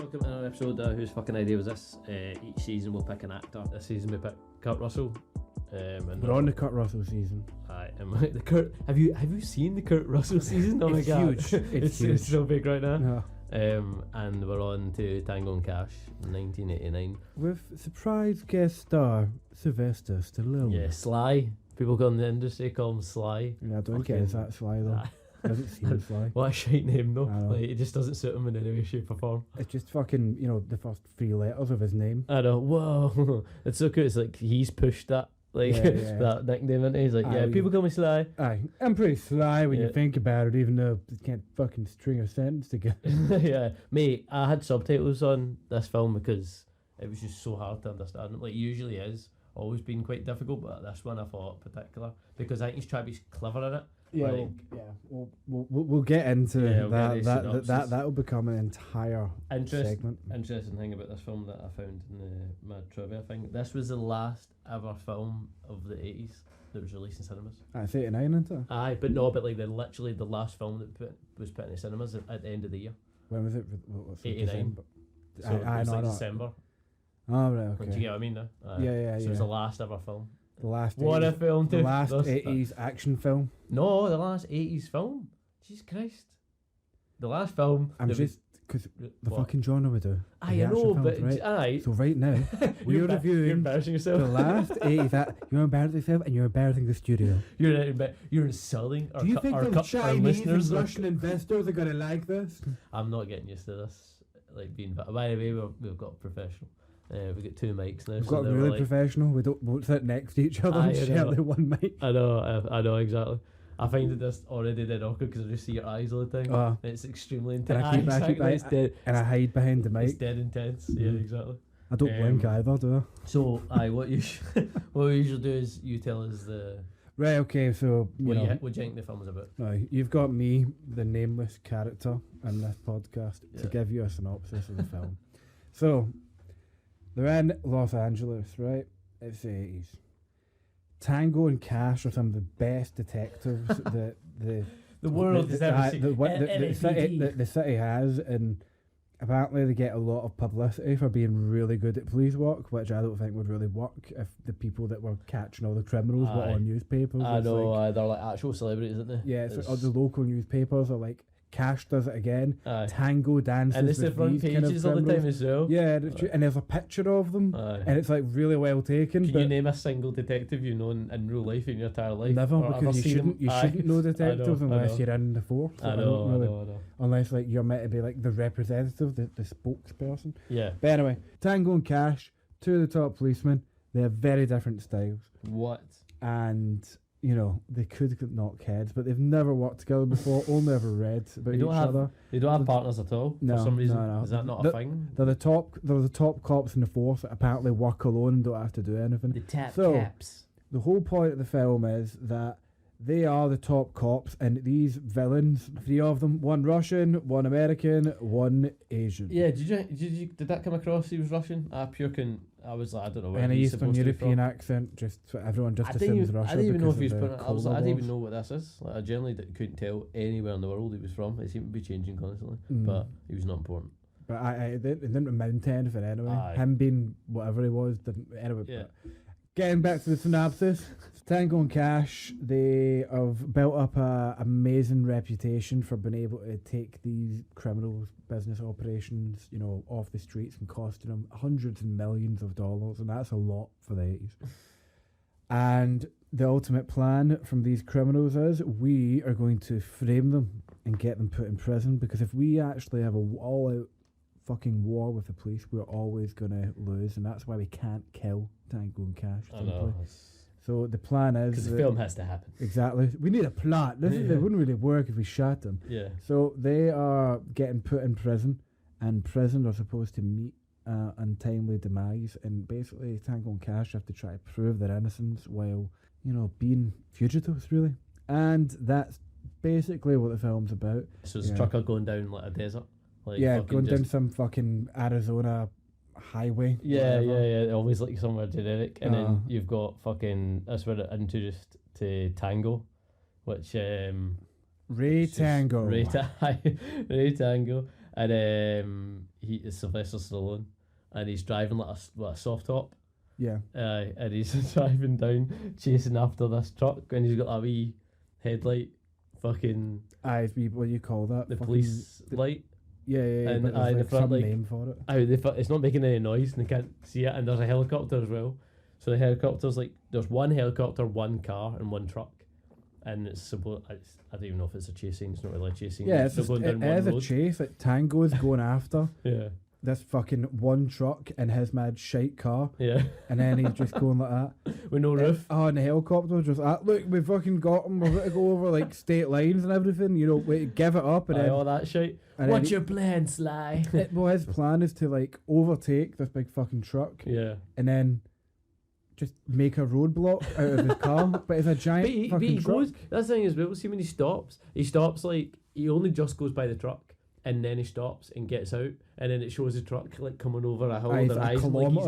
welcome to another episode of Whose Fucking Idea Was This? Each season we'll pick an actor. This season we pick Kurt Russell. And we're on the Kurt Russell season. Aye, the Kurt. Have you seen the Kurt Russell season? Oh my god, huge. It's huge. It's so big right now. No. And we're on to Tango Cash, 1989. With surprise guest star Sylvester Stallone. Yeah, Sly. People in the industry call him Sly. Yeah, I don't get it's that Sly though. Doesn't seem Sly. What a shite name though. Like, it just doesn't suit him in any way, shape or form. It's just fucking, the first three letters of his name. I know. Whoa, it's so cool. It's like he's pushed that. Like that nickname, and he's like, people call me Sly. Aye, I'm pretty sly when you think about it, even though you can't fucking string a sentence together. Yeah, mate, I had subtitles on this film because it was just so hard to understand. Like, usually is always been quite difficult, but this one I thought particular because I think he's trying to be clever in it. Yeah, like, we'll get into that. That will become an entire segment. Interesting thing about this film that I found in my trivia thing. This was the last ever film of the 80s that was released in cinemas. It's 89, isn't it? Aye, but no, but like literally the last film that was put in the cinemas at the end of the year. When was it? 89. So it was December. Oh right, okay. Do you get what I mean now? Yeah. So it was the last ever film. The last what 80s, a film the last 80s action film. No, the last 80s film. Jesus Christ. The last film. I'm just because the fucking genre we do. I know, but right? Aye. So right now we're reviewing. You're embarrassing yourself. The last 80s. You're embarrassing yourself, and you're embarrassing the studio. You're insulting. Do you think the Chinese and Russian investors are gonna like this? I'm not getting used to this. Like being. By the way, we've got professional. We've got two mics now. We've got really professional. We won't sit next to each other and share the one mic. I know exactly. I find that this already dead awkward because I just see your eyes all the time. It's extremely intense. And I hide behind the mic. It's dead intense. Yeah, exactly. I don't blink either, do I? So, what we usually do is you tell us the. Right, okay, so what do you think the film is about? Right, you've got me, the nameless character in this podcast, to give you a synopsis of the film. So, they're in Los Angeles, right? It's the 80s. Tango and Cash are some of the best detectives that the world has ever seen. The city has, and apparently they get a lot of publicity for being really good at police work, which I don't think would really work if the people that were catching all the criminals were on newspapers. I know, they're like actual celebrities, aren't they? Yeah, so the local newspapers are like, Cash does it again. Tango dances and it's the front pages all the time as well. Yeah, and there's a picture of them, and it's like really well taken. Can you name a single detective you know in real life in your entire life? Never, because you shouldn't know detectives unless you're in the force. I know. Unless like you're meant to be like the representative, the spokesperson. Yeah. But anyway, Tango and Cash, two of the top policemen. They have very different styles. What? And they could knock heads, but they've never worked together before, only ever read about each other. They don't have partners at all for some reason. No. Is that not a thing? They're the top cops in the force that apparently work alone and don't have to do anything. The caps. The whole point of the film is that they are the top cops, and these villains, three of them, one Russian, one American, one Asian. Yeah, did that come across? He was Russian. I was like, I don't know where and he's Eastern European accent. Everyone assumes Russia. I didn't even know if he was. I didn't even know what this is. Like, I generally couldn't tell anywhere in the world he was from. It seemed to be changing constantly, but he was not important. But it didn't amount to anything anyway. Him being whatever he was didn't anyway. Yeah. Getting back to the synopsis, Tango and Cash, they have built up an amazing reputation for being able to take these criminals' business operations, off the streets and costing them hundreds and millions of dollars, and that's a lot for the 80s. And the ultimate plan from these criminals is we are going to frame them and get them put in prison, because if we actually have a all-out fucking war with the police, we're always going to lose, and that's why we can't kill Tango and Cash. I know. So the plan is... Because the film has to happen. Exactly. We need a plot. It wouldn't really work if we shot them. Yeah. So they are getting put in prison, and prison are supposed to meet untimely demise, and basically Tango and Cash have to try to prove their innocence while, being fugitives, really. And that's basically what the film's about. So it's a trucker going down like a desert? Like going down some fucking Arizona highway. Yeah. Always like somewhere generic. And then you've got fucking, that's where it introduced to Tango, which... Ray Tango. Ray Tango. and he is Sylvester Stallone, and he's driving like a soft top. Yeah. And he's driving down, chasing after this truck, and he's got a wee headlight, fucking. What do you call that? The police light. Yeah. And but there's the like front, some like, name for it. It's not making any noise, and they can't see it. And there's a helicopter as well. So the helicopter's like, there's one helicopter, one car, and one truck. And it's supposed. I don't even know if it's a chase scene. It's not really a chase scene. Yeah, it is a chase. Like Tango's going after. Yeah. This fucking one truck in his mad shite car. Yeah. And then he's just going like that. With no roof. And the helicopter just look, we fucking got him. We're going to go over like state lines and everything. You know, give it up. And then all that shit. What's your plan, Sly? Well, his plan is to like overtake this big fucking truck. Yeah. And then just make a roadblock out of his car. But it's a giant fucking truck. That's the thing as well. See, when he stops like, he only just goes by the truck. And then he stops and gets out, and then it shows the truck like coming over a hill with an eyes. He's like, fucking miles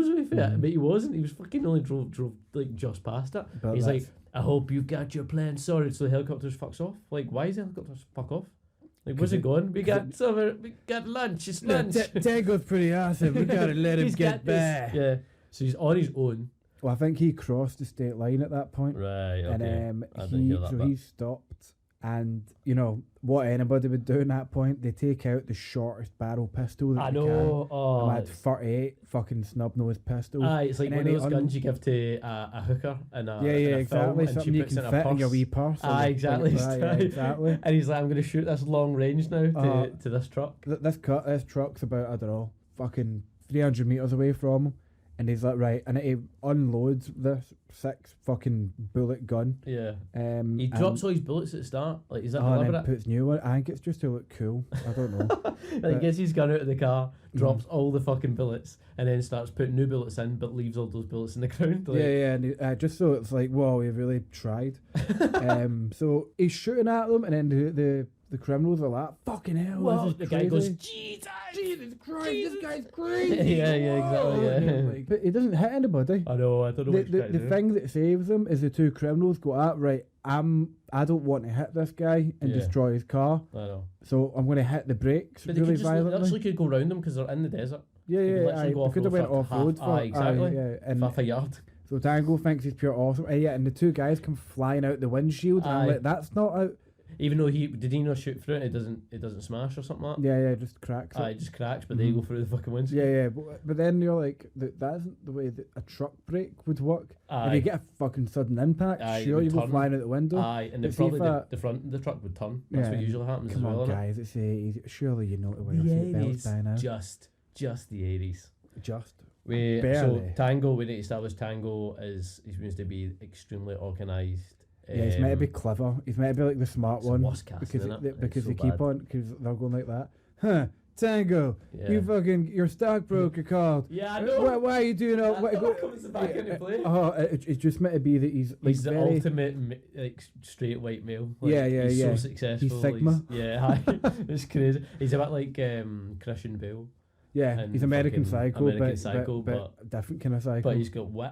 away from it, but he wasn't. He was fucking only drove like just past it. But he's like, I hope you've got your plan sorted. So the helicopter just fucks off. Like, why is the helicopter just fuck off? Like, where's it going? We got lunch. It's lunch. Tango's pretty awesome. We gotta let him get back. Yeah. So he's on his own. Well, I think he crossed the state line at that point. Right. Okay. And he stopped. And, you know, what anybody would do in that point, they take out the shortest barrel pistol that they can. Oh. I had 38 fucking snub-nosed pistols. It's like one of those guns you give to a hooker in a exactly. Film, something you can fit in your wee purse. Exactly. Exactly. And he's like, I'm going to shoot this long range now to this truck. This truck's about, I don't know, fucking 300 metres away from him. And he's like, right, and he unloads this 6 fucking bullet gun. Yeah. He drops all his bullets at the start. Like, is that deliberate? And then puts new one. I think it's just to look cool. I don't know. He gets his gun out of the car, drops all the fucking bullets, and then starts putting new bullets in, but leaves all those bullets in the ground. Like. And just so it's like, whoa, he really tried. So he's shooting at them, and then the criminals are like, fucking hell, well, this is the crazy. guy goes, Jesus Christ, this guy's crazy. yeah, exactly, yeah. But he doesn't hit anybody. I know, I don't know the thing that saves him is the 2 criminals go, right, I don't want to hit this guy and destroy his car. I know. So I'm going to hit the brakes but really violently. They actually could go round them because they're in the desert. Yeah. They could have went off-road for exactly. and half a yard. So Tango thinks he's pure awesome. And the 2 guys come flying out the windshield. And I'm like, that's not out. Even though did he not shoot through it? It doesn't smash or something like that. Yeah, it just cracks. It just cracks, but they go through the fucking windshield. Yeah, but then you're like, that isn't the way that a truck brake would work. If you get a fucking sudden impact, sure you go flying out the window. And the front of the truck would turn. That's what usually happens. Come as well, on, guys, it's the 80s. Surely you know the way your seatbelts by now. Just the 80s. Barely. So Tango, we need to establish Tango is he means to be extremely organised. Yeah, he's meant to be clever. He's meant to be like the smart one. Because they keep on, because they're going like that. Huh, Tango, your stockbroker called. Yeah, I know. Why are you doing all? What comes back into play? It's just meant to be that he's like the ultimate like straight white male. Like, he's so successful. He's Sigma. It's crazy. He's a bit like Christian Bale. Yeah, he's American Psycho, but different kind of psycho. But he's got wit.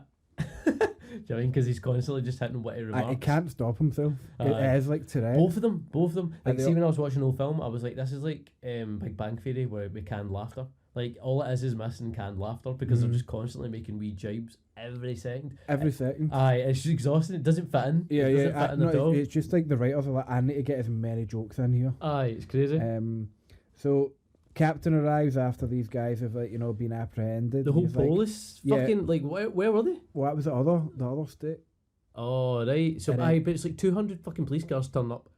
Do you know what I mean? Because he's constantly just hitting witty remarks. He can't stop himself. It is like today. Both of them. Like, see, when I was watching the whole film, I was like, this is like Big Bang Theory where we canned laughter. Like, all it is missing canned laughter because they're just constantly making wee jibes every second. It's just exhausting. It doesn't fit in. It's just like the writers are like, I need to get as many jokes in here. It's crazy. So Captain arrives after these guys have been apprehended. The whole police fucking like where were they? Well, that was the other state. Oh right. So but it's like 200 fucking police cars turn up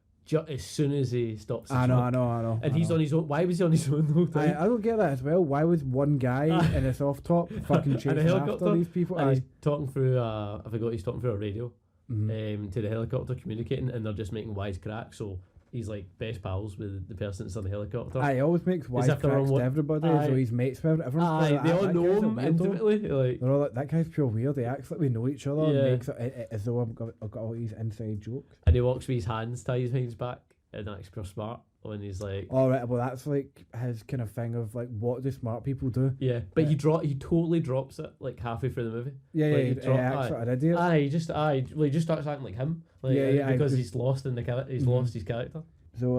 as soon as he stops. I know. And he's on his own. Why was he on his own the whole time? I don't get that as well. Why was one guy in a soft top fucking chasing after these people? And he's talking through he's talking through a radio to the helicopter communicating, and they're just making wise cracks. So he's like best pals with the person that's on the helicopter. He always makes wise cracks to everybody, so he's mates with everyone. They all know him intimately. Like, they're all like, that guy's pure weird. He acts like we know each other and makes it as though I've got all these inside jokes. And he walks with his hands tied behind his back, and that's pure smart. When he's like, all right, well that's like his kind of thing of like, what do smart people do? Yeah, but he totally drops it like halfway through the movie. Yeah, he acts like an idiot. He just starts acting like him. Like, because he's lost in the he's lost his character. So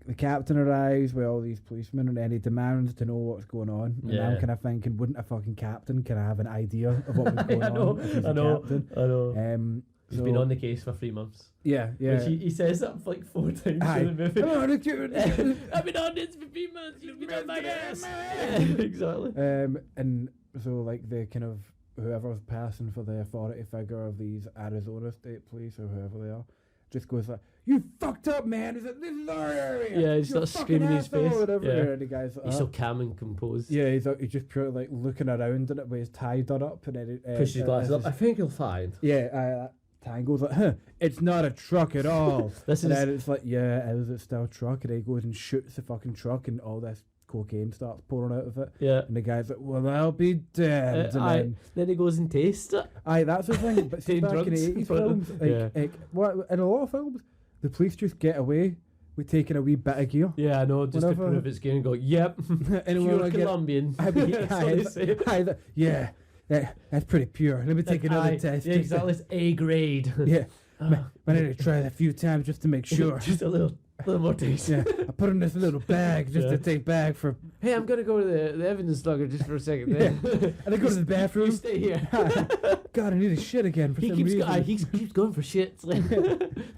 the captain arrives with all these policemen, and then he demands to know what's going on. And I'm kind of thinking, wouldn't a fucking captain kind of have an idea of what was going on? If he's a captain? I know. He's been on the case for 3 months. Yeah. Which he says that like 4 times in the movie. I've been on this for 3 months. You've been on my ass. Exactly. And so like the kind of whoever's passing for the authority figure of these Arizona State Police or whoever they are, just goes like, "You fucked up, man! This is our area." Yeah, he starts screaming in his face. And the guy's like, he's so calm and composed. Yeah, he's just pure like looking around at it with his tie done up, and then pushes his glasses up. I think he'll find. Yeah, Tango's like, it's not a truck at all. And then it's like, yeah, is it still a truck? And he goes and shoots the fucking truck, and all this cocaine starts pouring out of it. Yeah. And the guy's like, well, I'll be damned. And then he goes and tastes it. That's the thing. But see, back in the 80s films, in a lot of films, the police just get away with taking a wee bit of gear. Yeah, I know, just to prove it's gear and go, yep, pure Colombian. Yeah. That's pretty pure. Let me take another test. Yeah, exactly. It's A grade. Yeah. I need to try it a few times just to make sure. Just a little more taste. Yeah. I put in this little bag just to take back for... Hey, I'm going to go to the evidence logger just for a second. And I go to the bathroom. You stay here. God, I need to shit again for some reason. He keeps going for shits.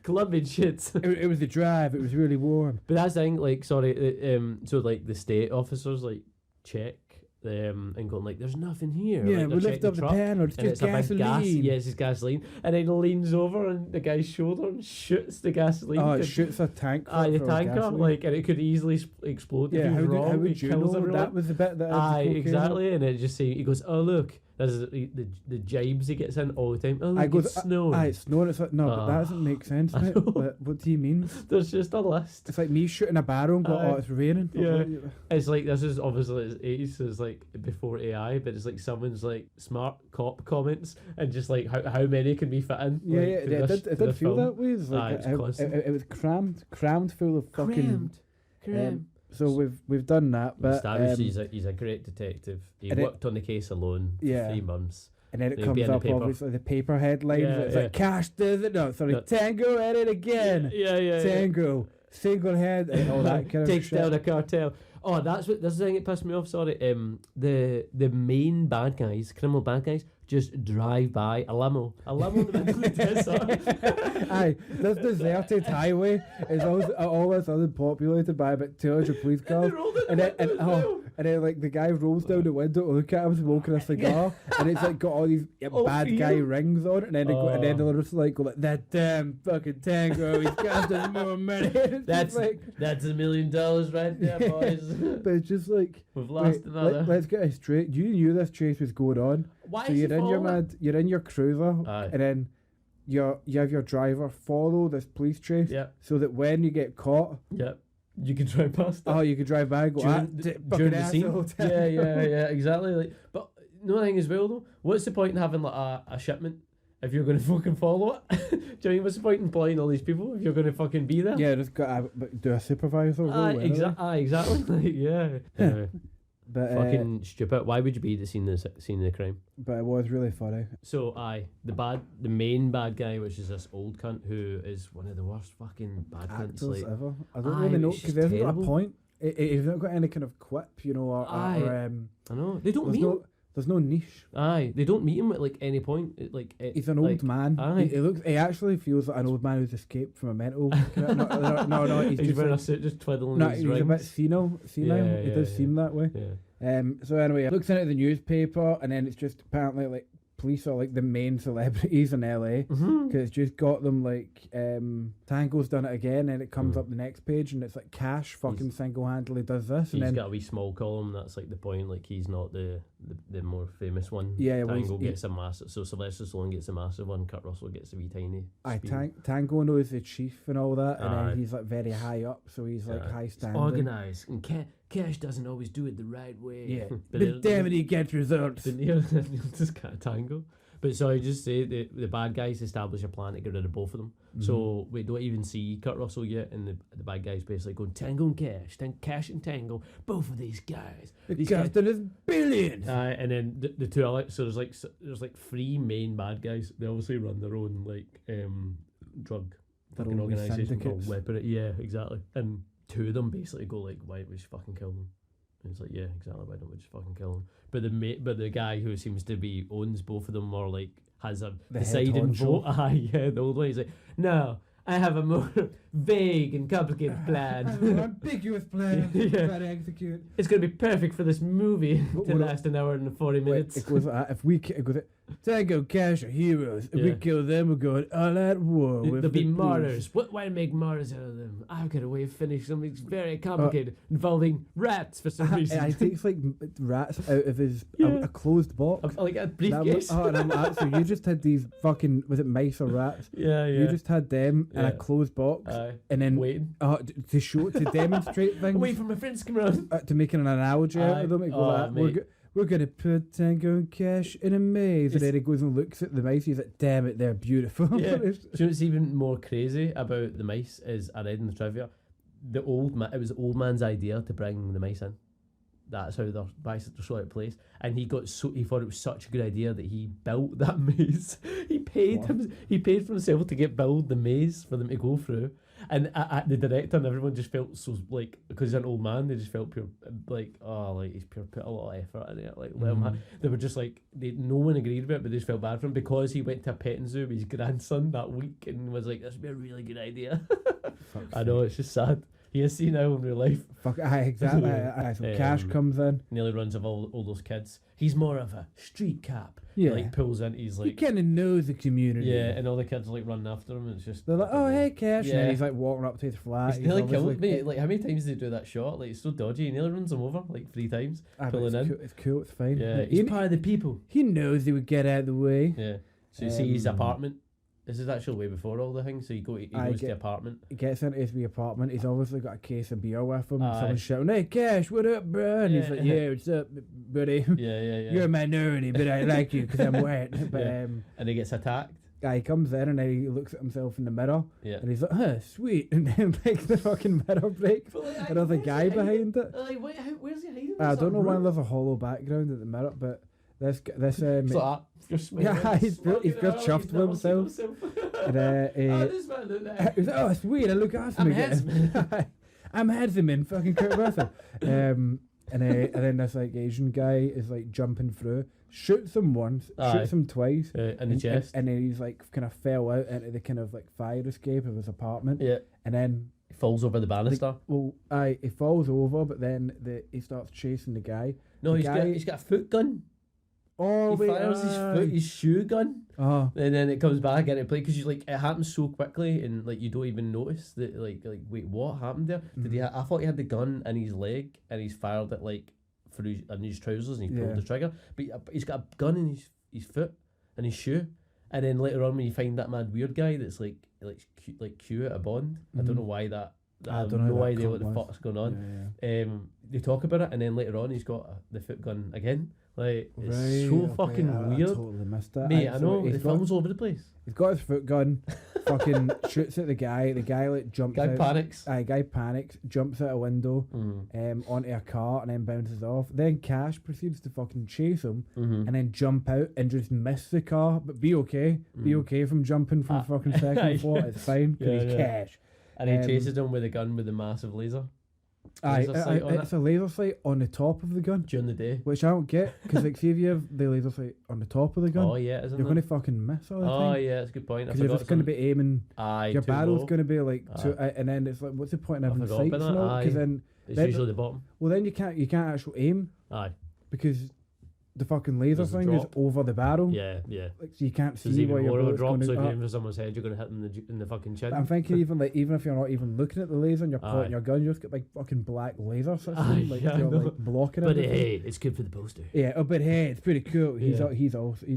Colombian shits. It was the drive. It was really warm. But that's the thing, like, so like the state officers, like, check and going like, there's nothing here. Yeah, like, we lift up the panel, it's just gasoline. It's just gasoline. And then he leans over on the guy's shoulder and shoots the gasoline. Oh, it shoots a tank. The tanker, like, and it could easily explode. Yeah, how would you know everyone. that was the bit that exactly. And it just he goes, oh look, that's the jibes he gets in all the time. Oh look, it's snowing. It's snowing. It's like, no, but that doesn't make sense, mate. What do you mean? There's just a list. It's like me shooting a barrel and going, it's raining. Yeah. It's like, this is obviously it's 80s, so it's like before AI, but it's like someone's like smart cop comments and just like how many can be fit in. Yeah, it did feel that way. It's like it was crammed full of fucking... Crammed. So we've done that, but he's a great detective. He worked on the case alone for 3 months. And then it comes up, obviously, the paper headlines. It's like, Cash does it. No, sorry, Tango at it again. Yeah. Tango, single head, and all that kind of takes shit. down a cartel. Oh, that's the thing that pissed me off. Sorry, the main bad guys, criminal bad guys, just drive by a limo in the middle of the desert. Aye, this deserted highway is always unpopulated by about 200 police cars, and then like the guy rolls down the window to look at him smoking a cigar, and it's like got all these bad guy rings on it, and then they'll just like go like, that damn fucking Tango, he's cost us more money. That's $1 million right there, boys. But it's just like, we've lost another. Let's get it straight. You knew this chase was going on. Why so you're in your cruiser, and then you have your driver follow this police chase, so that when you get caught, you can drive past it. Oh, you can drive by and go, during the scene. Yeah, exactly. Like, but another thing as well though, what's the point in having like a shipment if you're going to fucking follow it? Do you know what I mean? What's the point in employing all these people if you're going to fucking be there? Yeah, just got to do a supervisor role. Exactly. Like, yeah. Anyway. But fucking stupid. Why would you be the scene of the crime? But it was really funny. So the main bad guy, which is this old cunt who is one of the worst fucking bad actors cunts like, ever. I don't really know, because there's not a point. He's not got any kind of quip, you know, or I know they don't meet him. There's no niche. They don't meet him at like any point. He's an old man. He actually feels like an old man who's escaped from a mental. no, he's wearing a suit, just twiddling his rings. He's a bit senile. It does seem that way. Yeah. So anyway, he looks into the newspaper, and then it's just apparently like police are like the main celebrities in LA, because it's just got them like Tango's done it again, and it comes up the next page, and it's like Cash fucking single-handedly does this. He's got a wee small column. That's like the point. Like he's not the more famous one. Yeah, Tango gets a massive. So Sylvester Stallone gets a massive one. Kurt Russell gets a wee tiny. Tango knows the chief and all that, and then he's like very high up, so he's like high standing. Organised, and Cash doesn't always do it the right way. Yeah, but damn it, he gets results. Just can't Tango. But so I just say the bad guys establish a plan to get rid of both of them. So we don't even see Kurt Russell yet, and the bad guys basically going Tango and Cash, Cash and Tango, both of these guys. These guys done his billions. And then the two other, so there's like 3 main bad guys. They obviously run their own like drug fucking organisation called Weapon. Yeah, exactly. And 2 of them basically go like, why don't we just fucking kill them? And it's like, yeah, exactly, why don't we just fucking kill them? But the guy who seems to be owns both of them, or like has a deciding vote. The old one, he's like, no, I have a more vague and complicated plan. An ambiguous plan to execute. It's going to be perfect for this movie to last an hour and 40 minutes. It goes Tango Cash are heroes. If we kill them, we're going all at war. They'll be martyrs. Why make martyrs out of them? I've got a way of finishing something very complicated involving rats for some reason. I takes like rats out of his a closed box. Like a briefcase. So you just had these fucking, was it mice or rats? Yeah. You just had them in a closed box. And then waiting. To demonstrate things. Wait for my friends to come around. To make an analogy out of them. It goes we're going to put Tango Cash in a maze. And then he goes and looks at the mice. He's like, damn it, they're beautiful. Yeah. Do you know what's even more crazy about the mice is, I read in the trivia, it was the old man's idea to bring the mice in. That's how their bicycles show out of place. And he thought it was such a good idea that he built that maze. He paid for himself to build the maze for them to go through. And the director and everyone just felt so, like, because he's an old man, they just felt pure, like, oh, like, he's put a lot of effort in it, like, let him they were just like, no one agreed with it, but they just felt bad for him because he went to a petting zoo with his grandson that week and was like, this would be a really good idea. I know, it's just sad. He has seen now in real life. Exactly. So Cash comes in. Nearly runs of all those kids. He's more of a street cop. Yeah. Like, pulls in, he's like... He kind of knows the community. Yeah, and all the kids are like running after him, and it's just... They're like, oh, hey, Cash. Yeah. And he's like walking up to his flat. He's nearly killed me. Like, how many times did he do that shot? Like, it's so dodgy. He nearly runs him over, like, 3 times. Pulling in. It's cool, it's fine. Yeah, he's part of the people. He knows he would get out of the way. Yeah. So you see his apartment. This is actually way before all the things. So he goes to the apartment. He gets into his apartment. He's obviously got a case of beer with him. Someone's shouting, "Hey, Cash, what up, bro?" And he's like, "Yeah, what's up, buddy? Yeah. You're a minority, but I like you because I'm white." But and he gets attacked. He comes in and then he looks at himself in the mirror. Yeah. And he's like, "Huh, sweet." And then like the fucking mirror breaks. And there's a guy behind it. Like, where's he hiding? I don't know why there's a hollow background at the mirror, but this he's got chuffed with himself. And, this man look there. He's like, oh, it's weird. I look after him. I'm Headsman, fucking Kurt Russell. And then this like Asian guy is like jumping through, shoots him once, shoots him twice, in the chest, and then he's like kind of fell out into the kind of like fire escape of his apartment. Yeah, and then he falls over the banister. He falls over, but then he starts chasing the guy. No, he's got a foot gun. Oh, he fires his shoe gun, and then it comes back into play because it happens so quickly and like you don't even notice that like wait, what happened there? Mm-hmm. I thought he had the gun in his leg and he's fired it like through his trousers and he pulled the trigger, but he's got a gun in his foot and his shoe, and then later on when you find that mad weird guy that's like Q at a Bond, I don't know why that. I have no idea what the fuck's going on. Yeah. They talk about it and then later on he's got the foot gun again. Like, it's so fucking weird. I totally missed that. Mate, I know, the film's all over the place. He's got his foot gun, fucking shoots at the guy. The guy like jumps out. Guy panics, jumps out a window, onto a car and then bounces off. Then Cash proceeds to fucking chase him and then jump out and just miss the car, but be okay. Be okay from jumping from fucking second floor. It's fine, because he's Cash. And he chases him with a gun with a massive laser. It's a laser sight on the top of the gun during the day, which I don't get because like see if you have the laser sight on the top of the gun, you're going to fucking miss all the time. Oh yeah, that's a good point. Because you're just going to be aiming. your barrel's going to be like, and then it's like, what's the point in having sights now? Because then it's usually the bottom. Well, then you can't actually aim. Because the fucking laser thing is over the barrel. Yeah. Like, so you can't see where your bullet's going to go. So if you aim for someone's head, you're going to hit them in the fucking chin. I'm thinking even if you're not even looking at the laser and you're pointing your gun, you just get like fucking black laser system, like blocking it. But hey, it's good for the poster. Yeah, but hey, it's pretty cool. He's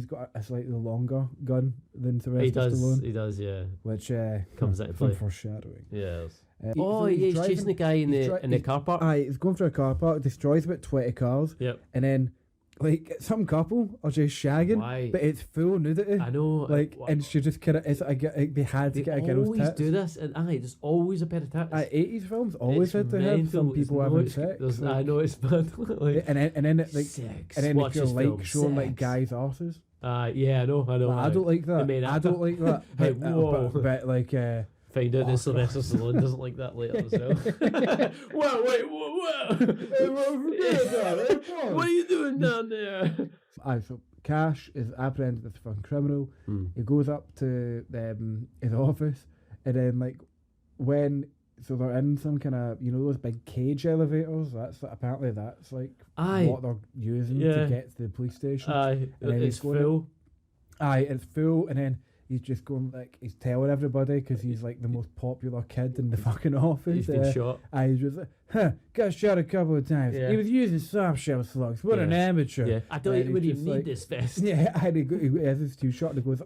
got a slightly longer gun than Sylvester Stallone. He does, yeah. Which comes into play. Foreshadowing. Yes. He's chasing the guy in the car park. He's going through a car park, destroys about 20 cars. Yep. And then like some couple are just shagging, but it's full nudity. I know. Like, and she just kind of they had to get a girl's tits. They always do this, and there's always a pair of tits. 80s films always had to have some people having sex. I know it's bad. and then it, like, sex. And then if you're like showing like guys' arses. Yeah, I know. I don't like that. I don't like that. Hey, whoa. But like. Find out that Sylvester Stallone doesn't like that later as well. Whoa. What are you doing down there? So Cash is apprehended as a fucking criminal. He goes up to his office, and then like so they're in some kind of, those big cage elevators. Apparently that's like what they're using to get to the police station. And then it's full. It's full, and then he's just going like he's telling everybody because he's like the most popular kid in the fucking office. He's been shot. He's just like, got shot a couple of times. He was using soft shell slugs. What an amateur. Yeah, I don't even need this vest. Yeah, he has his t-shirt and he goes,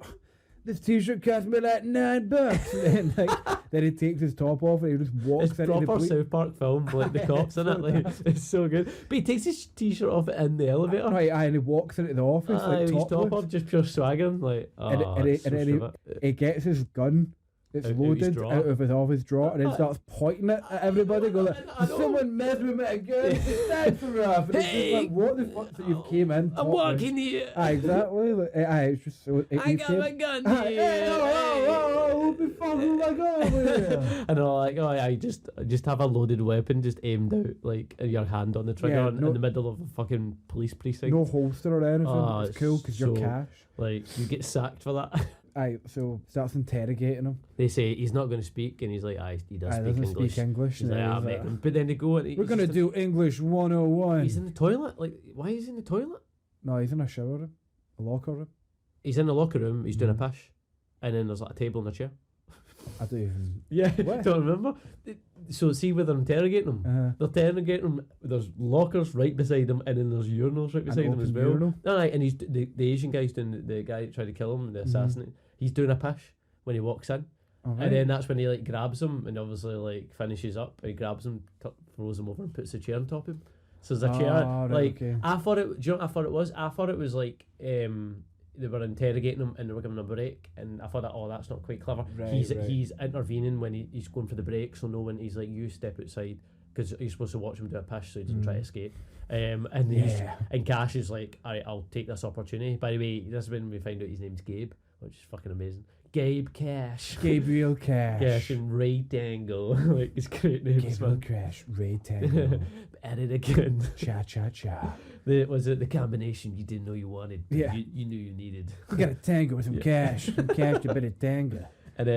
this t-shirt cost me like $9. And then then he takes his top off and he just walks it's into the proper South Park film, like the cops in it. Like, it's so good. But he takes his t-shirt off in the elevator. Right, and he walks into the office like he's top off, just pure swaggering. Like, and then he gets his gun. It's loaded out of his drawer, and then starts pointing it at everybody, going like, someone messed with me again, it's time for us. And it's just like, what the fuck that you came in? I'm walking here. Exactly. It's just so... I got my gun here. Oh, be fucking my gun over here. And they're like, just have a loaded weapon just aimed out, like, your hand on the trigger in the middle of a fucking police precinct. No holster or anything. It's cool, because you're Cash. Like, you get sacked for that. So starts interrogating him. They say he's not going to speak, and he's like, he doesn't speak English. He's like, but then they go and we're going to do English 101. He's in the toilet. Like, why is he in the toilet? No, he's in a shower room, a locker room. He's in the locker room. He's doing a pish, and then there's like a table and a chair. I don't even. Yeah, don't remember. So see where they're interrogating him. They're interrogating him. There's lockers right beside him, and then there's urinals right beside him as well. Urinal. And he's the Asian guy's doing the guy that tried to kill him, the assassinate. He's doing a pish when he walks in, and then that's when he like grabs him and obviously like finishes up. He grabs him, throws him over, and puts the chair on top of him. So there's a chair. Like I thought it. Do you know what I thought it was? I thought it was like they were interrogating him and they were giving him a break, and I thought that's not quite clever. He's intervening when he's going for the break, so no one. He's like, you step outside because you're supposed to watch him do a pish so he doesn't try to escape. And Cash is like, alright, I'll take this opportunity. By the way, this is when we find out his name's Gabe, which is fucking amazing. Gabe Cash. Gabriel Cash. Cash and Ray Tango. Like, it's great names, Gabriel Cash, Ray Tango. At it again. Cha. Was it the combination you didn't know you wanted? Yeah. You knew you needed. We got a tango with some cash. Some cash, a bit of tango. And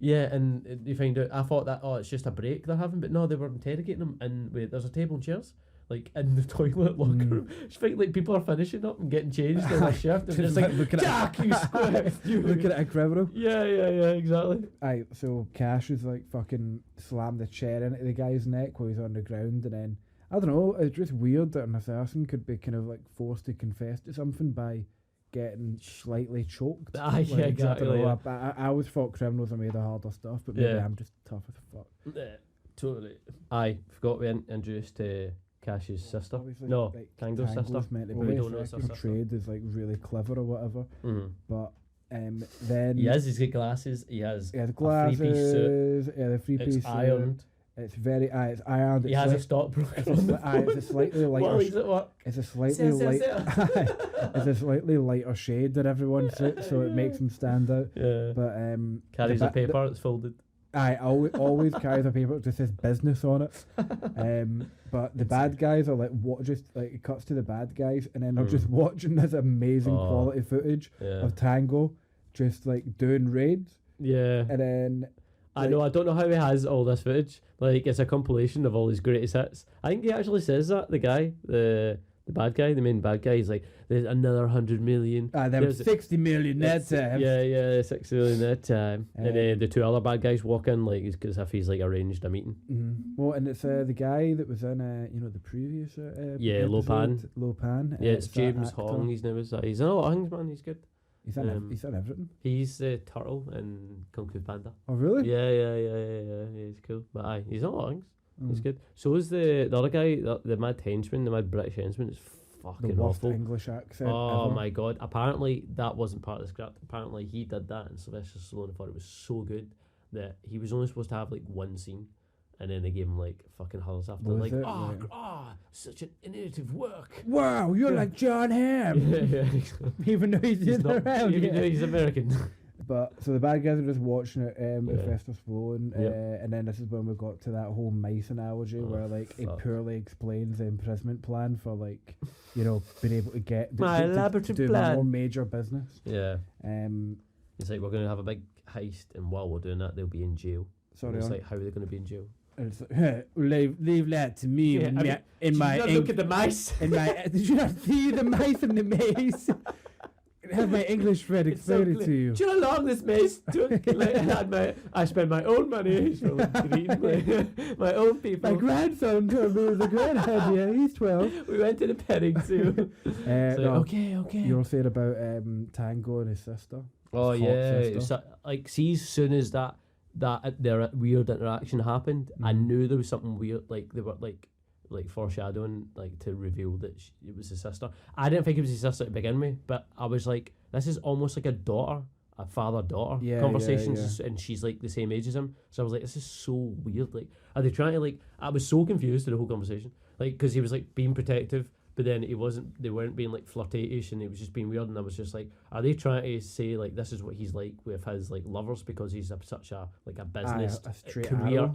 and you find out, I thought that, it's just a break they're having, but no, they were interrogating him, and there's a table and chairs. Like in the toilet locker room. It's like people are finishing up and getting changed in their shift. And just like, Jack, you square. You looking at a criminal. Yeah, exactly. So Cash is like fucking slammed the chair into the guy's neck while he's on the ground, and then I don't know. It's just weird that an assassin could be kind of like forced to confess to something by getting slightly choked. Exactly. I always thought criminals are made of harder stuff, but maybe I'm just tough as fuck. Yeah, totally. I forgot we introduced Cash's sister. No, like, Tango's sister. Meant to be. We don't know his sister. Portrayed as like really clever or whatever. But then he's got glasses. He has glasses. A three-piece suit. Yeah, the three-piece suit. It's ironed. It's very it's ironed. He has a stockbroker. It's a slightly lighter. While he's at work. It's a slightly it's a slightly lighter shade than everyone's suit, so it makes him stand out. Yeah. But carries a paper that's folded. Always carries a paper that just says business on it. But the bad guys are like, what? Just like it cuts to the bad guys, and then they're just watching this amazing quality footage of Tango just like doing raids. Yeah. And then I don't know how he has all this footage. Like, it's a compilation of all his greatest hits. I think he actually says that, the guy, the bad guy, the main bad guy, he's like, there's another 100 million. There's 60 million that time. Yeah, 60 million that time. And the two other bad guys walk in, like, as if he's, like, arranged a meeting. Well, and it's the guy that was in, the previous episode. Lopan. Yeah, it's James Hong, his name is. He's in a lot of things, man, he's good. He's in everything. He's the turtle in Kung Fu Panda. Oh, really? Yeah, he's cool. But he's in a lot of things. He's good. So is the other guy, the mad henchman, the mad British henchman, is fucking awful. English accent. Oh my god! Apparently that wasn't part of the script. Apparently he did that, and Sylvester Stallone thought it was so good that he was only supposed to have like one scene, and then they gave him like fucking hulls after. Like, such an innovative work. Wow, you're like John Hamm. Yeah. Even though he's not around. Even though he's American. But so the bad guys are just watching it with Sylvester Stallone, and then this is when we got to that whole mice analogy where like he poorly explains the imprisonment plan for like, you know, being able to get my elaborate do plan. more major business. Yeah. It's like we're going to have a big heist, and while we're doing that, they'll be in jail. Sorry, it's like how are they going to be in jail? And it's like, leave that to me. Yeah, look at the mice. Did you not see the mice in the maze? Have my English friend explain it to you. Do you know how long this maze took? I spent my own money for my own people. My grandson told me it was a great idea. He's 12. We went to the petting zoo. Okay. You were saying about Tango and his sister. Oh yeah, like see, as soon as that their weird interaction happened, I knew there was something weird. Like they were like foreshadowing, like to reveal that it was his sister. I didn't think it was his sister to begin with, but I was like, this is almost like a father-daughter conversation, and she's like the same age as him. So I was like, this is so weird. Like, are they trying to like? I was so confused in the whole conversation, like because he was like being protective, but then he wasn't. They weren't being like flirtatious, and it was just being weird. And I was just like, are they trying to say like this is what he's like with his like lovers because he's such a business career,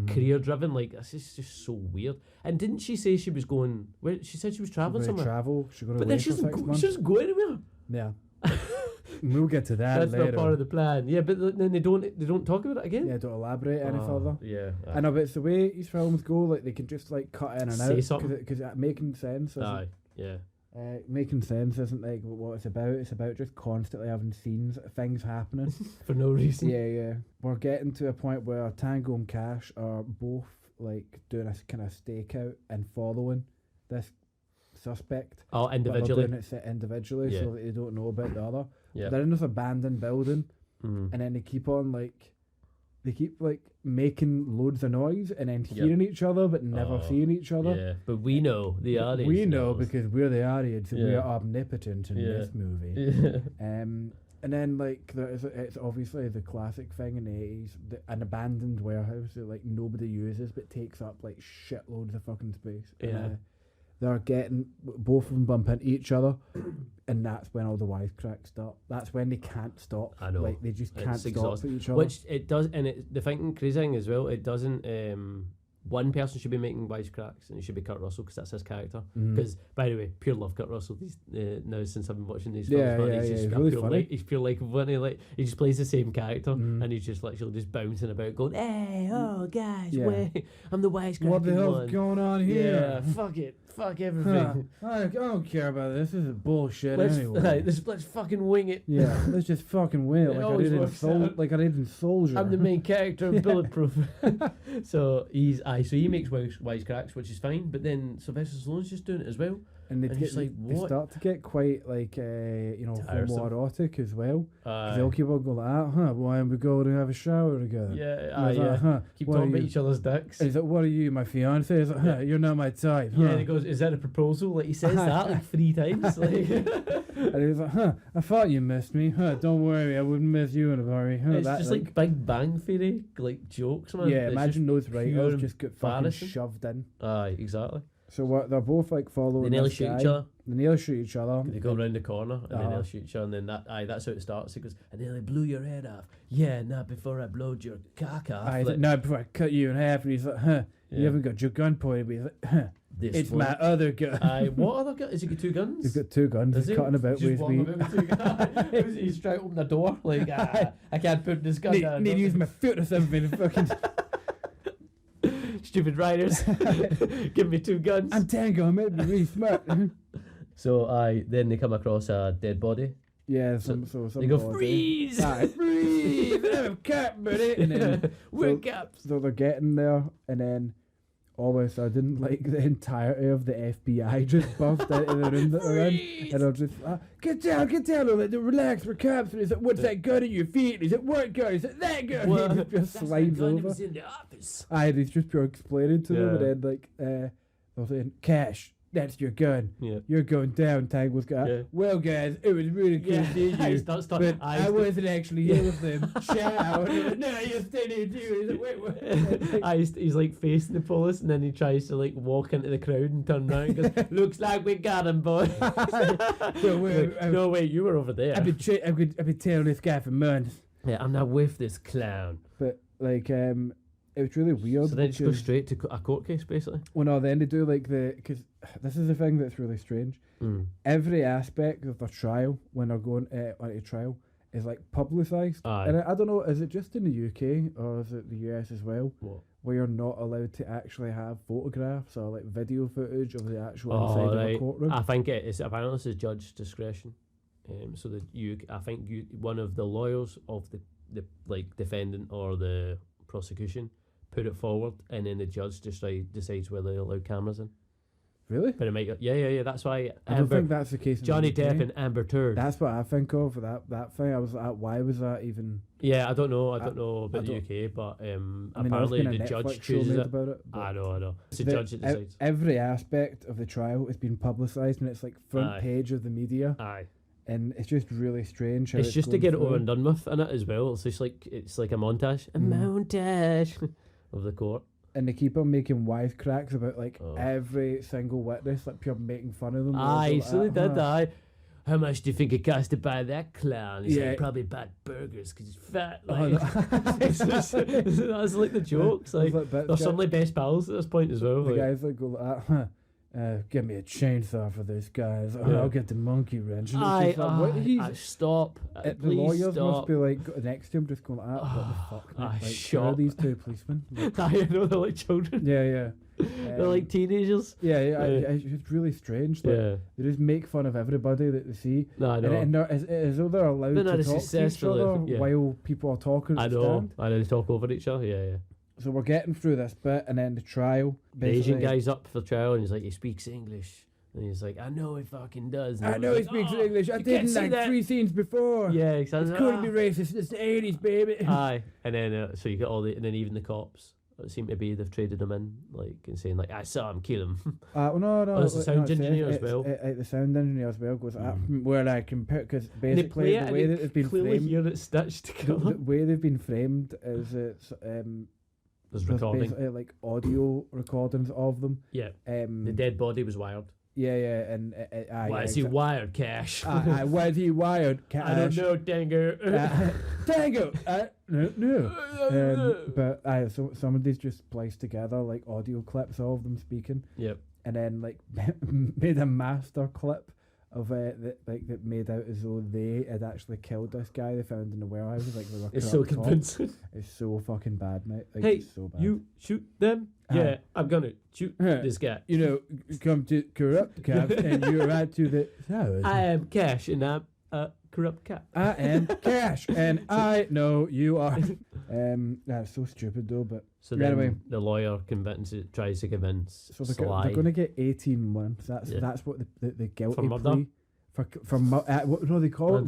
career driven. Like this is just so weird. And didn't she say she was going? Where she said she was traveling somewhere. She got but then she doesn't go anywhere. Yeah. We'll get to that. That's later. Not part of the plan. Yeah, but then they don't talk about it again. Yeah, don't elaborate any further. Yeah, I know, but it's the way these films go. Like they can just like cut in and say out something because making sense. Making sense isn't like what it's about. It's about just constantly having things happening for no reason. Yeah. We're getting to a point where Tango and Cash are both like doing a kind of stakeout and following this suspect. Oh, individually. But they're doing it individually, so that they don't know about the other. Yeah. They're in this abandoned building, and then they keep making loads of noise and then hearing each other but never seeing each other. Yeah, but we know the audience. We know because we're the audience and we're omnipotent in this movie. Yeah. And then like it's obviously the classic thing in the 80s, an abandoned warehouse that like nobody uses but takes up like shitloads of fucking space. Yeah. They're getting both of them bump into each other, and that's when all the wisecracks start. That's when they can't stop. I know. Like they just can't stop at each other. Which it does, and the crazy thing as well. It doesn't. One person should be making wisecracks, and it should be Kurt Russell because that's his character. Because by the way, pure love Kurt Russell. He's now since I've been watching these films, he's really funny. He's pure like he just plays the same character, and he's just literally just bouncing about, going, "Hey, oh guys, wait, I'm the wisecrack. What the hell's going on here? Yeah, fuck everything. I don't care about this. This is bullshit anyway. Let's fucking wing it. Yeah, let's just fucking wing it. Like I did in Soldier. I'm the main character in Bulletproof. So he makes wisecracks, which is fine. But then Sylvester Stallone's just doing it as well. And they start to get quite like homoerotic as well. They'll keep on going like, why don't we go to have a shower together? Yeah, keep talking about each other's dicks. And he's like, what are you, my fiance? He's like, you're not my type. Yeah, and he goes, is that a proposal? Like he says that like 3 times. Like. And he's like, I thought you missed me. Don't worry, I wouldn't miss you in a hurry. It's just like Big Bang Theory like jokes, man. Yeah, imagine those writers just get fucking shoved in. Aye, exactly. So they're both like following. They nearly shoot each other. They nearly shoot each other. They go around the corner and then they'll shoot each other, and then that's how it starts. It goes, I nearly blew your head off. Yeah, not before I blowed your cock off. Not before I cut you in half. And he's like, you haven't got your gun pointed. But he's like, it's my other gun. What other gun? Has he got 2 guns? He's got 2 guns. He's cutting about with me. He's trying to open the door. Like, I can't put this gun down. Need to use my foot or something. Fucking. Stupid writers, give me 2 guns. I'm Tango. I'm meant to be really smart. So then they come across a dead body. Yeah, so they go freeze. Freeze. I'm a cat, buddy. And then we're caps. So they're getting there, and then all of a sudden, like the entirety of the FBI just burst out of the room that they're in, and they're just get down, like, relax, we're cops. And he's like, what's that gun at your feet? And he's like, what gun? He's like, that gun. Well, he just slides over. Was in the office. He's just pure explaining to them, and then like they're saying, Cash, that's your gun. Yeah. You're going down. Tango's got, well, guys, it was really cool to see you. But I wasn't actually here with them. Ciao. No, you're standing here. He's like, wait. He's like facing the police, and then he tries to like walk into the crowd and turn around and goes, looks like we got him, boy. No, wait, you were over there. I've been telling this guy for months. Yeah, I'm not with this clown. But, like, it was really weird. So then just go straight to a court case, basically? Well, no, then they do, like, because this is the thing that's really strange. Every aspect of the trial, when they're going on a trial, is, like, publicised. And I don't know, is it just in the UK, or is it the US as well? What? Where you're not allowed to actually have photographs or, like, video footage of the actual inside of a courtroom? I think apparently this is judge discretion. So that I think one of the lawyers of the like defendant or the prosecution put it forward, and then the judge decides whether they allow cameras in. Really? But it might. Yeah. That's why. I don't think that's the case. Johnny Depp and Amber Heard. That's what I think of that thing. I was like, why was that even? Yeah, I don't know about the UK, but apparently the judge chooses it. About it. I know. It's the judge that decides. Every aspect of the trial has been publicised, and it's like front page of the media. Aye. And it's just really strange. How it's just to get it over and done with in it as well. It's just like a montage, montage of the court. And they keep on making wisecracks about like every single witness, like people making fun of them. Aye, so they did that. How much do you think it cost to buy that clown? He's like, probably bought burgers because he's fat. Like, that's like the jokes. Like they're suddenly best pals at this point as well. The guys like go like that. Give me a chainsaw for this, guys. I'll get the monkey wrench. Stop. The lawyers must be like next to him, just going, what the fuck? Like, who are these two policemen? I know they're like children. Yeah. They're like teenagers. Yeah. It's really strange. Like, they just make fun of everybody that they see. No, I know. And as though they're allowed to talk to each other while people are talking. I know. I know they talk over each other. Yeah. So we're getting through this bit, and then the trial. The Asian guy's up for trial, and he's like, he speaks English. And he's like, I know he fucking does. And I know he speaks English. I did in like 3 scenes before. Yeah, exactly. It's couldn't be racist. It's the 80s, baby. Aye. And then, so you get and then even the cops seem to be, they've traded him in, like, and saying, like, I saw him kill him. No. It's the sound engineer as well. The sound engineer as well goes, where I can put, because basically the way that it's been framed. Hear it stitched together. The way they've been framed is it's. There's recording. Basically like audio recordings of them. Yeah. The dead body was wired. Yeah, and why is he wired, Cash? Why is he wired, Cash? I don't know, Tango. Tango. No. But so some of these just spliced together like audio clips of them speaking. Yep. And then like made a master clip of that made out as though they had actually killed this guy they found in the warehouse. Like they were. It's so convincing. It's so fucking bad, mate. Like, hey, it's so bad. You shoot them? Yeah, I'm gonna shoot this guy. You know, come to corrupt cops, and you're right to the. I am Cash, and I'm a corrupt cop. I am Cash, and I know you are. That's so stupid though, but. So then anyway, the lawyer tries to convince. So they're going to get 18 months. That's what the guilty for murder? plea for no, they call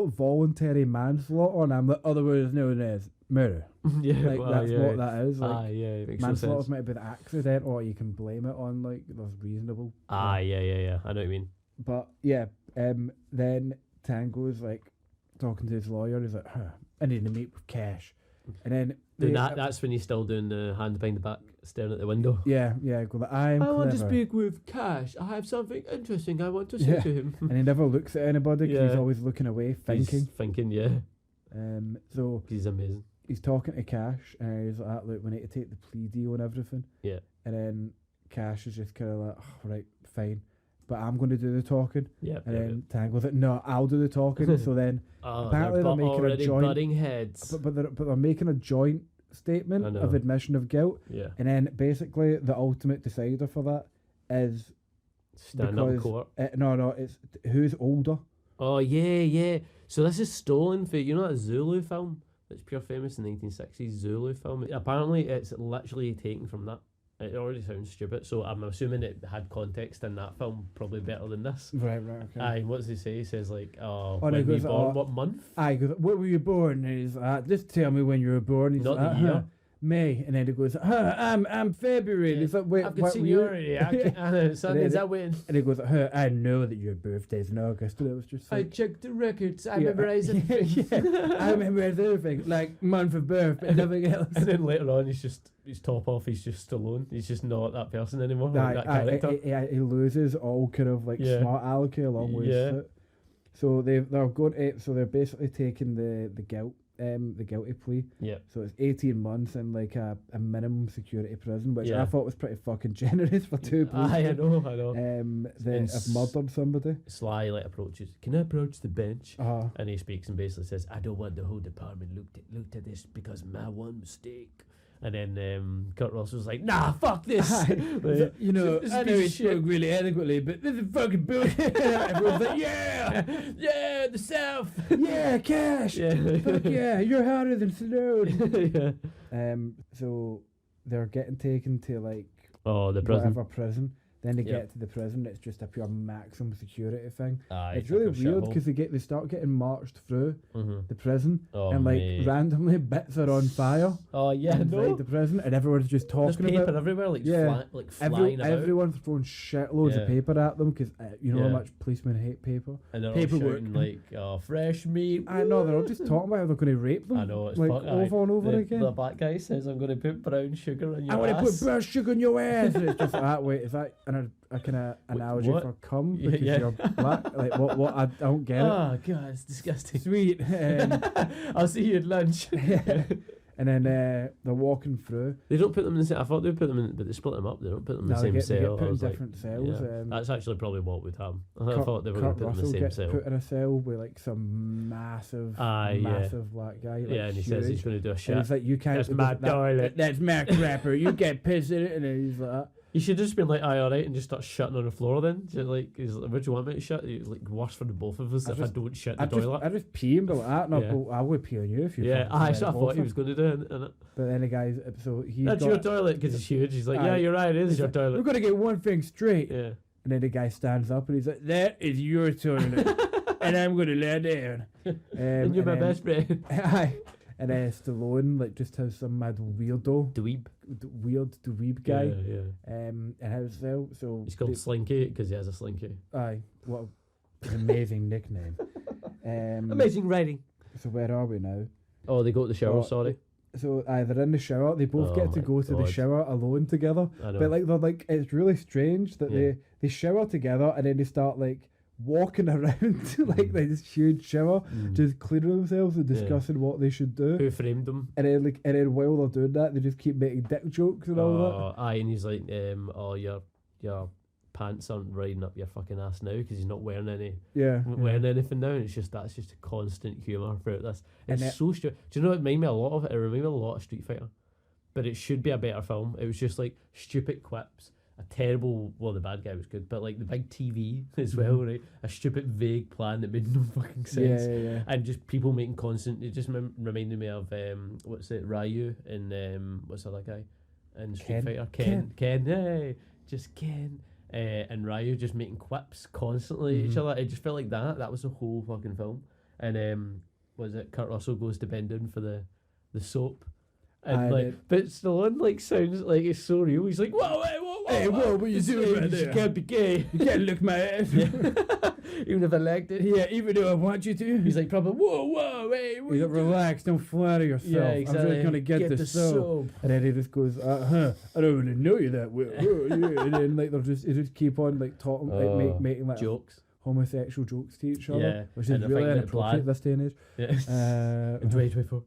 it voluntary manslaughter, and I'm like, other words known as murder. Like that's what that is. Like, manslaughter might be an accident, or you can blame it on like there's reasonable. Yeah. I know what you mean. But yeah, then Tango's like talking to his lawyer. He's like, I need to meet with Cash, and then. That's when he's still doing the hand behind the back, staring at the window. Yeah. I want to speak with Cash. I have something interesting I want to say to him. And he never looks at anybody because he's always looking away, thinking. So he's amazing. He's talking to Cash, and he's like, look, we need to take the plea deal and everything. Yeah. And then Cash is just kind of like, right, fine. But I'm going to do the talking. Yeah. And then Tango's like, no, I'll do the talking. So then apparently they're making a joint butting heads. But they're making a joint statement of admission of guilt. Yeah. And then basically the ultimate decider for that is stand up in court. No, it's who's older. Oh yeah. So this is stolen for that Zulu film that's pure famous in the 1960s Zulu film. Apparently it's literally taken from that. It already sounds stupid, so I'm assuming it had context in that film probably better than this. Right, okay. Aye, what does he say? He says like, when were you born? What month? Aye, what were you born? And he's just tell me when you were born. He's not the year. May, and then he goes, I'm February. And he's like, wait, I've got seniority. Is that when? And he goes, I know that your birthday's in August. And it was just like, I checked the records. I memorize everything. I memorize everything, like month of birth, but nothing else. And then later on, he's top off. He's just Stallone. He's just not that person anymore. That character. He loses all kind of like smart alecky along with it. So they're going. So they're basically taking the guilty plea. Yeah. So it's 18 months in like a minimum security prison, which I thought was pretty fucking generous for two people. I know. They have murdered somebody. Sly approaches. Can I approach the bench? Uh-huh. And he speaks and basically says, I don't want the whole department looked at this because my one mistake. And then Kurt Russell's like, nah, fuck this. I know he spoke really eloquently, but this is fucking bullshit. Everyone's like, yeah, the South. Yeah, Cash. Fuck yeah, you're harder than Stallone. So they're getting taken to like the prison. Whatever prison. Then they get to the prison. It's just a pure maximum security thing. It's really weird because they start getting marched through the prison, and like randomly bits are on fire. Oh yeah, inside the prison, and everyone's just talking There's about paper everywhere, flying about. Everyone's throwing shitloads of paper at them because you know how much policemen hate paper. And they're paperwork. all shouting fresh meat. I know, they're all just talking about how they're going to rape them. I know, it's like over and over again. The black guy says, "I'm going to put brown sugar in your ass." I want to put brown sugar in your ass. And it's just like, wait, is that a kind of analogy for cum because you're black? Like what? I don't get it. Oh god, it's disgusting. Sweet. I'll see you at lunch. And then they're walking through. They don't put them in the same. I thought they put them in, but they split them up. They don't put them in the same cell. They get put in different cells. That's actually probably what would happen. I thought they were going to put them in the same cell. Put in a cell with like some massive black guy. Like, and he says he's going to do a shit. And he's like, you can't. That's my toilet. That's my crapper. You can't piss in it. And then he's like. You should just been like, alright, and just start shitting on the floor then. Just like, he's like, where do you want me to shit? Like, worse for the both of us if I don't shit in the toilet. I just pee and be like that, and I would pee on you if you. Yeah, that's what I thought he was going to do. But then the guy's, so he's that's your toilet because it's huge. He's like, yeah, you're right, it is your toilet. We're going to get one thing straight. Yeah. And then the guy stands up and he's like, that is your toilet. And I'm going to lay down. And you're my best friend. And then Stallone like just has some mad weirdo dweeb guy. And how's so he's called Slinky because he has a slinky. Aye, what an amazing nickname. Amazing writing. So where are we now? Oh, they go to the shower. Sorry. So they're in the shower. They both get to go to the shower alone together. I know. But like they're like, it's really strange that they shower together and then they start like walking around like this huge shower, just cleaning themselves and discussing what they should do. Who framed them? And then while they're doing that, they just keep making dick jokes and all that. And he's like, your pants aren't riding up your fucking ass now because he's not wearing any. Wearing anything now. And it's just that's just a constant humour throughout this. It's so stupid. Do you know what it reminded me a lot of? It reminded me a lot of Street Fighter, but it should be a better film. It was just like stupid quips. A terrible, the bad guy was good, but like the big TV as well, right? A stupid, vague plan that made no fucking sense. And just people making constant. It just reminded me of Ryu and what's the other guy in Street Fighter? Ken. Hey, just Ken. And Ryu just making quips constantly at each other. It just felt like that. That was the whole fucking film. And Kurt Russell goes to bend in for the soap. And but Stallone sounds like it's so real. He's like, whoa, hey, what are you doing right there? You can't be gay. You can't lick my ass. Even if I liked it. Yeah, even though I want you to. He's like, probably, whoa, hey. He's like, relax, don't flatter yourself. Yeah, exactly. I'm just going to get the soap. And then he just goes, I don't really know you that well. And then they just keep on talking, making jokes. Homosexual jokes to each other. Which is really inappropriate this day and age. Yeah. In 2024.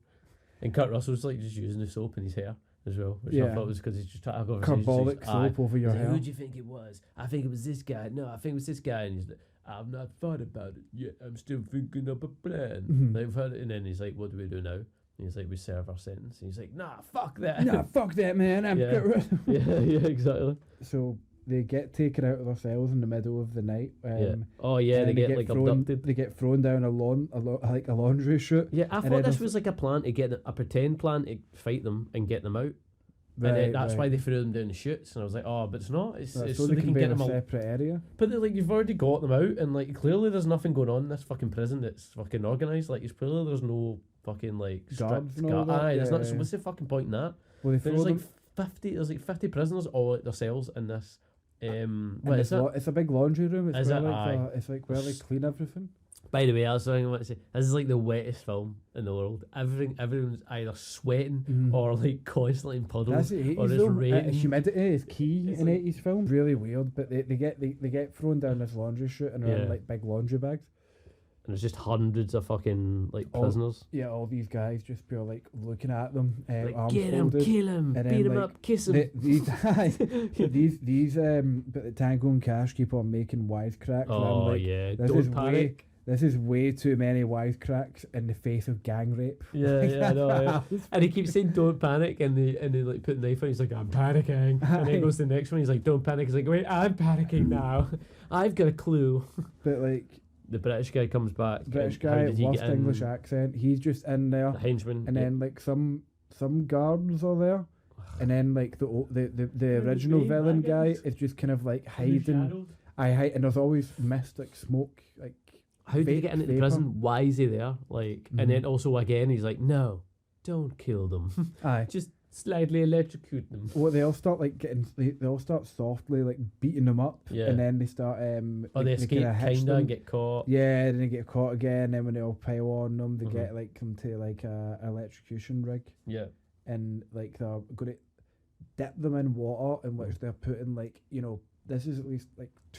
And Kurt Russell's just using the soap in his hair as well, which I thought was because he's just trying to have carbolic soap over your hair. Who do you think it was? I think it was this guy. No, I think it was this guy. And he's like, I've not thought about it yet. I'm still thinking of a plan. And then he's like, what do we do now? And he's like, we serve our sentence. And he's like, nah, fuck that. Nah, fuck that, man. I'm yeah, exactly. So they get taken out of their cells in the middle of the night. They get thrown, abducted. They get thrown down a laundry chute. Yeah, I thought this was like a plan to get a pretend plan to fight them and get them out. And that's why they threw them down the chutes. And I was like, but it's not. It's so they can get them a separate area. But you've already got them out, and clearly there's nothing going on in this fucking prison that's fucking organised. Clearly there's no fucking like guards strict and all that. Aye, there's not. Yeah. So what's the fucking point in that? Well, they There's throw like them. 50. There's like 50 prisoners all at their cells in this. What is it? It's a big laundry room. It's Is where it? like it's like where they clean everything. By the way, I was saying, I want to say, this is like the wettest film in the world. Everyone's either sweating or like constantly in puddles, or it's raining. Humidity is key It's in like, 80s films. Really weird, but they get thrown down this laundry chute and are in like big laundry bags. And there's just hundreds of fucking like prisoners. All these guys just be like looking at them, like, arms get him, folded, kill him, beat him up, kiss him. These but the Tango and Cash keep on making wisecracks. Oh and don't panic. This is way too many wisecracks in the face of gang rape. I know. And he keeps saying don't panic, and they like put the knife on. He's like, I'm panicking, and then goes to the next one. He's like, don't panic. He's like, wait, I'm panicking now. I've got a clue. But like the British guy comes back. British guy, worst English accent. He's just in there. The henchman, and then like some guards are there. And then like the original villain guy is just kind of like hiding. And there's always mist, like smoke, like. How did he get into the prison? Why is he there? Like, and then also again, he's like, no, don't kill them. Aye, just slightly electrocute them. Well, they all start like they all start softly like beating them up, and then they start they escape kinda and get caught. Yeah, then they get caught again. Then when they all pile on them, they get like come to like a electrocution rig. Yeah, and like they're going to dip them in water in which they're putting like this is at least like a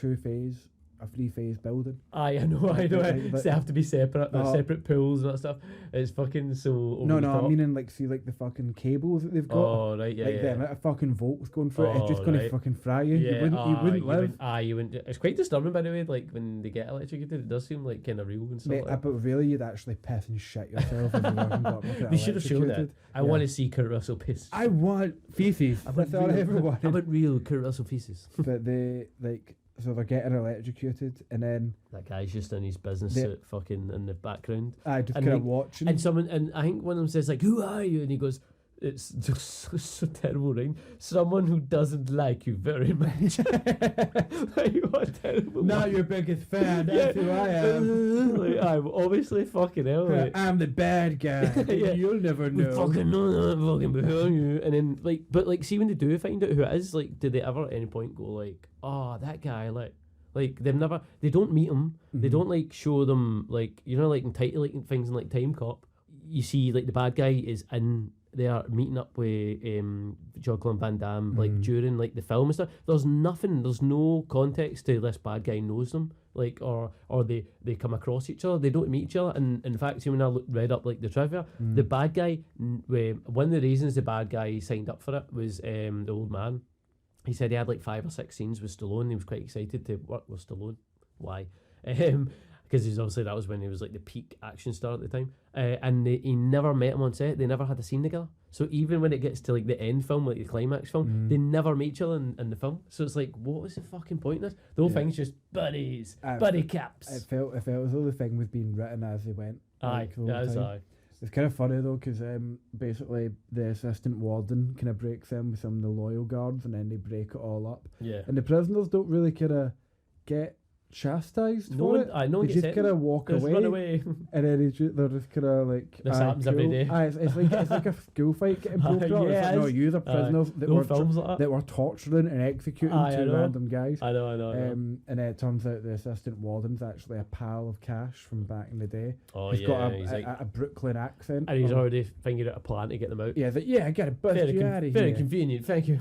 3-phase building. I know. They have to be separate. Separate pools and that stuff. It's fucking so. No, I mean like see like the fucking cables that they've got. Oh right, yeah. Like the amount of fucking volts going through it, it's just going to fucking fry you. Yeah, you wouldn't live. You wouldn't. It's quite disturbing, by the way. Like when they get electrocuted, it does seem like kind of real and stuff. Mate, but really, you'd actually piss and shit yourself if you fucking got They should have shown that. I want to see Kurt Russell piss. I want feces. I want real Kurt Russell feces. But they like. So they're getting electrocuted, and then that guy's just in his business suit, fucking in the background. I just kind of watching. And I think one of them says like, "Who are you?" And he goes, "It's just so terrible, right? Someone who doesn't like you very much." Like, what terrible. Not your biggest fan. That's who I am. Like, I'm obviously fucking hell. Like, I'm the bad guy. You'll never know. Fucking know that. Fucking behind you. And then but see when they do find out who it is, like, do they ever at any point go like, oh, that guy, like they don't meet him. They don't like show them, like, like in things in like Time Cop, you see like the bad guy is in there meeting up with Jean-Claude Van Damme like during like the film and stuff. There's no context to this bad guy knows them, like, or they come across each other. They don't meet each other. And in fact, when I read up like the trivia, the bad guy, one of the reasons the bad guy signed up for it was the old man. He said he had like 5 or 6 scenes with Stallone. He was quite excited to work with Stallone. Why? Because that was when he was like the peak action star at the time. And he never met him on set. They never had a scene together. So even when it gets to like the end film, like the climax film, they never meet each other in the film. So it's like, what was the fucking point in this? The whole thing's just buddies, buddy caps. It felt as though the thing was being written as they went. Aye, aye. It's kind of funny though, because basically the assistant warden kind of breaks in with some of the loyal guards, and then they break it all up. Yeah. And the prisoners don't really kind of get chastised for it. They just kind of walk away. Run away. And then they're just kind of like. This happens every day. It's like a school fight getting broken up. It's like, no, you the prisoners that were torturing and executing 2 random guys. I know. And then it turns out the assistant warden's actually a pal of Cash from back in the day. Oh, he's got a Brooklyn accent. And he's already figured out a plan to get them out. Yeah, I got to bust you out of here. Very convenient, thank you.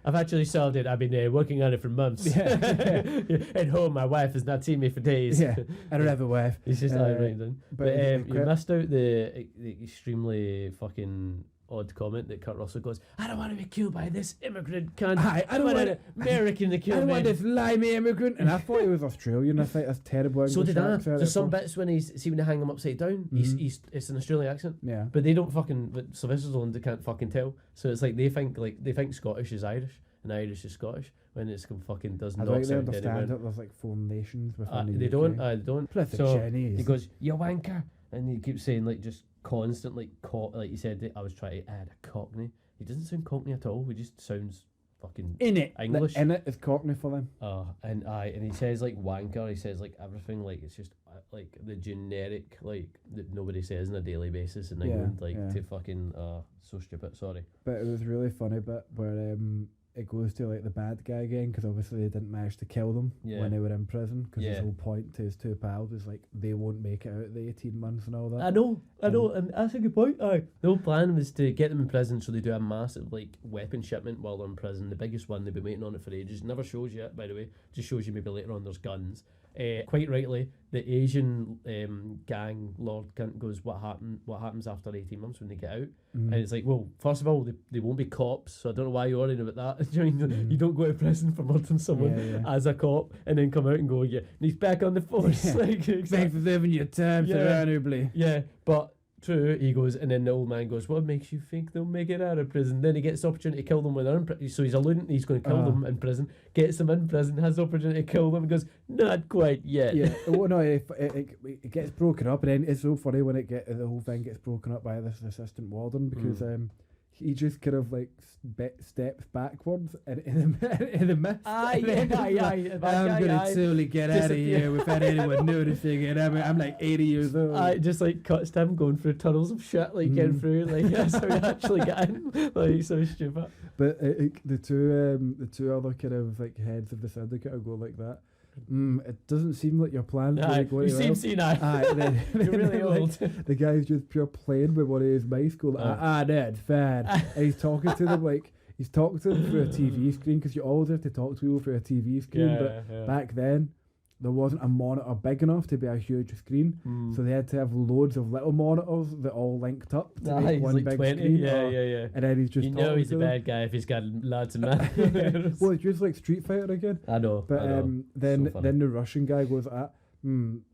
I've actually solved it. I've been working on it for months. At home, my wife has not seen me for days. Yeah, I don't have a wife. He's just writing. But you missed out the extremely fucking odd comment that Kurt Russell goes, I don't want to be killed by this immigrant cunt. I don't want an American to kill me. I don't want this limey immigrant. And I thought he was Australian. I thought that's terrible English. So did I. There's some bits when they hang him upside down. It's an Australian accent. Yeah. But they don't fucking. But Sylvester Stallone, they can't fucking tell. So it's like they think Scottish is Irish and Irish is Scottish when it's fucking does not sound anywhere. I understand that there's like 4 nations within the they UK. They don't. So he goes, you wanker, and he keeps saying like just constant like he said, I was trying to add a Cockney. He doesn't sound Cockney at all. He just sounds fucking English. In it is Cockney for them. And he says like wanker, he says like everything, like it's just like the generic like that nobody says on a daily basis in England, to fucking so stupid. Sorry. But it was really funny bit where it goes to like the bad guy again, because obviously they didn't manage to kill them when they were in prison, because his whole point to his two pals was like they won't make it out the 18 months and all that. I know, and that's a good point. The whole plan was to get them in prison so they do a massive like weapon shipment while they're in prison, the biggest one. They've been waiting on it for ages. Never shows you it, by the way, just shows you maybe later on there's guns. Quite rightly, the Asian gang lord goes, what happens after 18 months when they get out? And it's like, well, first of all, they won't be cops, so I don't know why you're worrying about that. You don't go to prison for murdering someone as a cop and then come out and go, and he's back on the force. Thanks for serving your time so honourably. Yeah, but true, he goes, and then the old man goes, what makes you think they'll make it out of prison? Then he gets the opportunity to kill them when they're in prison. So he's alluding he's going to kill them in prison, gets them in prison, has the opportunity to kill them, and goes, not quite yet. Yeah, it gets broken up, and then it's so funny when the whole thing gets broken up by this assistant warden, because he just kind of like steps backwards in the mist. I'm going to totally get out of here without anyone noticing it. I'm like 80 years old. I just like cuts to him going through tunnels of shit, like getting through, like that's how he actually got in. Like so stupid. But the two other kind of like heads of the syndicate go like that. It doesn't seem like your plan. You seem senile. Then You're really old. The guy's just pure playing with one of his mice. Go like, that's fine. And he's talking to them like he's talking to them through a TV screen, because you always have to talk to people through a TV screen. Back then, there wasn't a monitor big enough to be a huge screen, so they had to have loads of little monitors that all linked up to make one like big 20. screen. Yeah. And then he's just he's a bad guy if he's got lads and men. Well, it's just like Street Fighter again. I know. But then the Russian guy goes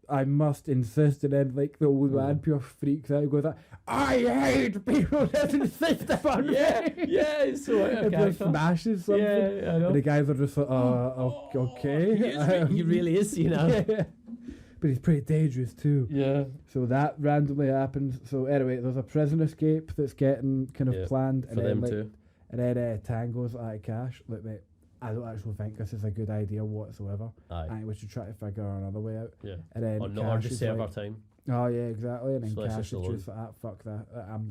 I must insist, and then like the old man pure freaks out, goes I hate people that insist upon me. Yeah, so it just smashes something. Yeah, I know. And the guys are just like, okay. He really is, But he's pretty dangerous too. Yeah. So that randomly happens. So anyway, there's a prison escape that's getting kind of planned, for them too. And then Tango's Cash. Look, mate, I don't actually think this is a good idea whatsoever. I think we should try to figure another way out. Yeah. And then or just save our time. Oh yeah, exactly. And then Cash is Stallone. just like, fuck that. I'm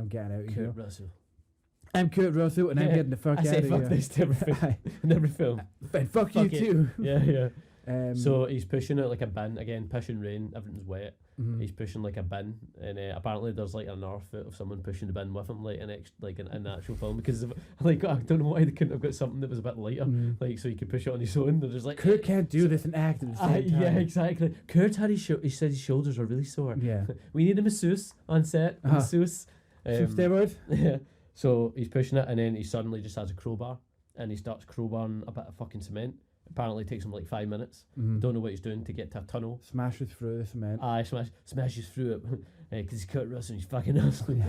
getting out of here. Russell. I'm Kurt Russell, and I'm getting the fuck out of here. I say fuck this to every film. And fuck you too. Yeah. So he's pushing it like a bin again, pushing rain, everything's wet. He's pushing like a bin, and apparently there's like an outfit of someone pushing the bin with him, like in the actual film, because like I don't know why they couldn't have got something that was a bit lighter, like so he could push it on his own. They're just like Kurt can't do this and act at the same time. Yeah, exactly. Kurt had he said his shoulders are really sore. Yeah, we need a masseuse on set. Masseuse. Some steroids. Yeah. So he's pushing it, and then he suddenly just has a crowbar, and he starts crowbarring a bit of fucking cement. Apparently it takes him like 5 minutes. Don't know what he's doing to get to a tunnel. Smashes through the cement. Smashes through it because he's Kurt Russell and he's fucking awesome.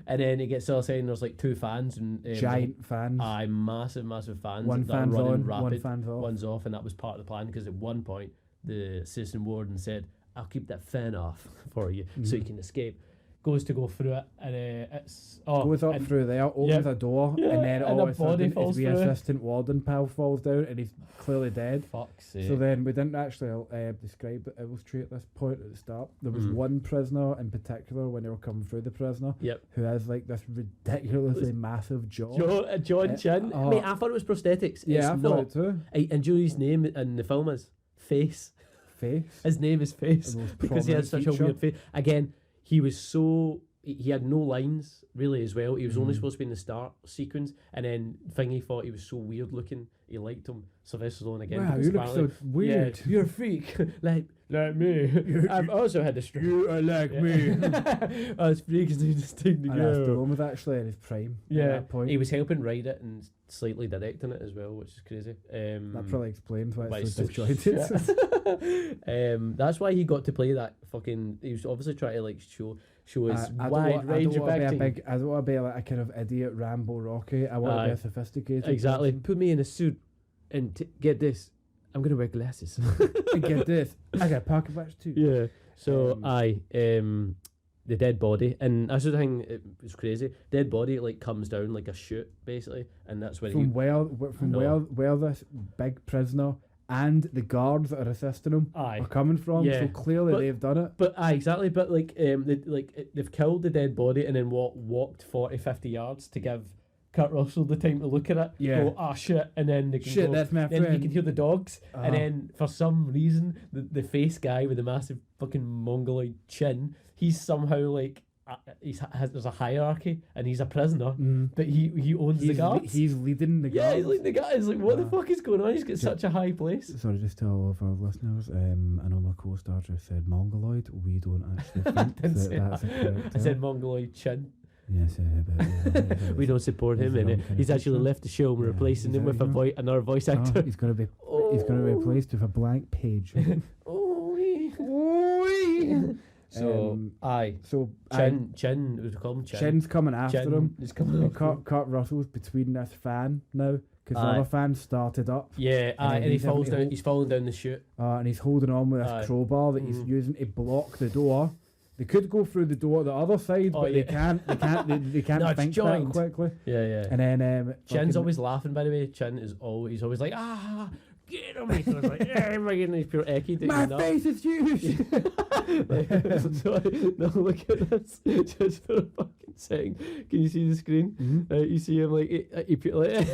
And then he gets outside and there's like 2 fans and giant fans. Massive fans. One fan's running on, rapid. one fan's off. One's off, and that was part of the plan, because at one point the assistant warden said, "I'll keep that fan off for you so you can escape." Goes to go through it, and goes up through there, opens a door, and then all of a sudden his wee assistant warden pal falls down, and he's clearly dead. Fuck's sake. So then we didn't actually illustrate this point at the start. There was one prisoner in particular when they were coming through the prisoner, who has like this ridiculously massive jaw. John Chin. Mate, I thought it was prosthetics. Yeah, I thought it too. And Julie's name in the film is Face. His name is Face because he has such a weird face. Again, he had no lines really as well. He was only supposed to be in the start sequence, and then Thingy thought he was so weird looking, he liked him. Sylvester Stallone again. Wow, you look so weird. Yeah, you're a freak. like me. I've also had a stroke. You are like me. Us freaks need to stick together. Stallone was actually in his prime at that point. He was helping write it and slightly directing it as well, which is crazy. That probably explains why it's so disjointed. That's why he got to play that fucking. He was obviously trying to like show his wide range of acting. I don't want to be like a kind of idiot Rambo Rocky. I want to be a sophisticated. Exactly. Person. Put me in a suit and get this. I'm gonna wear glasses. And get this. I got pocket watch too. Yeah. So the dead body, and that's the thing. It was crazy. Dead body like comes down like a chute basically, and that's when where this big prisoner and the guards that are assisting him are coming from. So clearly they've done it. But exactly. But they've killed the dead body and then walked 40-50 yards to give Kurt Russell the time to look at it. Yeah. Go, shit, and then they can that's my friend. Then you can hear the dogs, and then for some reason the face guy with the massive fucking mongoloid chin, he's somehow like. There's a hierarchy, and he's a prisoner, but he owns the guards. He's leading the guards. Yeah, he's leading the guards. Like, what the fuck is going on? He's got such a high place. Sorry, just to all of our listeners, I know my co-star just said mongoloid. We don't actually think that's a correct. I said mongoloid chin. Yes, we don't support him, and he's actually left the show. We're replacing him with another voice actor. He's going to be replaced with a blank page. So Chin, we call him Chin. Chin's coming after him. He's coming after Kurt Russell's between this fan now, because the other fan started up. Yeah, and he falls down. He's falling down the chute. And he's holding on with this crowbar that he's using to block the door. They could go through the door the other side, but they can't. They can't no, think that quickly. Yeah. And then Chin's always laughing. By the way, Chin is always like get him. He's like, he's pure ecky. My face is huge. No, look at this. Just for a fucking second. Can you see the screen? You see him like he put like.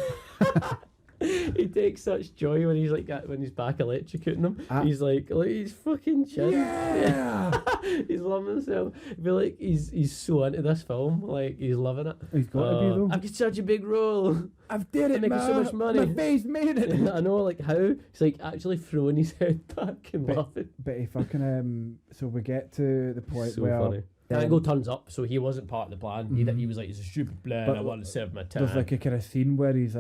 He takes such joy when he's like when he's back electrocuting him. He's like he's fucking Chin. Yeah. He's loving himself. I feel like he's so into this film. Like he's loving it. He's got to be though. I've got such a big role. I've did it, making so much money. My face made it. I know, like how he's like actually throwing his head back and laughing. But he fucking so we get to the point so where. Funny. Tango turns up, so he wasn't part of the plan. He was like, it's a stupid plan. I want to serve my time. There's like a kind of scene where he's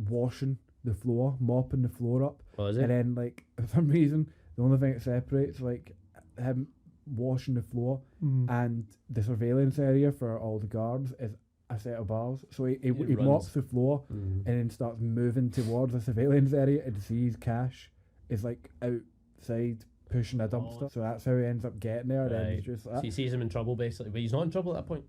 washing the floor, mopping the floor up. Oh, is it? And then like for some reason the only thing that separates like him washing the floor and the surveillance area for all the guards is a set of bars. So he mops the floor and then starts moving towards the surveillance area and sees Cash is like outside pushing a dumpster. So that's how he ends up getting there. Then he's just so he sees him in trouble basically, but he's not in trouble at that point.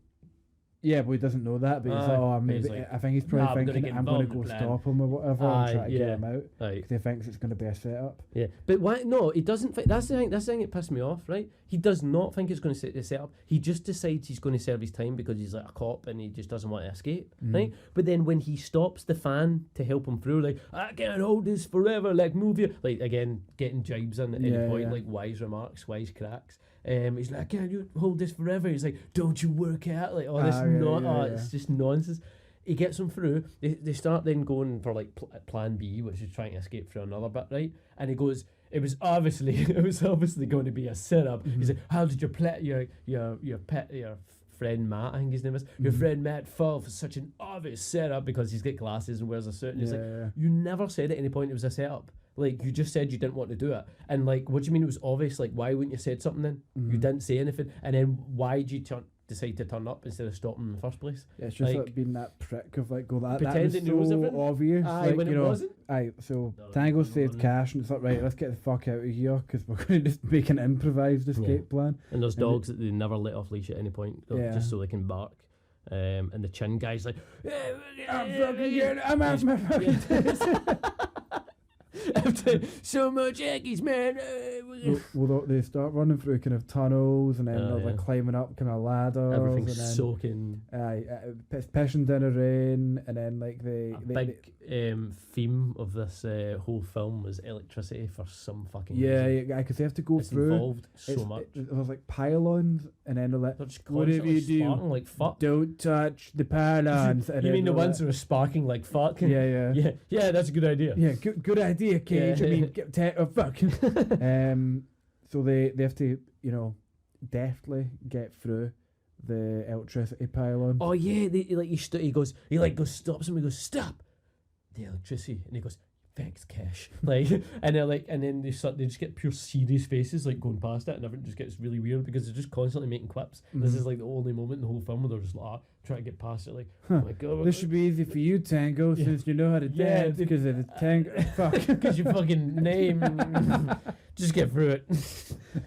Yeah, but he doesn't know that. But he's like, maybe I think he's probably thinking, I'm going to go stop him or whatever and try to get him out because he thinks it's going to be a setup. Yeah, but why? No, he doesn't. That's the thing. That's the thing that pissed me off. Right? He does not think it's going to be a setup. He just decides he's going to serve his time because he's like a cop and he just doesn't want to escape. Right? But then when he stops the fan to help him through, like I can't hold this forever. Like move you. Like again, getting jibes in at any point. Like wise remarks, wise cracks. He's like, can't you hold this forever? He's like, don't you work out? Like, it's just nonsense. He gets him through. They start then going for like plan B, which is trying to escape through another bit, right? And he goes, it was obviously going to be a setup. He's like, how did your friend Matt, I think his name is, your friend Matt fall for such an obvious setup because he's got glasses and wears a suit. And he's like, you never said at any point it was a setup. Like, you just said you didn't want to do it. And, like, what do you mean it was obvious? Like, why wouldn't you said something then? You didn't say anything. And then why did you decide to turn up instead of stopping in the first place? Yeah, it's just like being that prick of, like, go that was so obvious. Aye, when it wasn't. Aye, so Tango saved Cash and it's like, right, let's get the fuck out of here because we're going to just make an improvised escape plan. And there's dogs that they never let off leash at any point, just so they can bark. And the Chin guy's like, I'm out my fucking tits. After so much eggies, man. Well, they start running through kind of tunnels and then they're like climbing up kind of ladders. Everything's and then, soaking. Pissing down the rain, and then like the big theme of this whole film was electricity for some fucking reason. Yeah, because they have to go it's through. Involved so much. There's like pylons, and then they're like, whatever you do, like fuck. Don't touch the pylons. You mean the ones that are sparking like fuck? Yeah. That's a good idea. Yeah, good idea, Cage. I mean, fuck. So they have to, deftly get through the electricity pylon. Oh yeah, he stops him. He goes, stop. The electricity, and he goes, thanks, Cash. Like, and then they just get pure serious faces like going past it, and everything just gets really weird because they're just constantly making quips. This is like the only moment in the whole film where they're just like trying to get past it. Like, oh my god, this should be easy for you, Tango, since you know how to dance because of the Tango. Fuck, because your fucking name. Just get through it.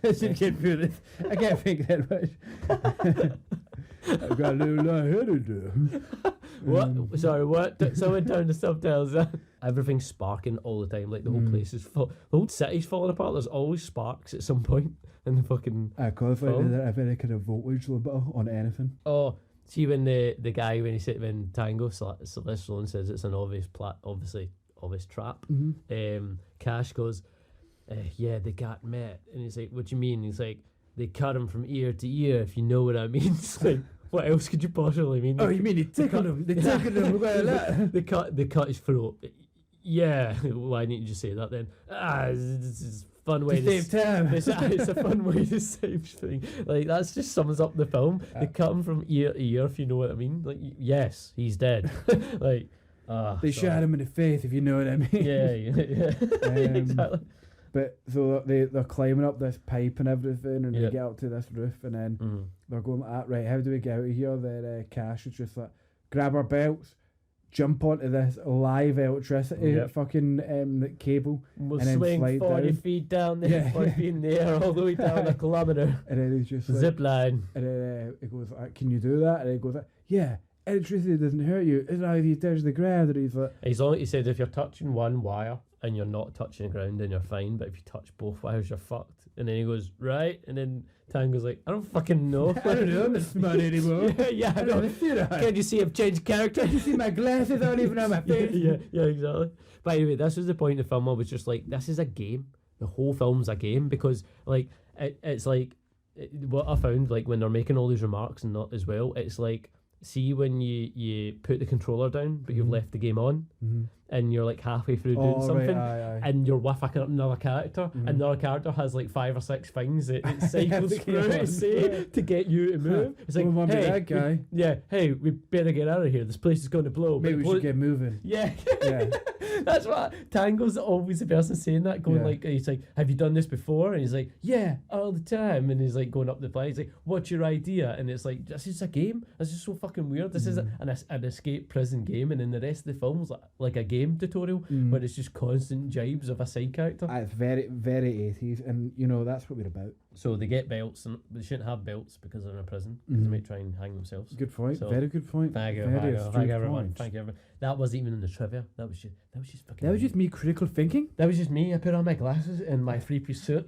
Just get through this. I can't think that much. I've got a little lot here to do. What? Sorry, what? Someone turn the subtitles on. Everything's sparking all the time. Like, the whole place is full. The whole city's falling apart. There's always sparks at some point in the fucking qualified a very kind of voltage limiter on anything. Oh, see when the guy, when Tango, Sylvester Stallone says it's an obvious trap, Cash goes, yeah, they got met. And he's like, what do you mean? He's like, they cut him from ear to ear, if you know what I mean. It's like, what else could you possibly mean? Oh, you mean they tickled him? They tickled him. They cut his throat. Yeah. Why didn't you just say that then? It's a fun way to save time. It's a fun way to save thing. Like, that's just sums up the film. They cut him from ear to ear, if you know what I mean. Like, yes, he's dead. Like, they shot him in the face, if you know what I mean. Yeah. Exactly. But so they're climbing up this pipe and everything, and they get up to this roof, and then they're going like that. Right, how do we get out of here? Then Cash is just like, grab our belts, jump onto this live electricity fucking cable, we'll and then swing slide 40 down. feet down there, 40 feet in the air, all the way down a kilometre. And then he's just zip line. And then it goes like, can you do that? And he goes like, yeah. Electricity doesn't hurt you. It's not if you touch the ground. And he said if you're touching one wire and you're not touching the ground, then you're fine. But if you touch both wires, you're fucked. And then he goes, right. And then Tango's like, I don't fucking know. I don't know. I'm not smart anymore. Yeah, I know. Can't you see I've changed character? You see my glasses aren't even on my face. Yeah, exactly. But anyway, this was the point of the film. I was just like, this is a game. The whole film's a game because, like, it's like what I found, like, when they're making all these remarks and not as well, it's like, see when you put the controller down but you've left the game on and you're like halfway through doing something and you're with another character and another character has like 5 or 6 things it cycles through to say to get you to move. It's like, hey, that guy. Hey, we better get out of here. This place is going to blow. Maybe we should get moving. Yeah. That's what Tango's always the person saying that, going like, he's like, have you done this before? And he's like, yeah, all the time. And he's like going up the plane. He's like, what's your idea? And it's like, this is a game. This is so fucking weird. This is an escape prison game, and then the rest of the film's like a game tutorial where it's just constant jibes of a side character. It's very, very 80s, and you know that's what we're about. So they get belts, and they shouldn't have belts because they're in a prison, because they might try and hang themselves. Good point. So, very good point. Thank you, everyone. Thank you, everyone. That wasn't even in the trivia. That was just me critical thinking. That was just me. I put on my glasses and my 3-piece suit,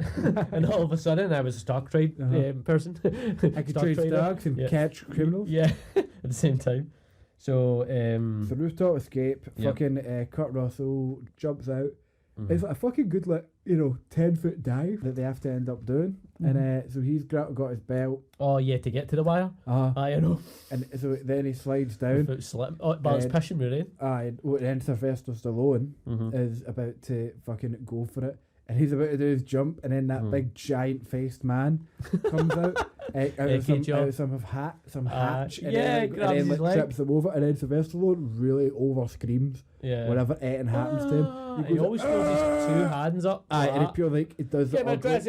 and all of a sudden I was a stock trade person. I could trade stocks and catch criminals. Yeah, at the same time. So the rooftop escape. Fucking Kurt Russell jumps out. It's like a fucking good 10-foot dive that they have to end up doing, and so he's got his belt. Oh yeah, to get to the wire. I know. And so then he slides down. But it's pushing me in. And then Sylvester Stallone is about to fucking go for it, and he's about to do his jump, and then that big giant faced man comes out out of some hatch, and then trips him over, and then Sylvester Stallone really over screams whenever anything happens to him. He always throws his 2 hands up. And he pure it does the it does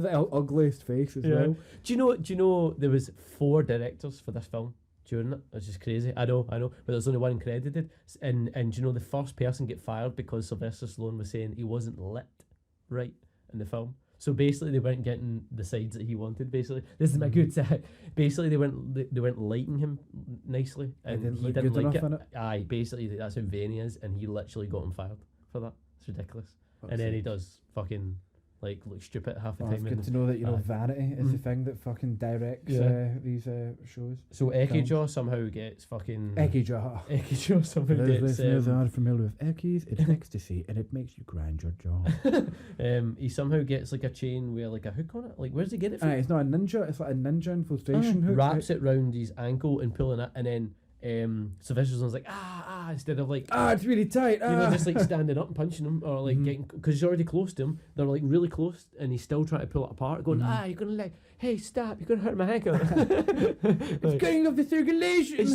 the ugliest face as well. Do you know there was 4 directors for this film during it? It's just crazy. I know, but there's only 1 credited. And do you know the first person get fired because Sylvester Stallone was saying he wasn't lit right in the film. So basically, they weren't getting the sides that he wanted. Basically, this is my good side. Basically, they weren't lighting him nicely, and he didn't like it. Basically, that's how vain he is, and he literally got him fired for that. It's ridiculous. And then he does fucking look stupid half the time. It's good to know that vanity is the thing that fucking directs these shows. So Ekijaw somehow gets fucking Ekijaw somehow gets. Listeners aren't familiar with Ekis. It's ecstasy, and it makes you grind your jaw. He somehow gets like a chain with like a hook on it. Like, where's he get it from? It's not a ninja. It's like a ninja infiltration hook. Wraps it round his ankle and pulling it, and then Sylvester Stallone's like instead of like it's really tight. Just like standing up and punching him or like getting, because he's already close to him. They're like really close, and he's still trying to pull it apart, going you're gonna hey stop, you're gonna hurt my ankle. It's getting off the circulation. It's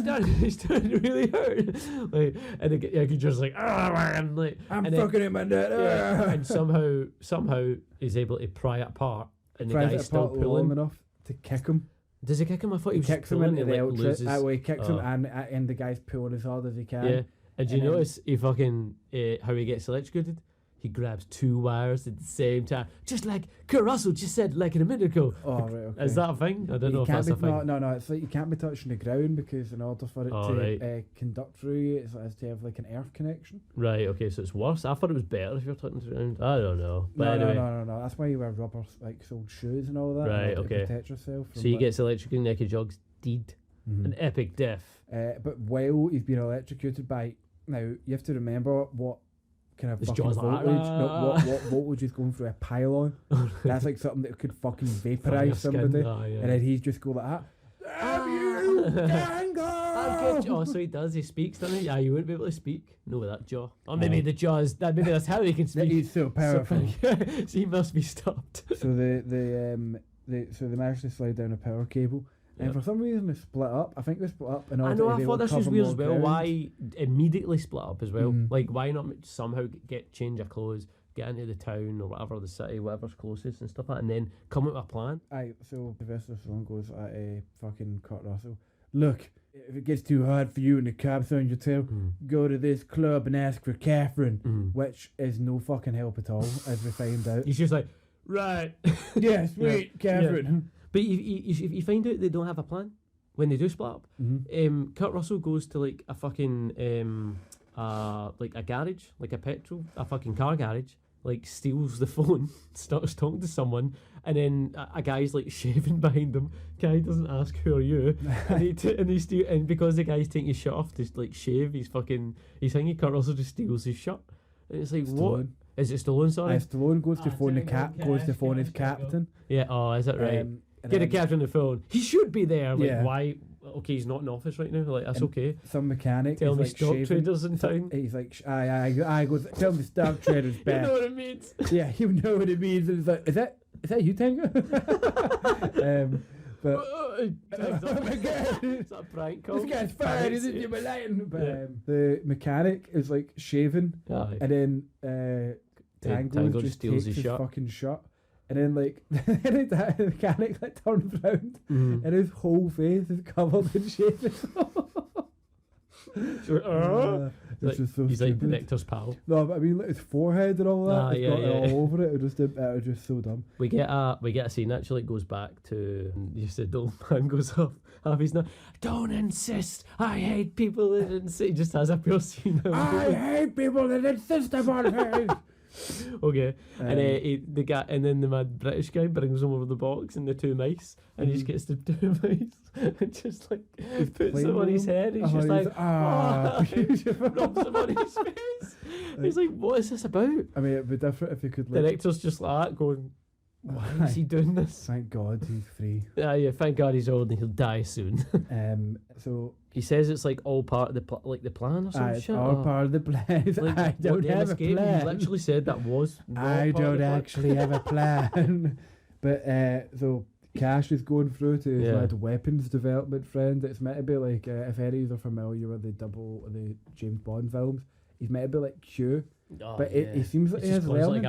starting to really hurt. Like, and he's just like man, like I'm fucking in my nut. And somehow he's able to pry it apart, and the guy's still pulling long enough to kick him. Does he kick him? I thought he was kicks him into the loses. That way, he kicks him, and the guy's pulling as hard as he can. Yeah. And do you notice he fucking how he gets electrocuted? He grabs 2 wires at the same time, just like Kurt Russell just said like a minute ago. Oh, right, okay. Is that a thing? I don't know if that's a thing. No, it's like you can't be touching the ground, because in order for it to conduct through you, it has to have like an earth connection. Right, okay, so it's worse. I thought it was better if you're touching the ground. I don't know. But anyway. No. That's why you wear rubber like soled shoes and all that. Right, okay. To protect yourself. So he gets electrocuted, naked jogs deed. An epic death. But while he's been electrocuted by, now you have to remember what kind of fucking voltage, what voltage is going through a pylon. That's like something that could fucking vaporize somebody. And then he's just go like that. Oh, so he does. He speaks, doesn't he? Yeah, you wouldn't be able to speak. No, with that jaw. Or maybe the jaw is that. Maybe that's how he can speak. He's so powerful. So he must be stopped. So they managed to slide down a power cable. And for some reason they split up. I think they split up. I know. I thought this was weird as well. Ground. Why immediately split up as well? Like, why not somehow get change of clothes, get into the town or whatever, the city, whatever's closest and stuff like that, and then come up with a plan? So Sylvester Stallone goes at fucking Kurt Russell. Look, if it gets too hard for you and the cops on your tail, go to this club and ask for Catherine, which is no fucking help at all, as we find out. He's just like, right. Yeah, sweet, Catherine. Yeah. But you find out they don't have a plan when they do split up. Kurt Russell goes to like a fucking like a garage, like a fucking car garage, like steals the phone, starts talking to someone, and then a guy's like shaving behind him. Guy doesn't ask who are you, and because the guy's taking his shirt off to like shave, he's thinking Kurt Russell just steals his shirt, and it's like what? Is it Stallone? Sorry, Stallone goes to phone his captain. Yeah. Oh, is that right? Get a captain on the phone. He should be there. Like, why? Okay, he's not in office right now. Like, that's okay. Some mechanic. Tell me like stock traders in town. He's like, I go, tell me stock traders back. You know what it means. Yeah, you know what it means. And it's like, is that you, Tango? But oh my god, it's a prank call. This guy's fired, isn't he? But the mechanic is like shaving, and then Tango just steals his fucking shot. And then like the mechanic like turns around and his whole face is covered in shaving. He's like the Nectar's pal. No, but I mean like his forehead and all that. It's got it all over it. It was just so dumb. We get a scene actually. It goes back to you said the old man goes off. He's not. Don't insist. I hate people that insist. He just has a pure scene. I hate people that insist upon things. Okay, and the guy, and then the mad British guy brings him over the box and the 2 mice, and he just gets the 2 mice and just like puts them on his head. He's just like, rubs them on his face. He's like, what is this about? I mean, it'd be different if you could. The director's just like that, going, why is he doing this? Thank God he's free. Yeah, thank God he's old and he'll die soon. So he says it's like all part of the the plan or some shit. It's all part of the plan. Like, I don't have a plan. He literally said that was. I don't actually have a plan. But so Cash is going through to his mad weapons development friend. It's meant to be like if any of you are familiar with the James Bond films, he's meant to be like Q. But he seems like he has learned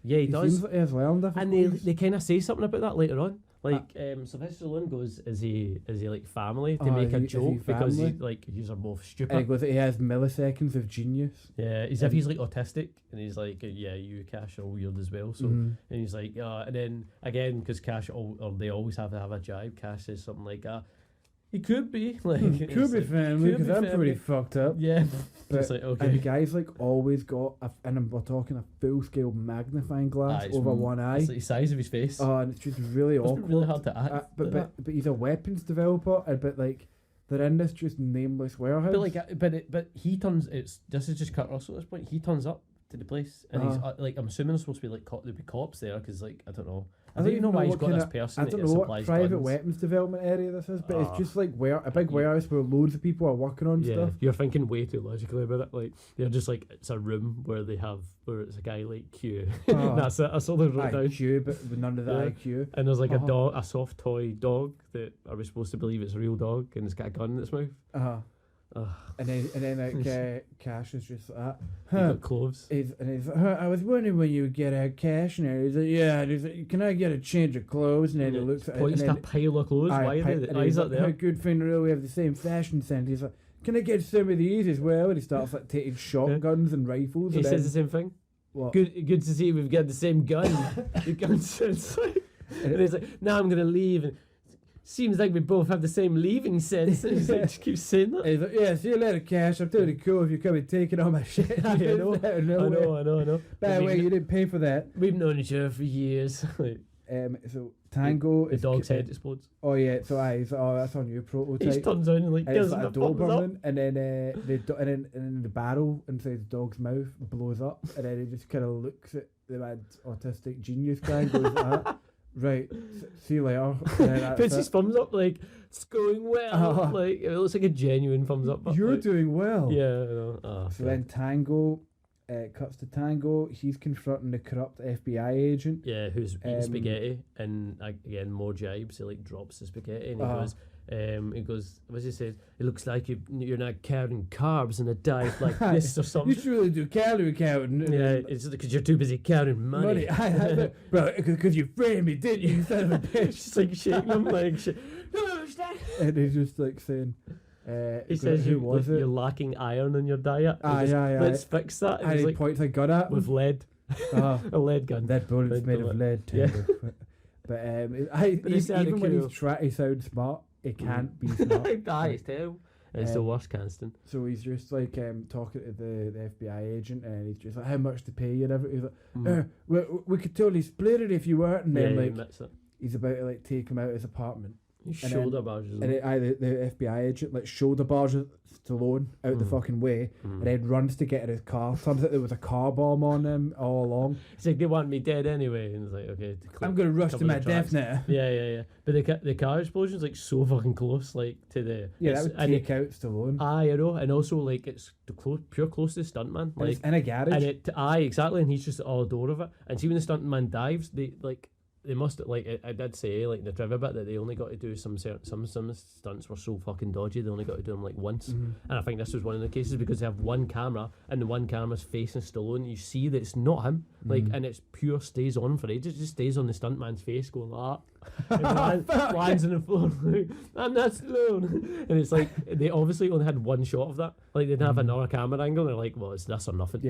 Yeah, he does. Seems like he has learned and they kind of say something about that later on. Like Sylvester Stallone goes, is he like family to make a joke because he's both stupid. And he goes, he has milliseconds of genius. Yeah, if he's like autistic, and he's like, yeah, you Cash are weird as well. So and he's like, and then again because Cash they always have to have a jibe. Cash says something like, he could be like could be family because I'm pretty fucked up. Yeah, but like, okay. And the guy's like always got we're talking a full scale magnifying glass over one eye. It's like the size of his face. Oh, and it's just really awkward. Really hard to act. But he's a weapons developer, but like they're in this just nameless warehouse. But he turns. This is just Kurt Russell at this point. He turns up to the place, and he's like, I'm assuming there's supposed to be like there'd be cops there because like I don't know. I don't know why he's got this person. I don't know what private weapons development area this is, but it's just like a big warehouse where loads of people are working on stuff. You're thinking way too logically about it. Like they're just like it's a room where it's a guy like Q. That's it. I saw the wrote down Q, but with none of the IQ. And there's like a dog, a soft toy dog that are we supposed to believe it's a real dog, and it's got a gun in its mouth. And then like Cash is just like that. Got clothes. He's like, I was wondering when you would get out Cash, and he's like, yeah. And he's like, can I get a change of clothes? And then he looks at points to a pile of clothes. Why are the eyes up there? Good thing to know we have the same fashion sense. He's like, can I get some of these as well? And he starts like taking shotguns and rifles. He says the same thing. What? Good to see we've got the same gun. The gun sense. And he's like, now I'm gonna leave. And seems like we both have the same leaving sense. And he's like, just keeps saying that. He's like, yeah, see you later, Cash. I'm totally cool if you come and taking all my shit. I know. By the way, you didn't pay for that. We've known each other for years. So Tango, the dog's head explodes. Oh yeah, so that's on your prototype. He turns on and like gives him a door burning, up. and then the barrel inside the dog's mouth blows up, and then he just kind of looks at the mad autistic genius guy and goes, right, see you later. Puts his thumbs up like it's going well. Like it looks like a genuine thumbs up. You're doing well. Yeah. I know. So then Tango. Cuts to Tango. He's confronting the corrupt FBI agent. Yeah, who's eating spaghetti, and again more jibes. He like drops the spaghetti, and he goes, what does he say? It looks like you're not counting carbs in a diet like this or something. You should really do calorie counting. Yeah, it's because you're too busy counting money. Bro, because you framed me, didn't you? Son of a bitch. Just like shaking him like shit. And he's just like saying. He says you're lacking iron in your diet. Let's fix that. And he like, points a gun at him. With lead. A lead gun. That bullet's made of lead. Yeah. But even when he's trying to sound smart, it can't be smart. It's terrible. It's the worst Canston. So he's just like talking to the FBI agent, and he's just like, how much to pay you and everything. He's like, we could totally split it if you weren't. And then like he's about to like take him out of his apartment. Shoulder barges. And the FBI agent like shoulder barges Stallone out the fucking way, and then runs to get in his car. Turns out there was a car bomb on him all along. It's like they want me dead anyway, and it's like okay. I'm gonna rush to my death now. Yeah. But the car explosion's like so fucking close, like to the that would take out Stallone. I know, and also like it's pure close to the stuntman, like it's in a garage. And exactly, and he's just all door of it. And see when the stuntman dives, they must like I did say like in the trivia bit that they only got to do some stunts were so fucking dodgy they only got to do them like once, and I think this was one of the cases because they have one camera and the one camera's facing Stallone. You see that it's not him, like, and it's pure stays on for ages. It just stays on the stuntman's face going like that, lands on the floor like, I'm not Stallone, and it's like they obviously only had one shot of that. Like they didn't have another camera angle. And they're like, well, it's this or nothing.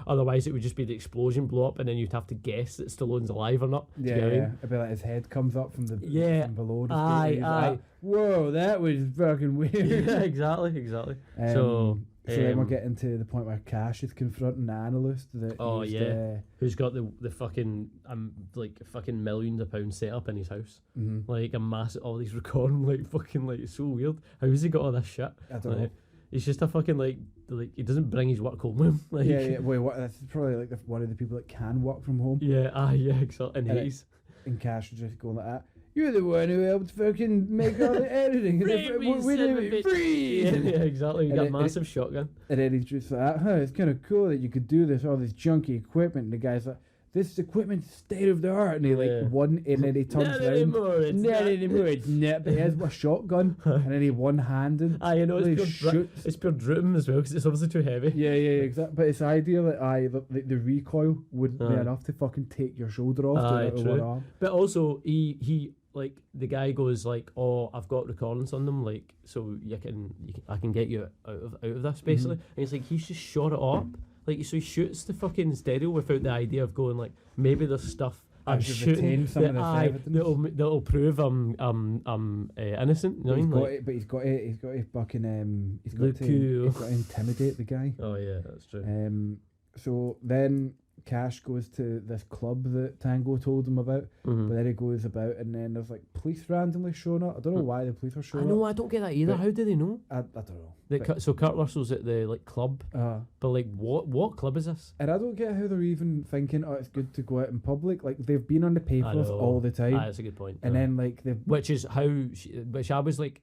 Otherwise it would just be the explosion blow up, and then you'd have to guess that Stallone's alive or not. It'd be like his head comes up from from below. Aye. Whoa, that was fucking weird. Yeah, exactly. So then we're getting to the point where Cash is confronting the analyst who's got the fucking like fucking millions of pounds set up in his house, like a massive all these recording like fucking like it's so weird. How has he got all this shit? I don't know. He's just a fucking like he doesn't bring his work home with him. Like, Wait, that's probably like one of the people that can work from home. Yeah, exactly. And Cash is just going like that. You're the one who helped fucking make all the editing. We do it free. Yeah, exactly. You got a massive shotgun. And then he's just like, it's kind of cool that you could do this, all this junky equipment. And the guy's like, this equipment's state of the art. And he and then he turns not around. Not anymore. It's not. But he has a shotgun, and then he one-handed. It's pure drooping as well because it's obviously too heavy. Yeah, exactly. But it's the idea that the recoil wouldn't be enough to fucking take your shoulder off. One arm. But also he like the guy goes like, oh, I've got recordings on them, like so I can get you out of this basically. And he's like he's just shot it up. Like, so he shoots the fucking stereo without the idea of going like, maybe there's stuff I'm shooting that'll prove I'm innocent. You know he's got to fucking he's got to intimidate the guy. Oh yeah, that's true. So then Cash goes to this club that Tango told him about, but then he goes about, and then there's like police randomly showing up. I don't know why the police are showing up. I know, I don't get that either. How do they know? I don't know. So Kurt Russell's at the like club, but like what club is this? And I don't get how they're even thinking, oh, it's good to go out in public. Like they've been on the papers all the time. That's a good point. And then like which is how, which I was like,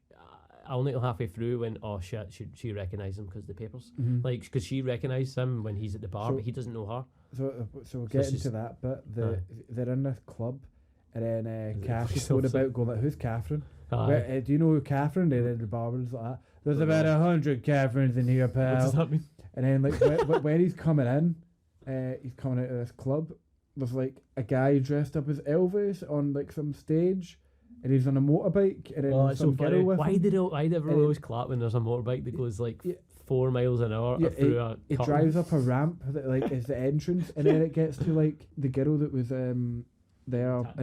I only got halfway through when, oh shit, she recognised him because of the papers. Like, because she recognised him when he's at the bar, but he doesn't know her. So we'll get into that, but they're in this club, and then Cash is going about going like, who's Catherine? Do you know who Catherine? And then the barber's like that. There's about 100 Catherines in here, pal. What does that mean? And then like when he's coming in, he's coming out of this club, there's like a guy dressed up as Elvis on like some stage. And he's on a motorbike, and then some girl with him. Why did everyone always clap when there's a motorbike that goes like 4 miles an hour through a it drives up a ramp that like is the entrance, and then it gets to like the girl that was there in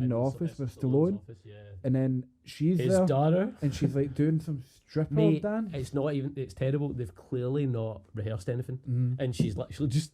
the office with Stallone, and then she's his there, daughter, and she's like doing some stripper dance. It's terrible. They've clearly not rehearsed anything, and she's literally just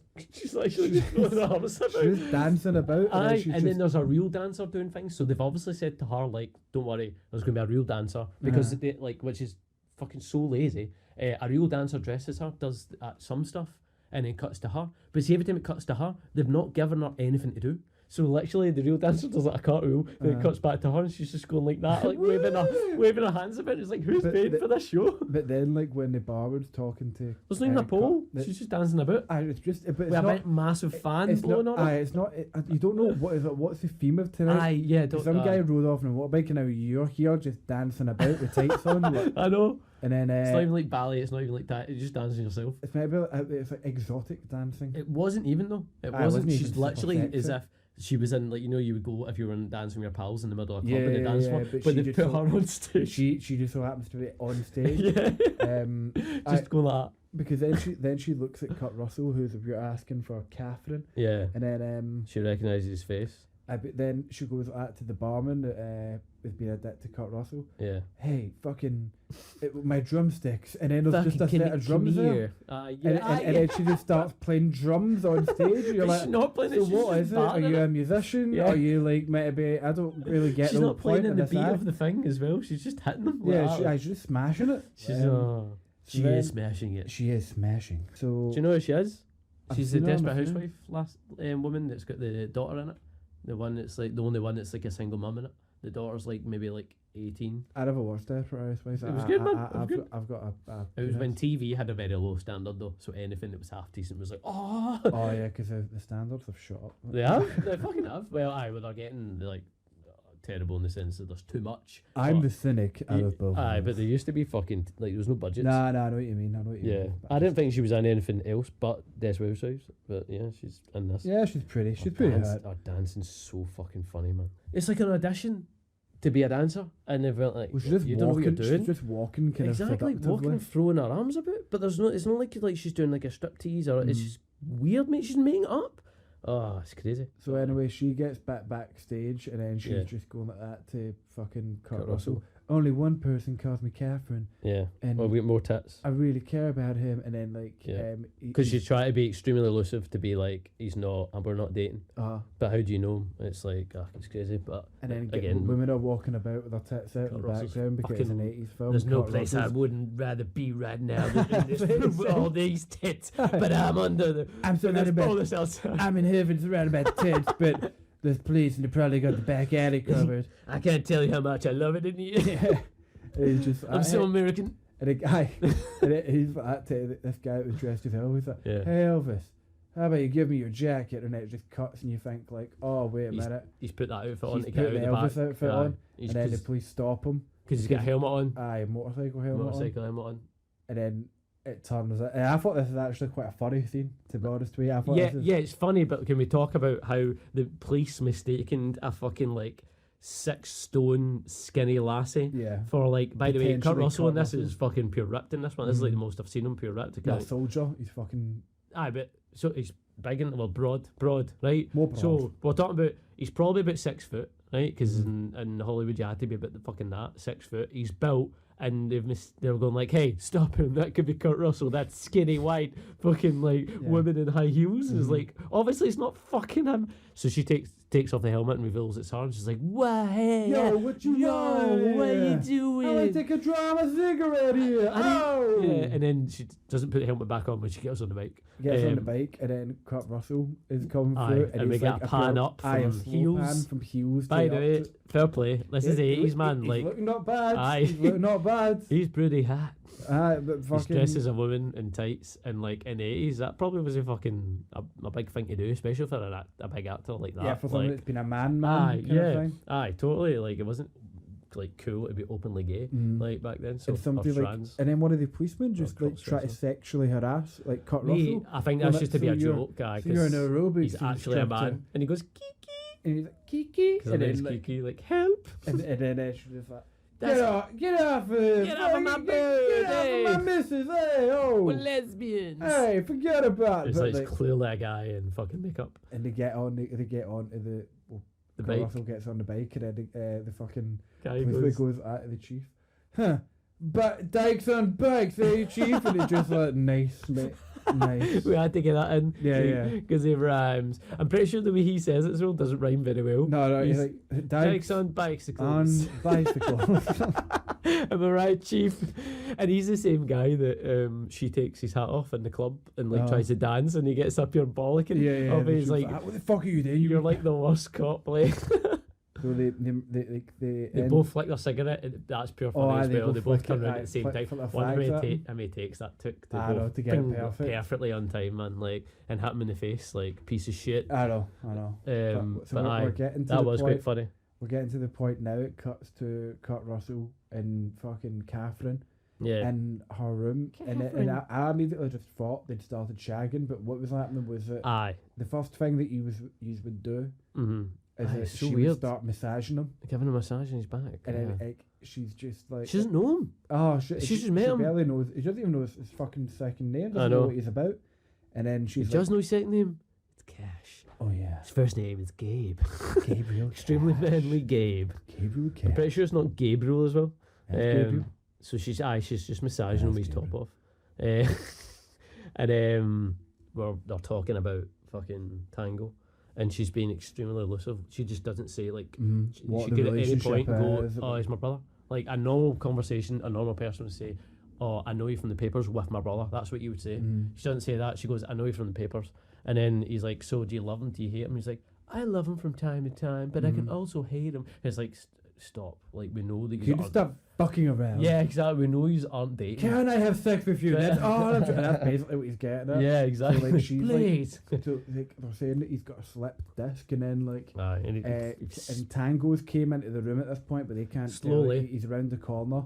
going her arms about. She's dancing about, and then there's a real dancer doing things. So they've obviously said to her like, "Don't worry, there's going to be a real dancer," because they, like, which is fucking so lazy. A real dancer dresses her, does some stuff, and then cuts to her. But see, every time it cuts to her, they've not given her anything to do. So literally, the real dancer does like a cartwheel, then it cuts back to her, and she's just going like that, like waving her hands about. It's like, who's paid for this show? But then, like when the barber's talking to, there's not even a pole. She's just dancing about. It's just, but it's with not a big massive fan blowing on it. It's not. You don't know what is it. What's the theme of tonight? Some guy rode off on a motorbike, and now you're here just dancing about with tights on. Like, I know. And then it's not even like ballet. It's not even like that. You're just dancing yourself. It's maybe it's like exotic dancing. It wasn't even though. It wasn't. She's literally as if she was in, like, you know, you would go if you were dancing with your pals in the middle of a club and they dance for, but they put her on stage. She just so happens to be on stage. Just going like that. Because then she looks at Kurt Russell, who's if you're asking for Catherine. Yeah. And then she recognises his face. But then she goes like that to the barman that is being a dick to Kurt Russell. Yeah. Hey, fucking, my drumsticks. And then there's just a set of drums there. And then she just starts playing drums on stage. You're like, she's not playing so what is it? Are you a musician? Yeah. Are you like, maybe, I don't really get she's the not playing in the beat of the thing as well. She's just hitting them. Yeah, she's just smashing it. She is smashing it. She is smashing. So do you know who she is? She's the Desperate Housewife woman that's got the daughter in it. The one that's like the only one that's like a single mum in it. The daughter's like maybe like 18. I never watched Desperate Housewives. It was good, man. I've got a it was when TV had a very low standard though, so anything that was half decent was like, oh. Oh yeah, because the standards have shot up. They have. They fucking have. Well, they're getting like terrible in the sense that there's too much. I'm the cynic out of both. But there used to be fucking like there was no budgets. Nah, I know what you mean. Yeah, I didn't think she was in anything else but Desperate Housewives. But yeah, she's in this. Yeah, she's pretty. She's pretty hot. Her dancing's so fucking funny, man. It's like an audition to be a dancer, and they've like, well, she's just you walking, don't know what you're doing. She's just walking, exactly, walking and throwing her arms about. But there's no. It's not like she's doing like a striptease or it's just weird, mate. She's making it up. Oh, it's crazy. So anyway, she gets backstage, and then she's just going like that to fucking Kurt Russell. Only one person calls me Catherine. Yeah. And well, we get more tits. I really care about him, and then like, because you try to be extremely elusive to be like he's not, and we're not dating. But how do you know him? It's like, it's crazy. But and then again, women are walking about with their tits out in the background because it's an 80s film. There's no place I wouldn't rather be right now than this with all these tits. But I'm under the. I'm in heaven surrounded by tits, but. There's police and they probably got the back alley covered. I can't tell you how much I love it in here. I'm so American. And a guy, he's like this guy that was dressed as Elvis. Like, hey Elvis, how about you give me your jacket? And it just cuts and you think like, oh wait a minute. He's put that outfit on to get out the the Elvis back. Outfit on, and then the police stop him because he's got a helmet on. Motorcycle helmet on. And then it turns out, and I thought this was actually quite a funny scene, to be honest with you. It's funny, but can we talk about how the police mistaken a fucking like 6 stone skinny lassie for like, by the way, Kurt Russell in this is fucking pure ripped in this one. This is like the most I've seen him pure ripped. Yeah, soldier, he's fucking. But so he's big and broad, right? More broad. So we're talking about he's probably about 6 foot, right? Because in Hollywood you had to be about the fucking 6 foot. He's built and they were going like, hey, stop him, that could be Kurt Russell, that skinny white fucking like woman in high heels. It's like, obviously it's not fucking him. So she takes off the helmet and reveals it's her, and she's like, "Why, hey, yo, what you want? What are you doing? I want to take a draw of a cigarette here." And then she doesn't put the helmet back on when she gets on the bike. Gets on the bike, and then Kurt Russell is coming through, and we get a pan up from heels. By the way, fair play. This is the 80s, man. He's like, looking not bad. He's looking not bad. He's pretty hot. But he's dressed as a woman in tights, and like in the 80s, that probably was a big thing to do, especially for a big actor like that. Yeah, for someone that's been a man kind of thing. Totally. Like, it wasn't like cool to be openly gay like back then. So somebody like, and then one of the policemen just like try to sexually harass like Kurt Russell. I think that's just to be a joke, guy. So you're in aerobics. He's actually a man, and he goes Kiki, and he's like Kiki, and then Kiki like help, and then she's just like. Get off of my bird, get off of my missus, hey, oh. We're lesbians. Hey, forget about it. It's like clearly a guy in fucking makeup. And they get on to the bike. Russell gets on the bike, and then the fucking guy goes at the chief. Huh. But dykes on bikes, eh, chief? And it's just like, nice, mate. Nice. We had to get that in. Yeah. Because it rhymes. I'm pretty sure the way he says it doesn't rhyme very well. No, he's like, dykes on bicycles. On bicycles. Am I right, chief? And he's the same guy that she takes his hat off in the club and like tries to dance, and he gets up here bollocking. Yeah. He's like, what the fuck are you doing? You're like the worst cop, like. So they both flick their cigarette. That's pure funny as well. They both turn around at the same time. One how many takes that took to get it perfectly on time, man. Like, and hit him in the face, like piece of shit. I know. We're getting to that was quite funny. We're getting to the point now. It cuts to Kurt Russell and fucking Catherine. Yeah. In her room, and I immediately just thought they'd started shagging. But what was happening was that the first thing that you would do. Mm-hmm. Is that she would start massaging him, giving him a massage in his back, and then she's just like, she doesn't know him. Oh, she just met him. Barely knows. He doesn't even know his fucking second name. Doesn't know what he's about. And then she's he does know his second name. It's Cash. Oh yeah. His first name is Gabe. Gabriel. Extremely manly Gabe. Gabriel Cash. I'm pretty sure it's not Gabriel as well. Gabriel. So she's just massaging him his top off, and they're talking about fucking Tango. And she's being extremely elusive. She just doesn't say, like, she could at any point go, oh, he's my brother. Like, a normal conversation, a normal person would say, oh, I know you from the papers with my brother. That's what you would say. She doesn't say that. She goes, I know you from the papers. And then he's like, so do you love him? Do you hate him? He's like, I love him from time to time, but I can also hate him. And it's like, stop. Like, we know that you just stop fucking around. Yeah, exactly. We know you aren't dating. Can I have sex with you? That's all I'm trying. That's basically what he's getting at. Yeah, exactly. So, like, she's please. So, like, they're saying that he's got a slipped disc, and then like, and Tango's came into the room at this point, but they can't. Slowly. He's around the corner.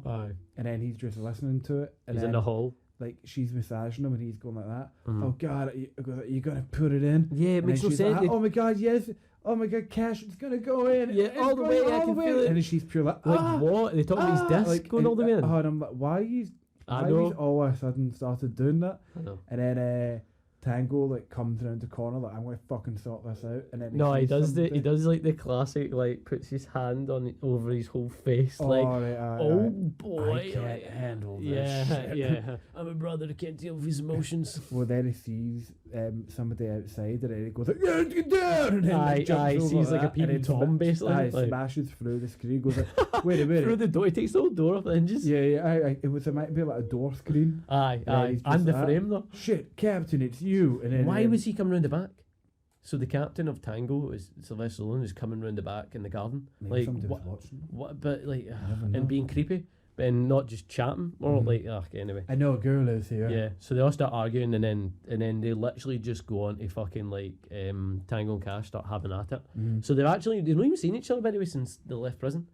And then he's just listening to it. And he's then, in the hall. Like, she's massaging him, and he's going like that. Oh God, are you gonna put it in? Yeah, it makes no sense. Like, oh my God, yes. Oh my God, Cash, it's gonna go in. Yeah, all the way, I can feel it. And then she's pure like what? They talk about his disc going all the way in. And I'm like, why he's all of a sudden started doing that? I know. And then Tango like comes around the corner like, I'm gonna fucking sort this out. And then he does like the classic, like puts his hand over his whole face, boy, I can't handle this. Yeah. I'm a brother that can't deal with his emotions. Well, then he sees somebody outside, and then he goes like, yeah, get down, and then he sees like a peeping Tom basically. He smashes through the screen, goes like, wait a minute, through the door. He takes the whole door off the hinges. Yeah. It might be like a door screen. And the frame though. Shit, Captain, it's you. And then why was he coming round the back? So the captain of Tango is Sylvester Stallone, is coming round the back in the garden. Maybe somebody was watching. What? But like, and being creepy, and not just chatting, or like, anyway. I know a girl is here. Yeah. So they all start arguing, and then they literally just go on to fucking like Tango and Cash start having at it. So they've not even seen each other by the way since they left prison.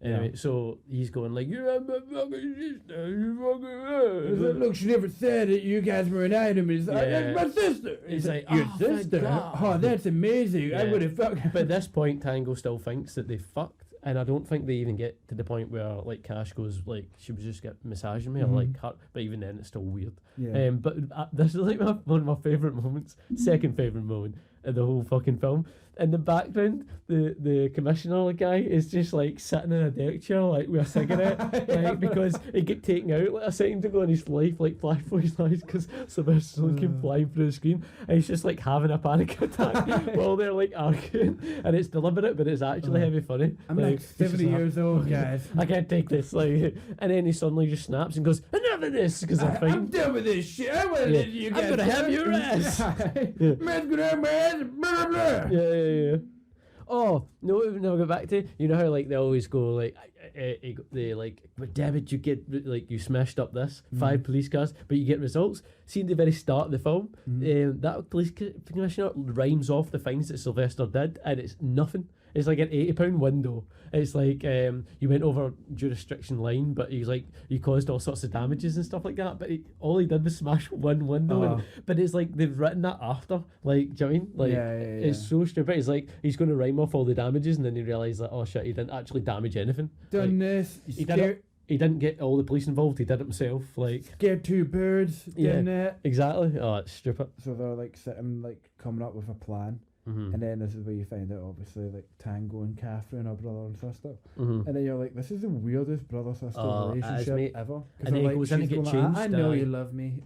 Anyway, so he's going like, you have my fucking sister, you fucking... Like, look, she never said that you guys were an item. It's like, that's my sister. He's like, your sister? Oh, that's amazing. I would have fucked... But at this point, Tango still thinks that they fucked. And I don't think they even get to the point where like Cash goes like, she was just massaging me or like her, but even then it's still weird. Yeah. But this is like one of my favourite moments, second favourite moment. in the whole fucking film. In the background, the commissioner guy is just like sitting in a deck chair like with a cigarette, like because he get taken out like a second ago and his life like flashed before his eyes because Sylvester Stallone came flying through the screen and he's just like having a panic attack while they're like arguing, and it's deliberate but it's actually heavy funny. I'm like 70 years old, guys. I can't take this, like, and then he suddenly just snaps and goes, enough of this, because I'm done with this shit. I'm gonna have your ass. Man's gonna have my ass. Blah, blah. Yeah. Oh no, we've never got back to. You know how like they always go like, they like, but damn it, you get like you smashed up this 5 police cars, but you get results. See, at the very start of the film, that police commissioner rhymes off the fines that Sylvester did, and it's nothing. It's like an £80 window. It's like you went over jurisdiction line, but he's like you caused all sorts of damages and stuff like that. But all he did was smash one window. But it's like they've written that after. Like, do you know what I mean? Like, it's so stupid. It's like he's going to rhyme off all the damages, and then he realised that, oh shit, he didn't actually damage anything. Done this. He didn't get all the police involved. He did it himself. Like, scared 2 birds. Didn't it? Exactly. Oh, it's stupid. So they're like sitting, like coming up with a plan. And then this is where you find out, obviously, like Tango and Catherine are brother and sister. And then you're like, this is the weirdest brother-sister relationship ever. And then he goes in and get changed. I know you love me.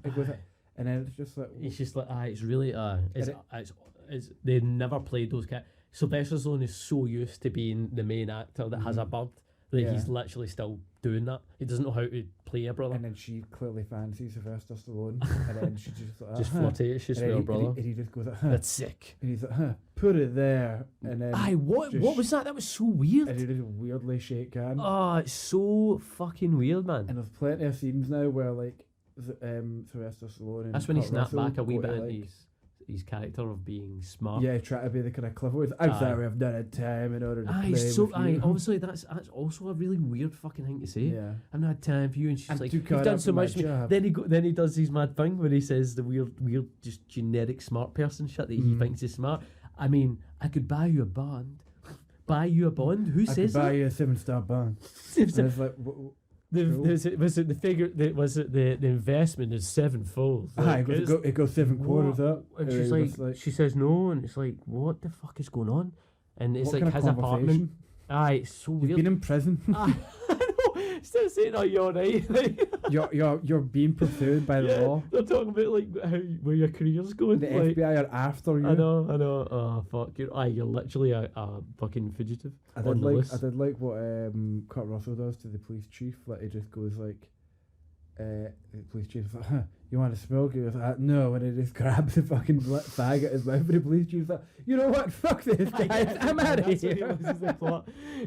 And then it's just like... It's just like, it's really... It's they never played those Sylvester Stallone is so used to being the main actor that has a bird that he's literally still doing that. He doesn't know how to play a brother. And then she clearly fancies Sylvester Stallone. And then she just like... just flirtatious with her brother. And he just goes like... That's sick. And he's like, put it there. And then... What was that? That was so weird. And he just weirdly shake hands. Oh, it's so fucking weird, man. And there's plenty of scenes now where, like, Sylvester Stallone and that's when he snapped Russell back a wee bit like, into his character of being smart. Yeah, try to be the kind of clever one. I'm sorry, I've done a time in order to play with you. Obviously, that's also a really weird fucking thing to say. Yeah. I've not had time for you, and she's I'm like, you've done so much. Then he does his mad thing where he says the weird, just generic smart person shit that he thinks is smart. I mean, I could buy you a bond. Buy you a bond? Who says that? I could buy you a 7-star bond. And it's like... Was it the figure? Was it the investment is 7-fold? Like, it goes 7 quarters up. And she's like, she says no, and it's like, what the fuck is going on? And it's like his apartment. It's so weird. You've been in prison. I know. Instead of saying, "Oh, you're right," like, you're being pursued by the law. They're talking about like where your career's going. The FBI are after you. I know. Oh fuck, you're literally a fucking fugitive. I did like what Kurt Russell does to the police chief. Like he just goes like, the police chief's like, you want to smoke? He goes, no, and he just grabs the fucking fag at his mouth. And the police chief's like, you know what? Fuck this guy. I'm out of here.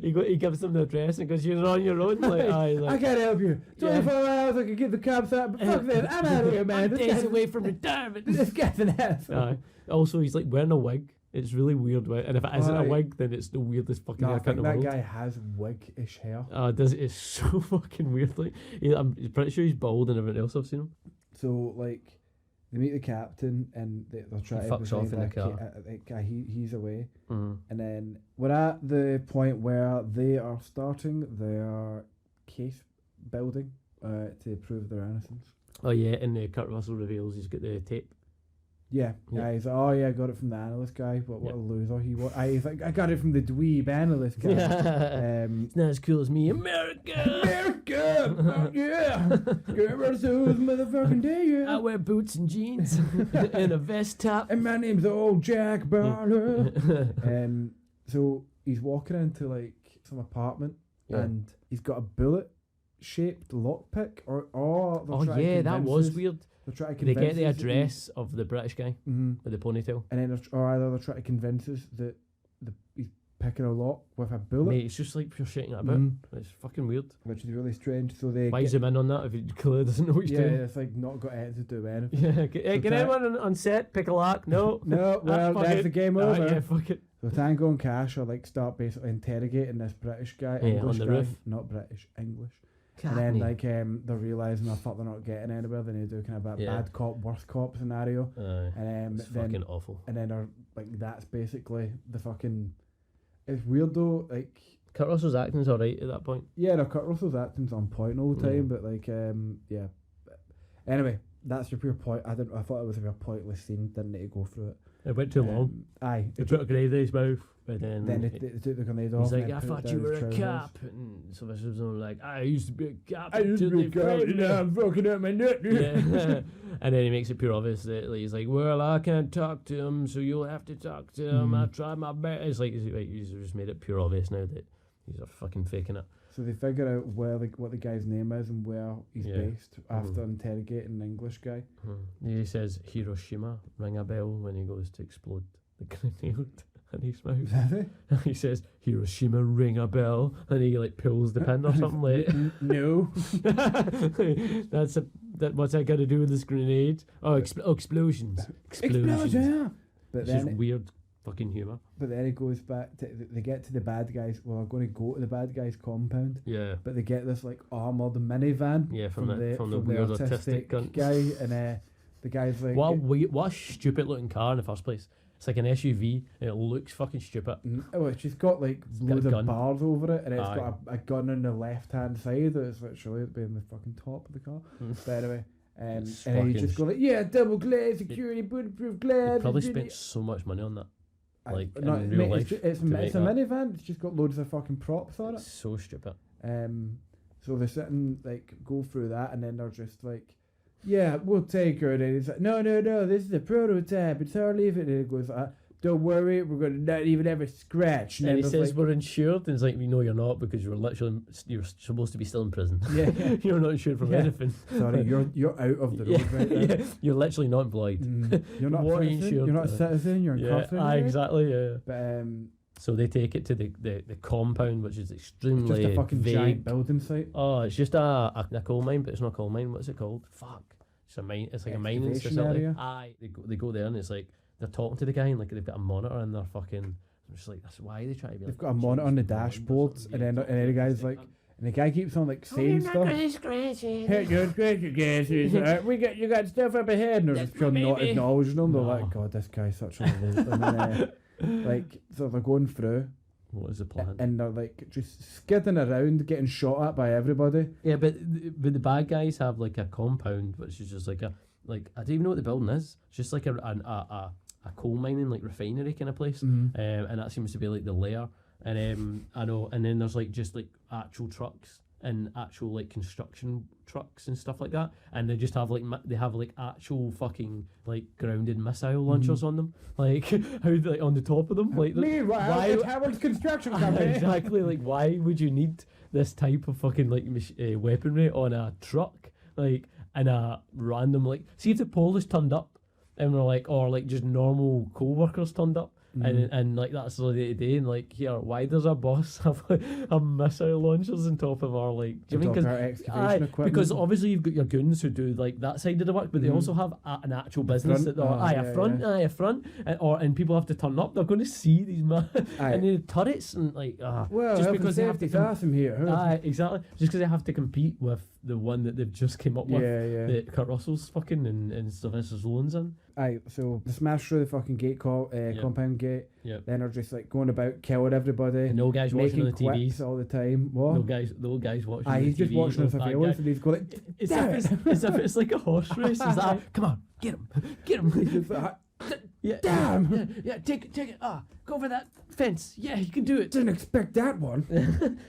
He gives them the address and goes, you're on your own. Like, I can't help you. 24 hours, I could get the cops out, but fuck this. I'm out of here, man. I'm days away from retirement. This guy's an asshole. Also, he's like wearing a wig. It's really weird, and if it isn't a wig, then it's the weirdest fucking haircut in the world. That guy has wig-ish hair. It's so fucking weird. Like, I'm pretty sure he's bald and everything else I've seen him. So, like, they meet the captain, and they'll try to... fucks off in the car. He's away. And then we're at the point where they are starting their case building to prove their innocence. Oh, yeah, and Kurt Russell reveals he's got the tape. Yeah, he's like, oh yeah, I got it from the analyst guy. What a loser he was. He's like, I got it from the dweeb analyst guy. It's not as cool as me. America! Oh, yeah! Get rid of those motherfucking day, yeah. I wear boots and jeans and a vest top. And my name's old Jack Barner. So he's walking into like some apartment and he's got a bullet-shaped lockpick. That was weird. They get the address of the British guy with the ponytail. And then they're trying to convince us that he's picking a lock with a bullet. Mate, it's just like you're shaking it about. It's fucking weird. Which is really strange. So they zoom in on that if he clearly doesn't know what he's doing. Yeah, it's like not got anything to do with anything. Yeah, can anyone on set pick a lock? No. No, well, that's the game over. Yeah, fuck it. So Tango and Cash are like start basically interrogating this British guy, English on the guy, roof. Not British, English. God, and then like they're realising they're not getting anywhere. They need to do kind of a bad cop, worst cop scenario. And it's fucking awful. And then they're like, that's basically the fucking. It's weird though. Like Kurt Russell's acting's alright at that point. Yeah, no, Kurt Russell's acting's on point all the time. But like Anyway, that's your pure point. I thought it was a real pointless scene. Didn't need to go through it. It went too long. Aye. They put a grenade in his mouth. But then they took the grenade off. He's like, I thought you were a cop. And Sylvester was like, I used to be a cop. Now I'm fucking out my nut. Yeah. And then he makes it pure obvious that he's like, well, I can't talk to him, so you'll have to talk to him. I tried my best. It's like, he's just made it pure obvious now that he's fucking faking it. So they figure out what the guy's name is and where he's based after interrogating the English guy. He says, Hiroshima, ring a bell, when he goes to explode the grenade in his mouth. He says, Hiroshima, ring a bell, and he like pulls the pin or something like. No. What's that got to do with this grenade? Oh, explosions. Explosions. Yeah. But it's just weird fucking humour. But then he goes back they get to the bad guys. Well, they're going to go to the bad guys' compound. Yeah. But they get this like armoured minivan. Yeah, from the weird autistic guy, and the guy's like, what a stupid looking car in the first place. It's like an SUV, and it looks fucking stupid. It's just got like loads of bars over it, and it's got a gun on the left hand side that's literally being the fucking top of the car. But anyway, and he just go like, double glass security, bulletproof glass. They probably spent so much money on that. Like in real life, it's a minivan. It's just got loads of fucking props on it. It's so stupid. So they sit and like go through that, and then they're just like, yeah, we'll take her. And then he's like, no, this is a prototype. It's our leave it. And he goes, don't worry, we're going to not even have a scratch. And he says, we're insured. And it's like, no, you're not, because you're supposed to be still in prison. Yeah. You're not insured from anything. Sorry, you're out of the road right now. Yeah, you're literally not employed. You're not insured. You're not a citizen, you're incarcerated. Exactly, yeah. But, so they take it to the compound, which is extremely just a fucking vague. Giant building site. Oh, it's just a coal mine, but it's not a coal mine. What's it called? Fuck. It's a mine. It's like a mining facility. Aye. They go there, and it's like they're talking to the guy, and like they've got a monitor in their fucking. I'm just like, that's why they try to be. They've got a monitor on the dashboard, and then the guy's like, and the guy keeps on like saying stuff. Hey, good, guys. You got stuff up ahead, and they're just not acknowledging them. They're like, God, this guy's such a loser. Like, so they're going through. What is the plan? And they're like just skidding around, getting shot at by everybody. Yeah, but the bad guys have like a compound, which is just like I don't even know what the building is. It's just like a coal mining like refinery kind of place, and that seems to be like the lair. And I know, and then there's like just like actual trucks and actual like construction trucks and stuff like that, and they just have like actual fucking like grounded missile launchers on them, like how like on the top of them, like meanwhile it's Howard's Construction Company. Exactly, like why would you need this type of fucking like weaponry on a truck, like in a random like, see if the police turned up and we're like, or like just normal co-workers turned up. And like that's the day, and like here, why does our boss have missile launchers on top of our like? Do you mean equipment? Because obviously you've got your goons who do like that side of the work, but they also have an actual business that they're a front, and people have to turn up. They're going to see these and the turrets and like just because they have to from here. Exactly, just because they have to compete with the one that they've just came up with. That Kurt Russell's fucking and Sylvester Stallone's in. So they smash through the fucking compound gate. Yep. Then are just like going about killing everybody. And no guys watching on the TVs all the time. What? No guys watching. He's just watching the surveillance, and he's going like, it's if it's like a horse race. He's like, come on, get him. He's just like, damn. Yeah, take it. Go over that fence. Yeah, you can do it. Didn't expect that one.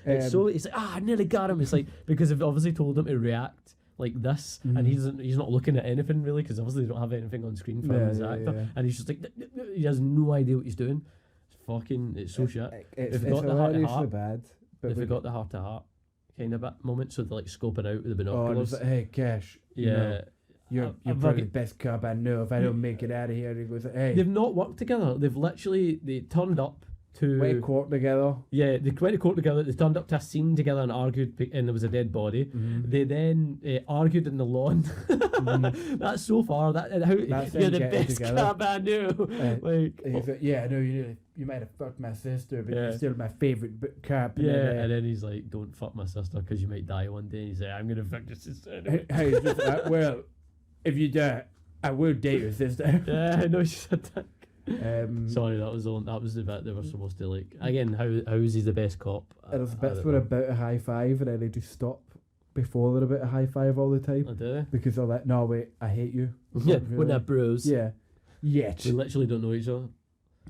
It's like, I nearly got him. It's like, because they've obviously told him to react like this, and he's not looking at anything really, because obviously they don't have anything on screen for him as an actor, and he's just like, he has no idea what he's doing. It's so shit. It's hilariously bad. But we got the heart to heart kind of moment, so they're like scoping out with the binoculars. Like, hey, Cash. Yeah. You're probably the best cop I know. If I don't make it out of here, he goes, hey. They've not worked together. They turned up to went to court together. Yeah, they went to court together. They turned up to a scene together and argued, and there was a dead body. They then argued in the lawn. That's so far. You're the best cop I know. He's like, yeah, I know you might have fucked my sister, but you're still my favorite cop. And then he's like, don't fuck my sister because you might die one day. He's like, I'm gonna fuck your sister. Anyway. Hey, he's just like, well, if you die, I will date your sister. Yeah, I know she said that. Sorry, that was the bit they were supposed to like. Again, how is he the best cop? There's bits where about a high five, and then they just stop before they're about to high five all the time. Oh, do they? Because they're like, no, wait, I hate you. Yeah, we're not bros. Yeah. Yet. We literally don't know each other.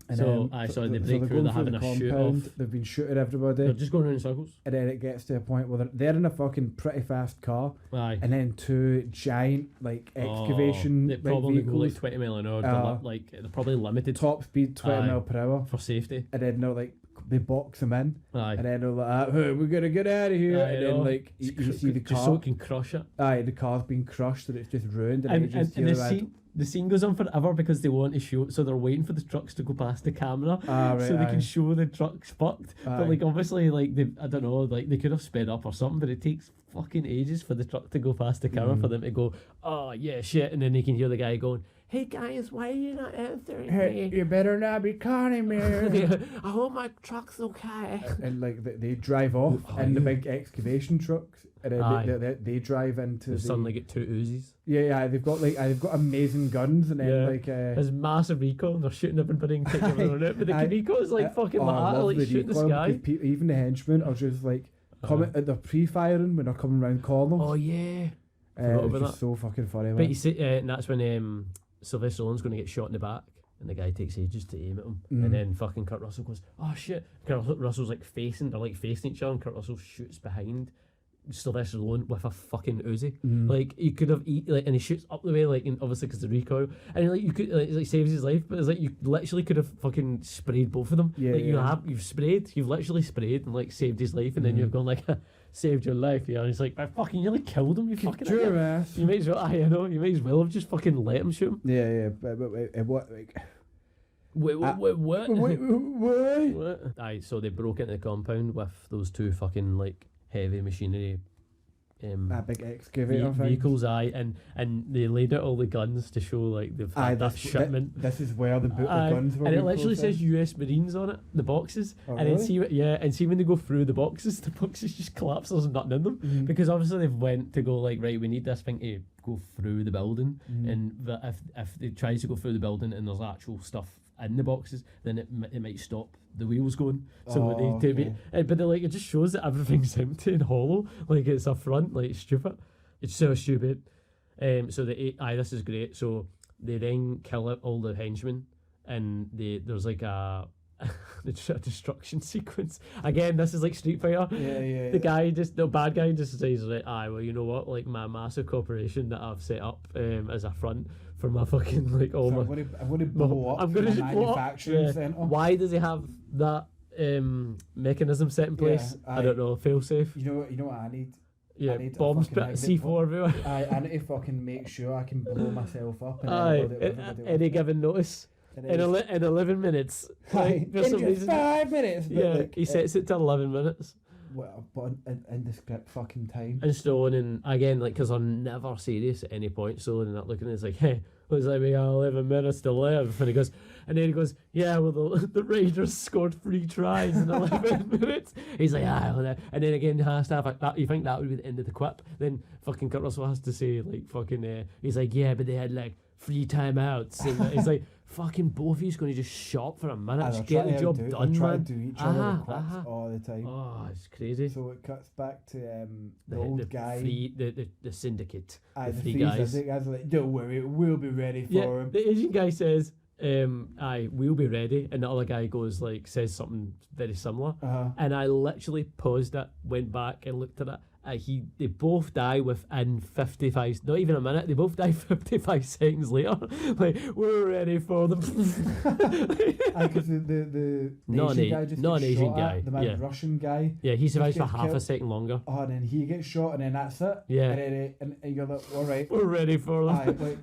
And so they break through, they're having a shoot off. They've been shooting everybody. They're just going around in circles. And then it gets to a point where they're in a fucking pretty fast car. Aye. And then two giant, like, excavation they probably vehicles. go like 20 mile an hour. Like, they're probably limited. Top speed, 20 mile per hour. For safety. And then they're like, they box them in. Aye. And then they're like, hey, we're going to get out of here. And then, like, you see the car. Just so it can crush it. Aye, the car's been crushed and it's just ruined. And the scene goes on forever because they want to show, so they're waiting for the trucks to go past the camera, so they can show the trucks fucked. But like obviously, like I don't know, like they could have sped up or something, but it takes fucking ages for the truck to go past the camera for them to go, oh yeah, shit, and then you can hear the guy going, hey guys, why are you not answering me? You better not be calling me. I hope my truck's okay. And like they drive off in the big excavation trucks, and then they drive into. They suddenly get two Uzis. Yeah, they've got amazing guns, and then like there's massive recoil, and they're shooting everybody and taking everyone out. But the recoil is like fucking like shooting the sky. Even the henchmen are just like coming. They're pre-firing when they're coming around corners. Oh yeah, it's just so fucking funny. But you see, and that's when Sylvester Stallone's going to get shot in the back, and the guy takes ages to aim at him, and then fucking Kurt Russell goes, oh shit. Kurt Russell's like facing each other, and Kurt Russell shoots behind Sylvester Stallone with a fucking Uzi. Like he could have and he shoots up the way, like, and obviously because the recoil, and like you could like saves his life, but it's like you literally could have fucking sprayed both of them. You've literally sprayed and like saved his life, and then you've gone like saved your life, and he's like, I fucking nearly killed him, you fucking idiot. Ass. You might as well, you might as well have just fucking let him shoot him. But what like what? Aye, so they broke into the compound with those two fucking like heavy machinery big excavator vehicles, and they laid out all the guns to show like they've had that shipment. This is where the guns were. And it literally says US Marines on it, the boxes. And then see when they go through the boxes just collapse, there's nothing in them. Because obviously they've went to go like, right, we need this thing to go through the building, and if they try to go through the building and there's actual stuff in the boxes, then it might stop the wheels going. So but they're like, it just shows that everything's empty and hollow, like it's a front, like it's stupid. It's so stupid. So this is great. So they then kill all the henchmen, and there's like a destruction sequence. Again, this is like Street Fighter. The bad guy just says like, well, you know what, like my massive corporation that I've set up as a front for my fucking like all my. I'm gonna blow up the manufacturing centre. Why does he have that mechanism set in place? I don't know. Fail safe. You know what I need? Yeah, bombs put C4 everywhere. I need to fucking make sure I can blow myself up. Any given notice. In 11 minutes. Like, for some reason, 5 minutes. Yeah, he sets it to 11 minutes. Well, but in the script fucking time. And Stallone, and again, like, because they're never serious at any point, Stallone not looking at it, it's like, hey, looks like we got 11 minutes to live. And then he goes, yeah, well, the Raiders scored 3 tries in 11 minutes. He's like, well, and then again, half like that, you think that would be the end of the quip? Then fucking Kurt Russell has to say, like, fucking, he's like, yeah, but they had, like, 3 timeouts. And he's like, fucking both of you's going to just shop for a minute, just get the job done, man. Try to do each other all the time. Oh, it's crazy. So it cuts back to the old guy. The syndicate. The 3 guys. The guys are like, don't worry, we'll be ready for him. The Asian guy says, we'll be ready, and the other guy goes like, says something very similar, and I literally paused it, went back and looked at it. They both die within 55, not even a minute, they both die 55 seconds later. Like, we're ready for them. Because the Asian guy just gets shot at, the mad Russian guy. Yeah, he survives for half a second longer. Oh, and then he gets shot, and then that's it. Yeah. And you're like, all right. We're ready for them. Like,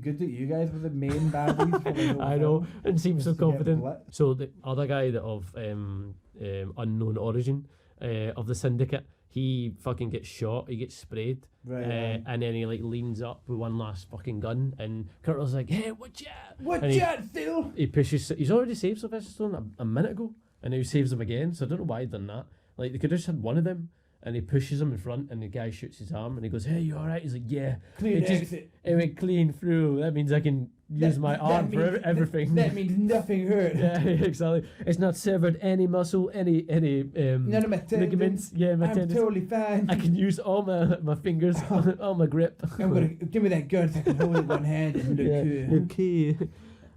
good that you guys were the main baddies. I know, and seems so confident. So the other guy that of unknown origin of the syndicate, he fucking gets shot, he gets sprayed, and then he like leans up with one last fucking gun, and Kurt Russell's like, hey, watch out, still? He pushes, he's already saved Sylvester Stallone a minute ago, and he saves him again, so I don't know why he done that. Like, they could have just had one of them, and he pushes him in front, and the guy shoots his arm, and he goes, hey, you alright? He's like, yeah. Clean exit. It went clean through, that means I can use my arm for everything. That means nothing hurt. Yeah, exactly. It's not severed any muscle, any none of my ligaments. Yeah, my tendons. I'm totally fine. I can use all my fingers, all my grip. I'm gonna give me that gun so I can hold it in one hand and look cool.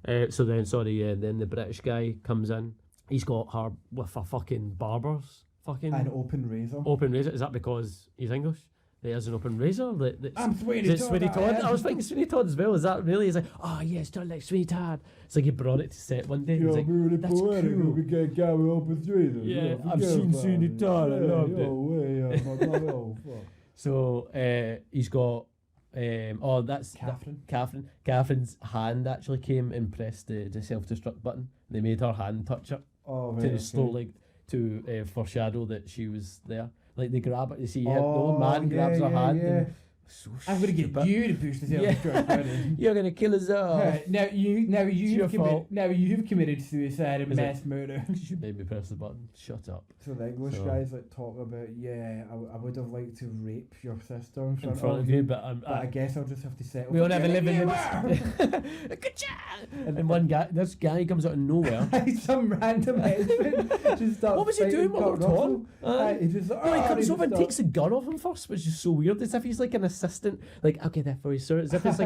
Then the British guy comes in. He's got her with a fucking barber's fucking an open razor. Open razor. Is that because he's English? He has an open razor. I'm Sweeney Todd. I was thinking Sweeney Todd as well. Is that really? He's like, oh yeah, it's not like Sweeney Todd. It's like he brought it to set one day. He's like, that's cool. We get a guy with open razor. Yeah, I've seen Sweeney Todd. I loved it. So he's got. That's Catherine. Catherine's hand actually came and pressed the self-destruct button. They made her hand touch it slowly to foreshadow that she was there. Like they grab it, you see, the old man grabs her hand. Yeah. I'm gonna get you to push the self-destruct button. You're gonna kill us all. Right, now you've committed suicide and mass murder. You should maybe press the button. Shut up. So the English guys like talk about, I would have liked to rape your sister in front of you, but I guess I'll just have to settle. We all have a living in this. And one guy, this guy comes out of nowhere. Some random husband just starts. What was he doing while we were talking? He just he comes over and takes the gun off him first, which is so weird. As if he's like an assistant, like, I'll get that for you, sir. As if it's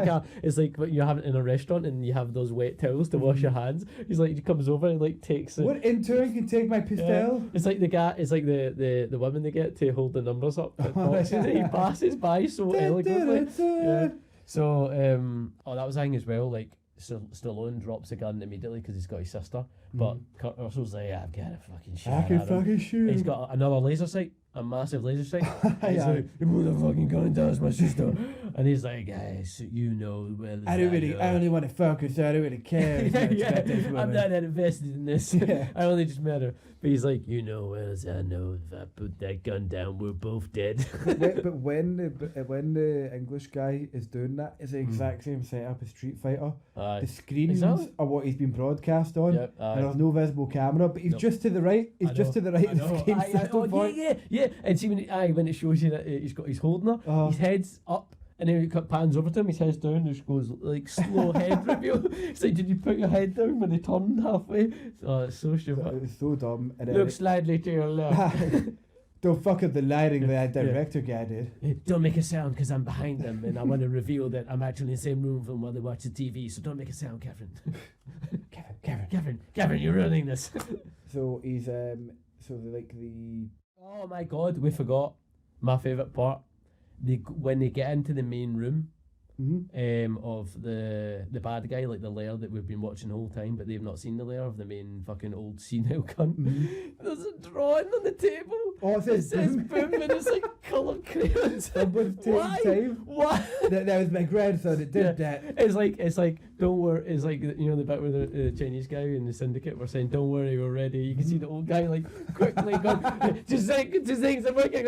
like what you have in a restaurant and you have those wet towels to wash your hands. He's like, he comes over and like takes it. What intern can take my pistol? Yeah. It's like the guy. It's like the women they get to hold the numbers up. He passes by so elegantly. Yeah. So that was a thing as well. Like Stallone drops the gun immediately because he's got his sister. But Kurt Russell's like, I've got a fucking shot. I can fucking shoot. He's got another laser sight, a massive laser sight. He's like, you motherfucking gun does my sister. And he's like, guys, you know well. I only want to focus, so I don't really care. I'm not that invested in this. I only just met her. But he's like, you know well as I know, if I put that gun down, we're both dead. but when the English guy is doing that, it's the exact same setup as Street Fighter. The screens are what he's been broadcast on, and there's no visible camera, but he's just to the right. He's just to the right of the screen system point. Yeah. And see when it shows you that he's holding her, his head's up. And then it pans over to him, his head's down, and just goes like slow head reveal. It's like, did you put your head down when they turned halfway? Oh, it's so stupid. It's so dumb. And look slightly to your left. Don't fuck up the lighting that director guy did. Don't make a sound because I'm behind them and I want to reveal that I'm actually in the same room from while they watch the TV. So don't make a sound, Catherine. Catherine, you're ruining this. So he's Oh my God, we forgot my favourite part. When they get into the main room of the bad guy, like the lair that we've been watching the whole time, but they've not seen the lair of the main fucking old senile cunt. There's a drawing on the table. Oh, it says boom, and it's like coloured crayons. Why? That was my grandson that did that. It's like don't worry. It's like, you know, the bit where the Chinese guy in the syndicate were saying, "Don't worry, we're ready." You can see the old guy like quickly going, just things are working.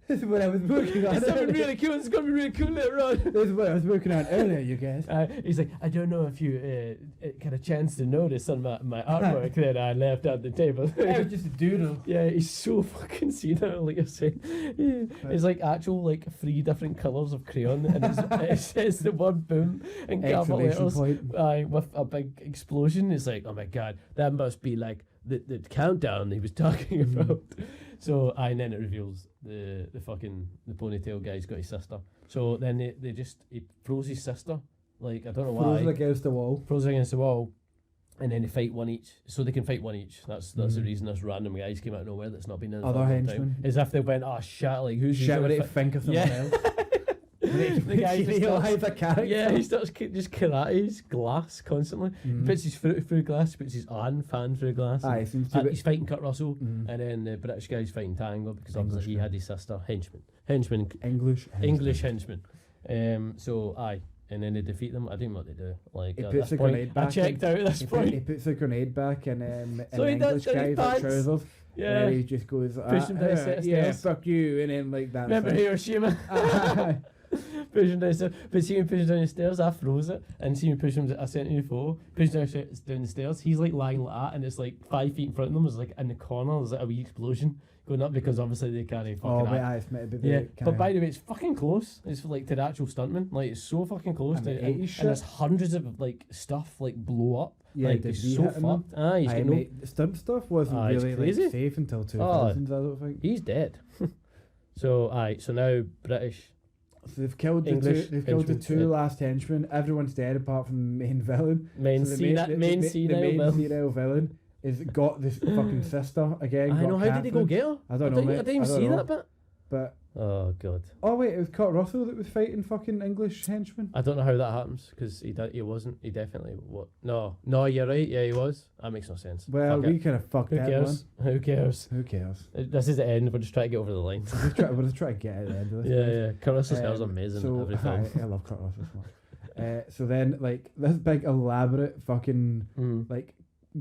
This is what I was working on. It's something really cool. It's going to be really cool later on. This is what I was working on earlier, you guys. He's like, I don't know if you got a chance to notice on my artwork that I left at the table. It was just a doodle. Yeah, he's so fucking senile, like I said. Yeah. It's like actual 3 different colours of crayon, and it says the word boom in capital letters with a big explosion. It's like, oh my God, that must be like the countdown he was talking about. So, and then it reveals the ponytail guy's got his sister. So then he throws his sister, like, I don't know why. Throws against the wall. And then they fight one each. So they can fight one each. That's the reason this random guys came out of nowhere that's not been in the other henchmen. As if they went, oh shit, like who's shit, we need to think of something else. The guy he starts just karate's glass constantly. He puts his foot through glass, puts his fan through glass. He's fighting Kurt Russell, and then the British guy's fighting Tango because obviously he had his sister. Henchman. English henchman. And then they defeat them. I don't know what they do. Like he puts a grenade back. I checked out at this point. He puts a grenade back, and so an English guy's like trousers. Yeah, he just goes, push him down, yeah, fuck you, and then like that. Remember Hiroshima? Pushing down the stairs. But see me pushing down the stairs, I froze it. And see me pushing him, I sent him before. Pushing down the stairs, he's like lying like that, and it's like 5 feet in front of them. It's like in the corner, there's like a wee explosion going up because obviously they can't fucking. Oh, but it's meant to be. Yeah, but by the way, it's fucking close. It's like to the actual stuntman. Like it's so fucking close. And there's hundreds of like stuff like blow up. Yeah, like it's so fucked. He's getting stunt stuff wasn't really like safe until 2000s. I don't think he's dead. So now British. So they've killed the two last henchmen. Everyone's dead apart from the main villain. The main senile villain is got this fucking sister again. I know. How did they go get her? I don't know. I didn't even see that bit. But oh god. Oh wait, it was Kurt Russell that was fighting fucking English henchmen. I don't know how that happens because he wasn't. He definitely what? No, you're right. Yeah, he was. That makes no sense. Well, we kind of fucked that one. Who cares? Who cares? This is the end. We're just trying to get over the line. We're just trying to get at the end of this. Yeah. Kurt Russell's was amazing. So, every film. I love Kurt Russell so much. So then, like this big elaborate fucking like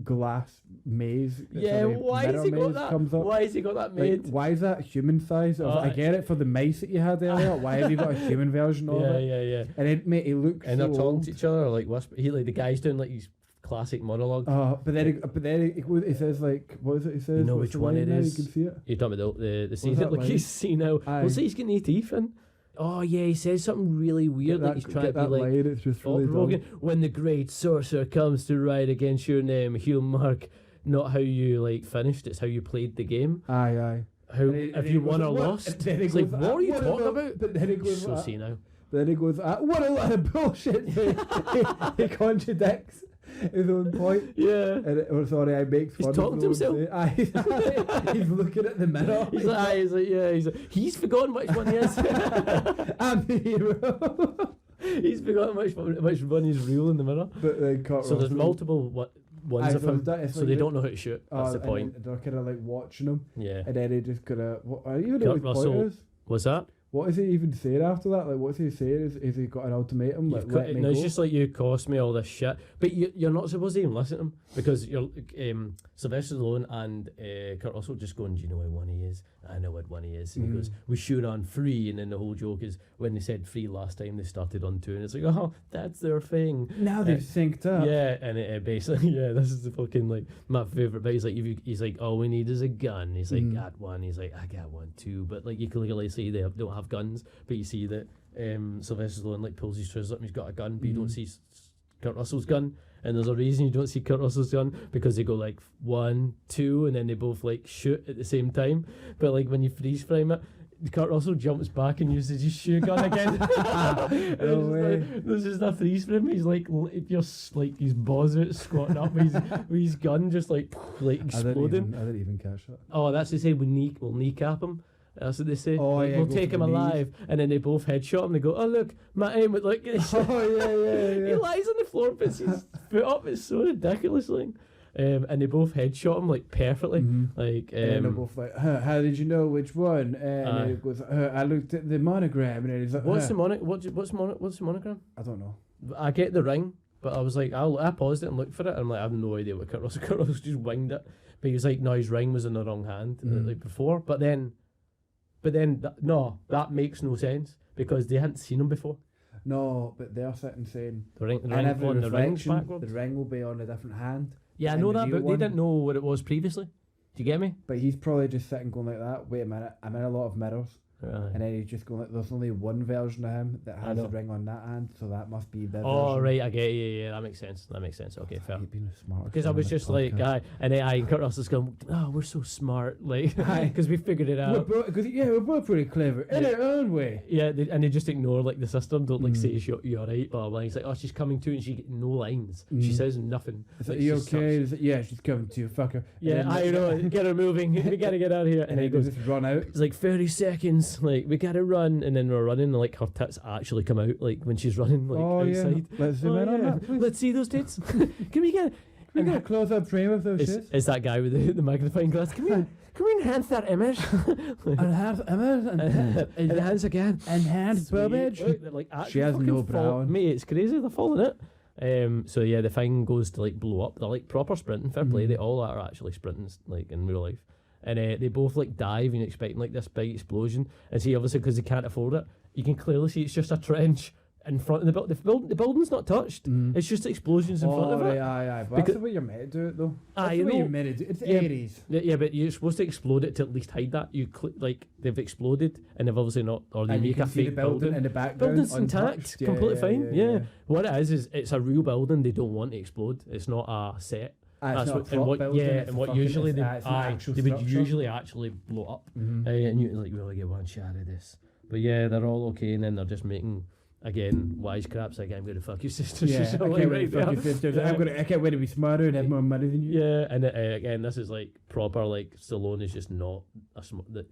glass maze. Yeah, why has he got that? Why has he got that made? Like, why is that human size? I get it for the mice that you had earlier. Why have you got a human version of it? Yeah. And it made he look. And so they're talking old. to each other, like whisper. He like the guy's doing like his classic monologue. But then he says like, what is it? He says, you know which one it is. You can see it. You're talking about the scene that like he's seen now. What's it? He's getting his teeth in. Oh yeah, he says something really weird, like he's trying to be like line, it's just really when the great sorcerer comes to ride against your name, he'll mark not how you like finished, it's how you played the game. Aye. How if you won or lost. It's like, what are you talking about? But then he goes, so see now. Then he goes, what a lot of bullshit. He contradicts his own point. Yeah. And sorry, I make fun. He's talking to himself. He's looking at the mirror. He's forgotten which one he is. I'm the hero. He's forgotten which one is real in the mirror. But so there's multiple ones of him, so they don't know how to shoot. That's the point. They're kind of like watching him. Yeah. And then he just kind of. You know what his point is? What's that? What is he even saying after that? Like, what's he saying? Is he got an ultimatum? Like, let me go? It's just like, you cost me all this shit. But you're not supposed to even listen to him because you're Sylvester Stallone and Kurt Russell just going, do you know what one he is? I know what one he is. And he goes, we shoot on 3. And then the whole joke is when they said 3 last time, they started on 2. And it's like, oh, that's their thing. Now they've synced up. Yeah, and it basically, this is the fucking, like, my favourite bit. He's like, all we need is a gun. He's like, got one. He's like, I got one too. But, like, you can clearly see they don't have guns. But you see that Sylvester Stallone, like, pulls his trousers up and he's got a gun. But you don't see Kurt Russell's gun. And there's a reason you don't see Kurt Russell's gun, because they go like 1, 2, and then they both like shoot at the same time. But like when you freeze frame it, Kurt Russell jumps back and uses his shoe gun again. No way. There's just a freeze frame. He's like, if you're like his balls out squatting up with his gun just like exploding. I didn't even catch that. Oh, that's to say we'll kneecap him. That's what they say. Oh, like, we'll take him alive, and then they both headshot him. They go, oh look, my aim would look. Yeah. He lies on the floor, puts his foot up. It's so ridiculous, like. And they both headshot him like perfectly. Like, and they're both like, how did you know which one? And it goes, I looked at the monogram, and then he's like, what's the monogram? I don't know. I get the ring, but I was like, I paused it and looked for it. And I'm like, I have no idea what Kurt Russell just winged it. But he was like, no, his ring was in the wrong hand like before. But then that makes no sense because they hadn't seen him before. No, but they're sitting saying the ring the ring will be on a different hand. Yeah, I know that, but they didn't know what it was previously. Do you get me? But he's probably just sitting going like that. Wait a minute, I'm in a lot of mirrors. Right. And then he's just going like, there's only one version of him that has the ring on that hand, so that must be the version. Right, I get you. Yeah, that makes sense. Okay, fair. Because I was just podcast. like, and then and Kurt Russell's going, oh, we're so smart, like, because we figured it out. We're both pretty clever in our own way. Yeah, and they just ignore like the system. Don't like say you're right. Blah blah. He's like, oh, she's coming to, and she get no lines. She says nothing. Is like, you okay? Yeah, she's coming to, fucker. Yeah, I know. Get her moving. We gotta get out of here. And he goes, just run out. It's like 30 seconds. Like we gotta run, and then we're running, and like her tits actually come out, like when she's running, like outside. Yeah. Let's zoom in on that, please. Let's see those tits. Can we get a close-up frame of those shits? It's that guy with the magnifying glass. Can we enhance that image? Enhance image? Enhance again. Enhance image? Like, she has no brow. Mate, it's crazy. They're falling it. So yeah, the thing goes to like blow up. They're like proper sprinting. Fair play. They all are actually sprinting like in real life. And they both like dive and expecting like this big explosion. And see, obviously, because they can't afford it, you can clearly see it's just a trench in front of the building. The building's not touched. It's just explosions in front of it. Aye. But that's the way you're meant to do it, though. That's the way you're meant to do it. It's Aries. Yeah, but you're supposed to explode it to at least hide that. Like they've exploded, and they've obviously not, or they make a fake building in the background. Building's intact, completely fine. Yeah. What it is it's a real building. They don't want to explode. It's not a set. That's what usually they would usually actually blow up, and you like, we only get one shot of this. But yeah, they're all okay, and then they're just making again wisecracks like, I'm going to fuck your sister. Yeah, I can't wait to fuck your sister. Yeah. I can't wait to be smarter and have more money than you. Yeah, and again, this is like proper, like Stallone is just not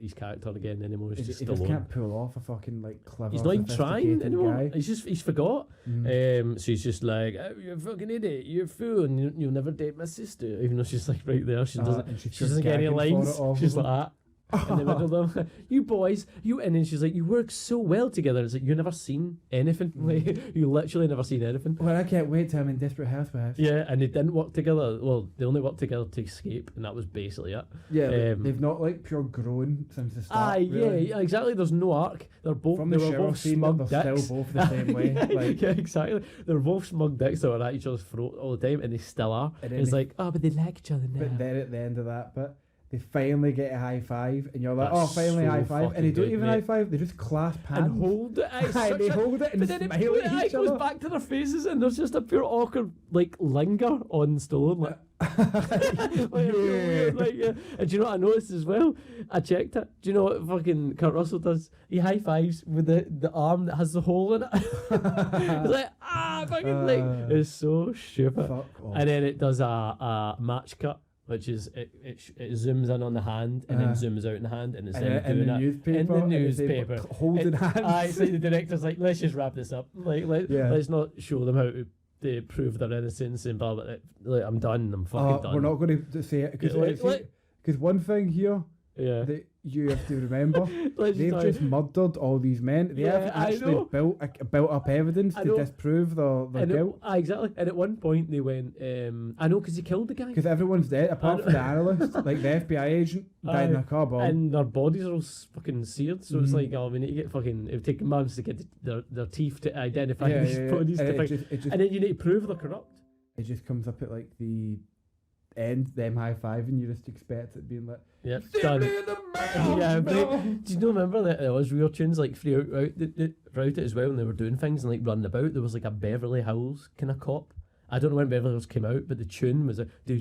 his character again anymore. It's just Stallone. He just can't pull off a fucking like clever. He's not even trying anymore. Guy. He's forgot. So he's just like, oh, you're a fucking idiot. You're a fool, and you'll never date my sister. Even though she's like right there, she doesn't get any lines. She's like that. In the middle of them, you boys, and then she's like, you work so well together. It's like, you've never seen anything. Like, you literally never seen anything. Well, I can't wait till I'm in Desperate Housewives. Yeah, and they didn't work together. Well, they only worked together to escape, and that was basically it. Yeah, they've not like pure grown since the start. Yeah, exactly. There's no arc. They're both. From the they were both smug dicks. Still both the same way. Like, yeah, exactly. They're both smug dicks that are at each other's throat all the time, and they still are. It's like, but they like each other now. But then at the end of that bit, they finally get a high five, and you're like, That's finally so high five, and they don't even high five, they just clasp hands and hold it. They hold it and smile at each other. It goes back to their faces, and there's just a pure awkward like linger on Stallone, like. Yeah. And do you know what I noticed as well? I checked it. Do you know what fucking Kurt Russell does? He high fives with the arm that has the hole in it. It's like it's so stupid. And then it does a match cut, which is it zooms in on the hand and then zooms out in the hand, and it's in the newspaper holding hands. So the director's like, let's just wrap this up. Like let's not show them how to prove their innocence and blah blah. Like, I'm done. I'm fucking done. We're not going to say it because one thing here that you have to remember, they've just murdered all these men. They have actually built up evidence to disprove their guilt. Exactly. And at one point they went, I know, because he killed the guy. Because everyone's dead, apart from the analyst. Like the FBI agent died in a car bomb. And their bodies are all fucking seared, so it's like, we need to get fucking... It would take months to get their teeth to identify these bodies. And then you need to prove they're corrupt. It just comes up at like the end, them high-fiving, you just expect it being like... Yep, done. Do you remember that there was real tunes like throughout it as well when they were doing things and like running about? There was like a Beverly Hills kind of cop. I don't know when Beverly Hills came out, but the tune was like do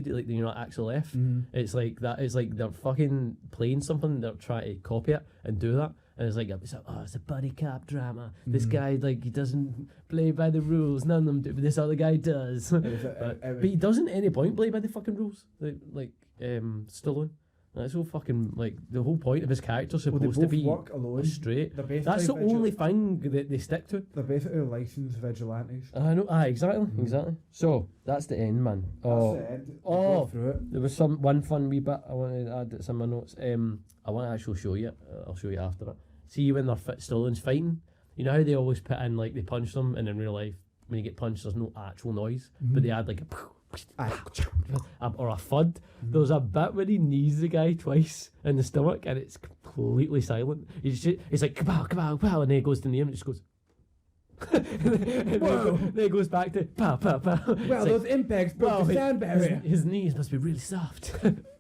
like, you know, Axel F. It's like that. It's like they're fucking playing something. They're trying to copy it and do that. And it's like, it's a buddy cop drama. This guy, like, he doesn't play by the rules. None of them do, but this other guy does. But he doesn't at any point play by the fucking rules. Like Stallone. That's all fucking, like, the whole point of his character supposed to be work alone. Straight. That's the only thing that they stick to. They're basically licensed vigilantes. I know. Exactly. So that's the end, man. That's the end. There was one fun wee bit I wanted to add to some of my notes. I want to actually show you. I'll show you after it. See when they're Stallone's fighting. You know how they always put in like they punch them, and in real life when you get punched, there's no actual noise, but they add like or a thud. There's a bit where he knees the guy twice in the stomach, and it's completely silent. It's like kapow, kapow, pow, and then he goes to knee him and just goes. Then it goes back to pow, pow, pow. Well, those impacts broke the sound barrier. His knees must be really soft.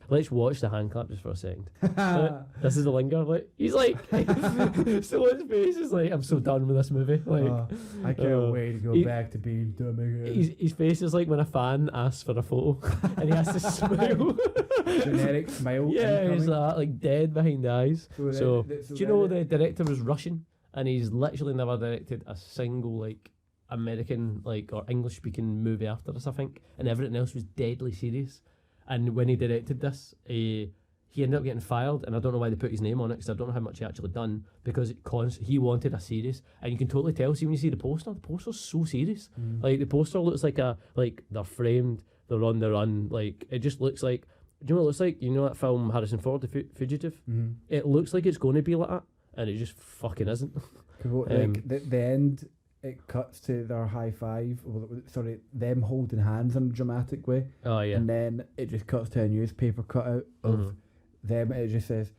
Let's watch the hand clap just for a second. This is the linger. Like, he's like, so his face is like, I'm so done with this movie. Like, I can't wait to go back to being dumb again. His face is like when a fan asks for a photo and he has to smile. Generic smile. Yeah, he's like dead behind the eyes. So do you know the director was Russian, and he's literally never directed a single like American like or English speaking movie after this, I think, and everything else was deadly serious. And when he directed this, he ended up getting fired, and I don't know why they put his name on it, because I don't know how much he actually done, because he wanted a serious, and you can totally tell. See when you see the poster's so serious. Like the poster looks like they're framed, they're on the run. Like it just looks like. Do you know what it looks like? You know that film Harrison Ford, The Fugitive? It looks like it's going to be like that, and it just fucking isn't. Like the end. It cuts to their high five, them holding hands in a dramatic way. Oh yeah. And then it just cuts to a newspaper cutout of them. It just says,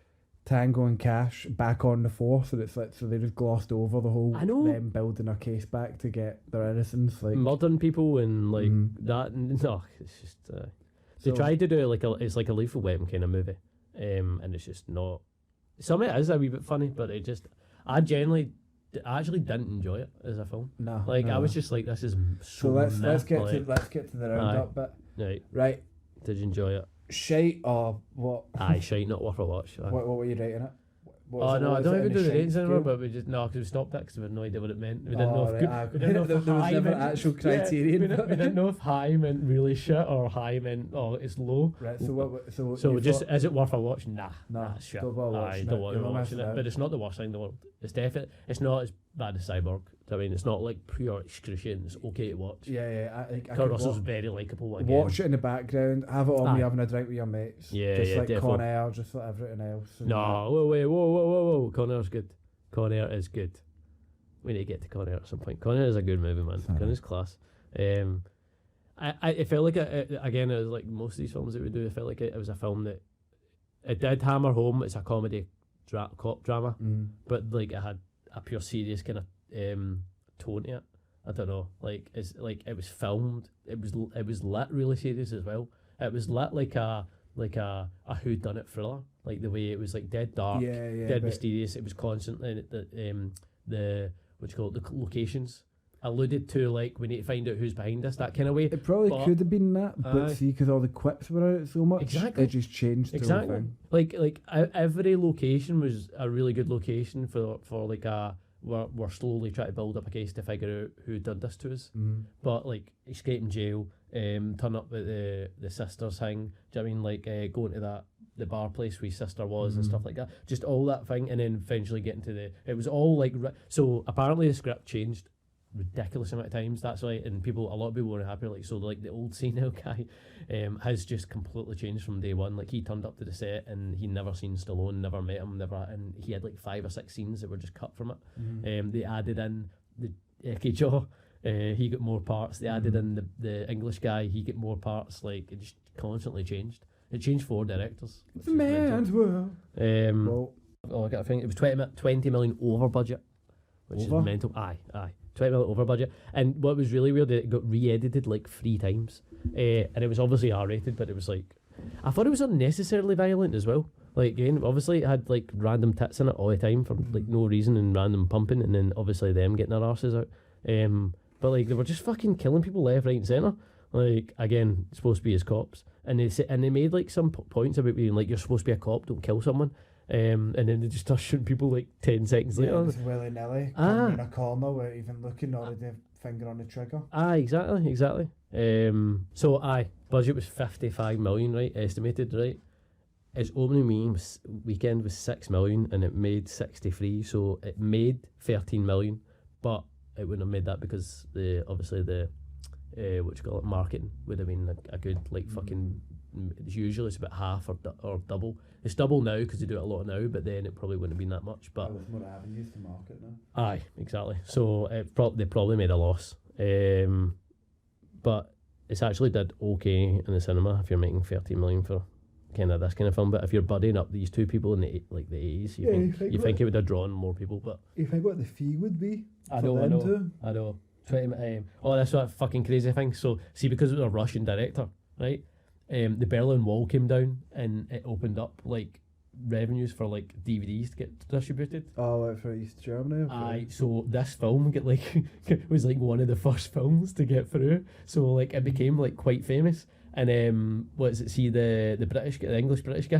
Tango and Cash back on the force, and it's like, so they just glossed over the whole them building their case back to get their innocence, like murdering people and like that. No, it's just they tried to do it's like a Lethal Weapon kind of movie, and it's just not. Some of it is a wee bit funny, but I actually didn't enjoy it as a film. No, I was just like, this is so. Let's get to the roundup bit. Right. Did you enjoy it? Shite or what? Aye, shite, not worth a watch. What were you rating it? I don't even do the ratings anymore, but we because we stopped that because we had no idea what it meant. We didn't know if we didn't know if there was never actual criterion. We didn't know if high meant really shit or high meant it's low. Right. So just is it worth a watch? Nah, shit. Don't want to watch it. But it's not the worst thing in the world. It's not as bad as Cyborg. I mean, it's not like pure excruciating. It's okay to watch. Yeah. Kurt Russell's very likeable. Watch it in the background. Have it on me having a drink with your mates. Yeah, just like definitely. Con Air, just like everything else. No, whoa. Con Air's good. Con Air is good. We need to get to Con Air at some point. Con Air is a good movie, man. Con Air's class. I felt like again, it was like most of these films that we do. I felt like it was a film that it did hammer home. It's a comedy cop drama, but like it had a pure serious kind of tone to it. I don't know, like it's like it was filmed. It was lit really serious as well. It was lit like a whodunit thriller, like the way it was like dead dark, dead mysterious. It was constantly the what you call it, the locations alluded to, like we need to find out who's behind us, that kind of way. It probably could have been that, but see, because all the quips were in it so much, it just changed the whole thing. Like every location was a really good location for like we're slowly trying to build up a case to figure out who did this to us. But like escaping jail, turn up at the sister's thing, do you know what I mean, like going to the bar place where his sister was and stuff like that, just all that thing, and then eventually getting to it was all like so apparently the script changed ridiculous amount of times. That's why, and a lot of people weren't happy. Like, so like the old senile guy has just completely changed from day one. Like, he turned up to the set and he never seen Stallone, never met him, and he had like 5 or 6 scenes that were just cut from it. They added in the Eki Jaw, he got more parts. They added in the English guy, he got more parts. Like, it just constantly changed. It changed 4 directors. It's a man's world. I got to think it was 20 million over budget, which is mental. Aye. 20 million over budget. And what was really weird, it got re-edited like 3 times. And it was obviously R-rated, but it was like, I thought it was unnecessarily violent as well. Like, again, obviously it had like random tits in it all the time for like no reason, and random pumping, and then obviously them getting their arses out. But like they were just fucking killing people left, right and centre. Like, again, supposed to be as cops. And they made like some points about being like, you're supposed to be a cop, don't kill someone. And then they just start shooting people like 10 seconds later. It's willy-nilly, in a corner without even looking, or the finger on the trigger. Exactly. So budget was 55 million, right, estimated, right? Its opening weekend was 6 million and it made 63, so it made 13 million, but it wouldn't have made that because marketing would have been a good like fucking. Usually it's about half or double. It's double now because they do it a lot now, but then it probably wouldn't have been that much. But there's more avenues to market now. Aye, exactly. So they probably made a loss. But it's actually did okay in the cinema if you're making 13 million for kind of this kind of film. But if you're buddying up these 2 people in the 80s, you think it would have drawn more people. But you think what the fee would be? I know. 20. That's a fucking crazy thing. So see, because it was a Russian director, right? The Berlin Wall came down and it opened up like revenues for like DVDs to get distributed. Oh, like for East Germany. Aye, so this film was like one of the first films to get through. So like it became like quite famous. And what is it? See the English British guy.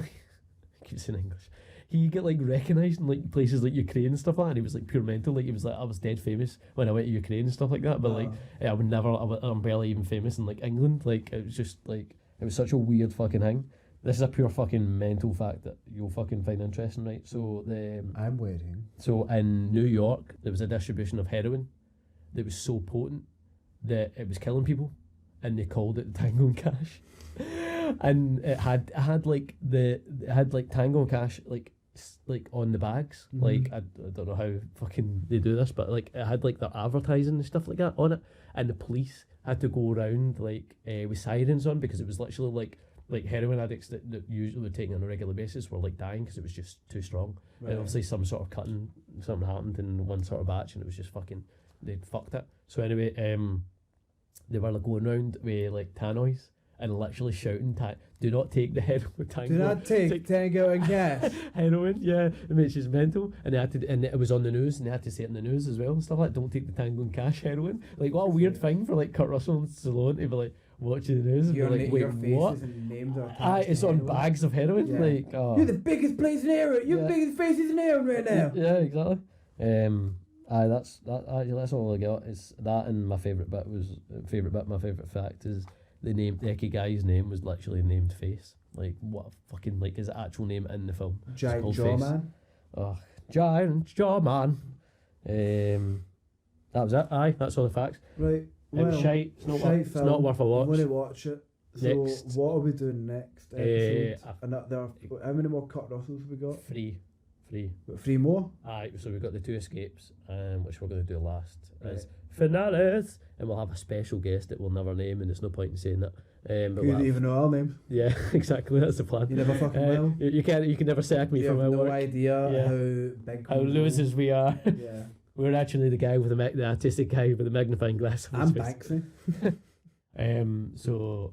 I keep saying English. He got like recognised in like places like Ukraine and stuff like that, and he was like pure mental. Like he was like, I was dead famous when I went to Ukraine and stuff like that. But like I'm barely even famous in like England. Like it was just like. It was such a weird fucking thing. This is a pure fucking mental fact that you'll fucking find interesting, right? So I'm waiting. So in New York, there was a distribution of heroin that was so potent that it was killing people, and they called it Tango Cash. And it had Tango Cash like on the bags. Like I don't know how fucking they do this, but like it had like their advertising and stuff like that on it, and the police had to go around like with sirens on because it was literally like like heroin addicts that usually were taking it on a regular basis were like dying because it was just too strong. Right. And obviously some sort of cutting, something happened in one sort of batch and it was just fucking, they'd fucked it. So anyway, they were like going around with like tannoys and literally shouting, do not take the heroin tango. Do not take Tango and Cash. Heroin, yeah, it makes you mental. And they had to, and it was on the news, and they had to say it in the news as well and stuff like that. Don't take the Tango and Cash heroin. Like, what a weird thing for like Kurt Russell and Stallone to be like watching the news and be like, wait, what? It's on bags of heroin. Yeah. Like, oh. You're the biggest place in heroin. Your biggest face is in heroin right now. Yeah, exactly. That's all I got. Is that, and my favourite fact is the Eki guy's name was literally named Face. Like, what a fucking, like, his actual name in the film. Giant Jaw Man. Oh, Giant Jaw Man. That was it. Aye, that's all the facts. Right. It was shite. It's not worth a watch. I'm going to watch it. So next. What are we doing next episode? How many more Kurt Russells have we got? Three. Got 3 more? Aye, so we've got the 2 escapes, which we're going to do last. As finales, and we'll have a special guest that we'll never name, and there's no point in saying that. But you don't even know our names. Yeah, exactly. That's the plan. You never fucking will. You can never sack me from our work. You have no idea how big, how losers we are. Yeah, we're actually the guy with the artistic guy with the magnifying glass. I'm Banksy. So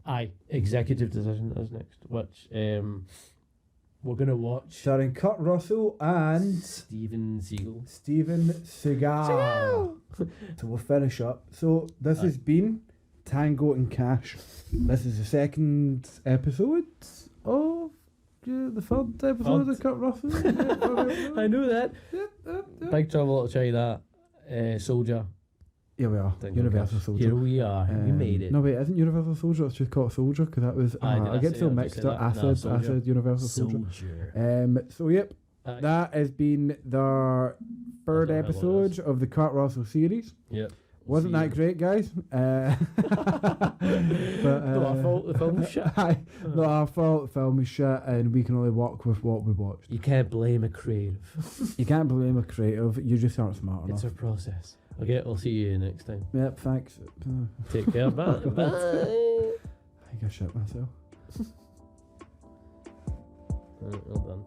executive decision is next, which we're gonna watch. Starring Kurt Russell and Steven Seagal. So we'll finish up. So this has been Tango and Cash. This is the second episode of the third episode of Kurt Russell. I know that. Yep. Big Trouble Little China, Soldier. Here we are. Universal Soldier. Here we are. We made it. No, wait, isn't Universal Soldier? It's just called Soldier because that was. I get so mixed up. Acid, Universal Soldier. So, yep. That has been the third episode of the Kurt Russell series. Yep. Wasn't that great, guys? But, not our fault, the film was shit. Not our fault, the film was shit, and we can only work with what we watched. You can't blame a creative. You can't blame a creative, you just aren't smart enough. It's a process. Okay, I'll see you next time. Yep, thanks. Take care, bye. Bye. I think I shit myself. Well done.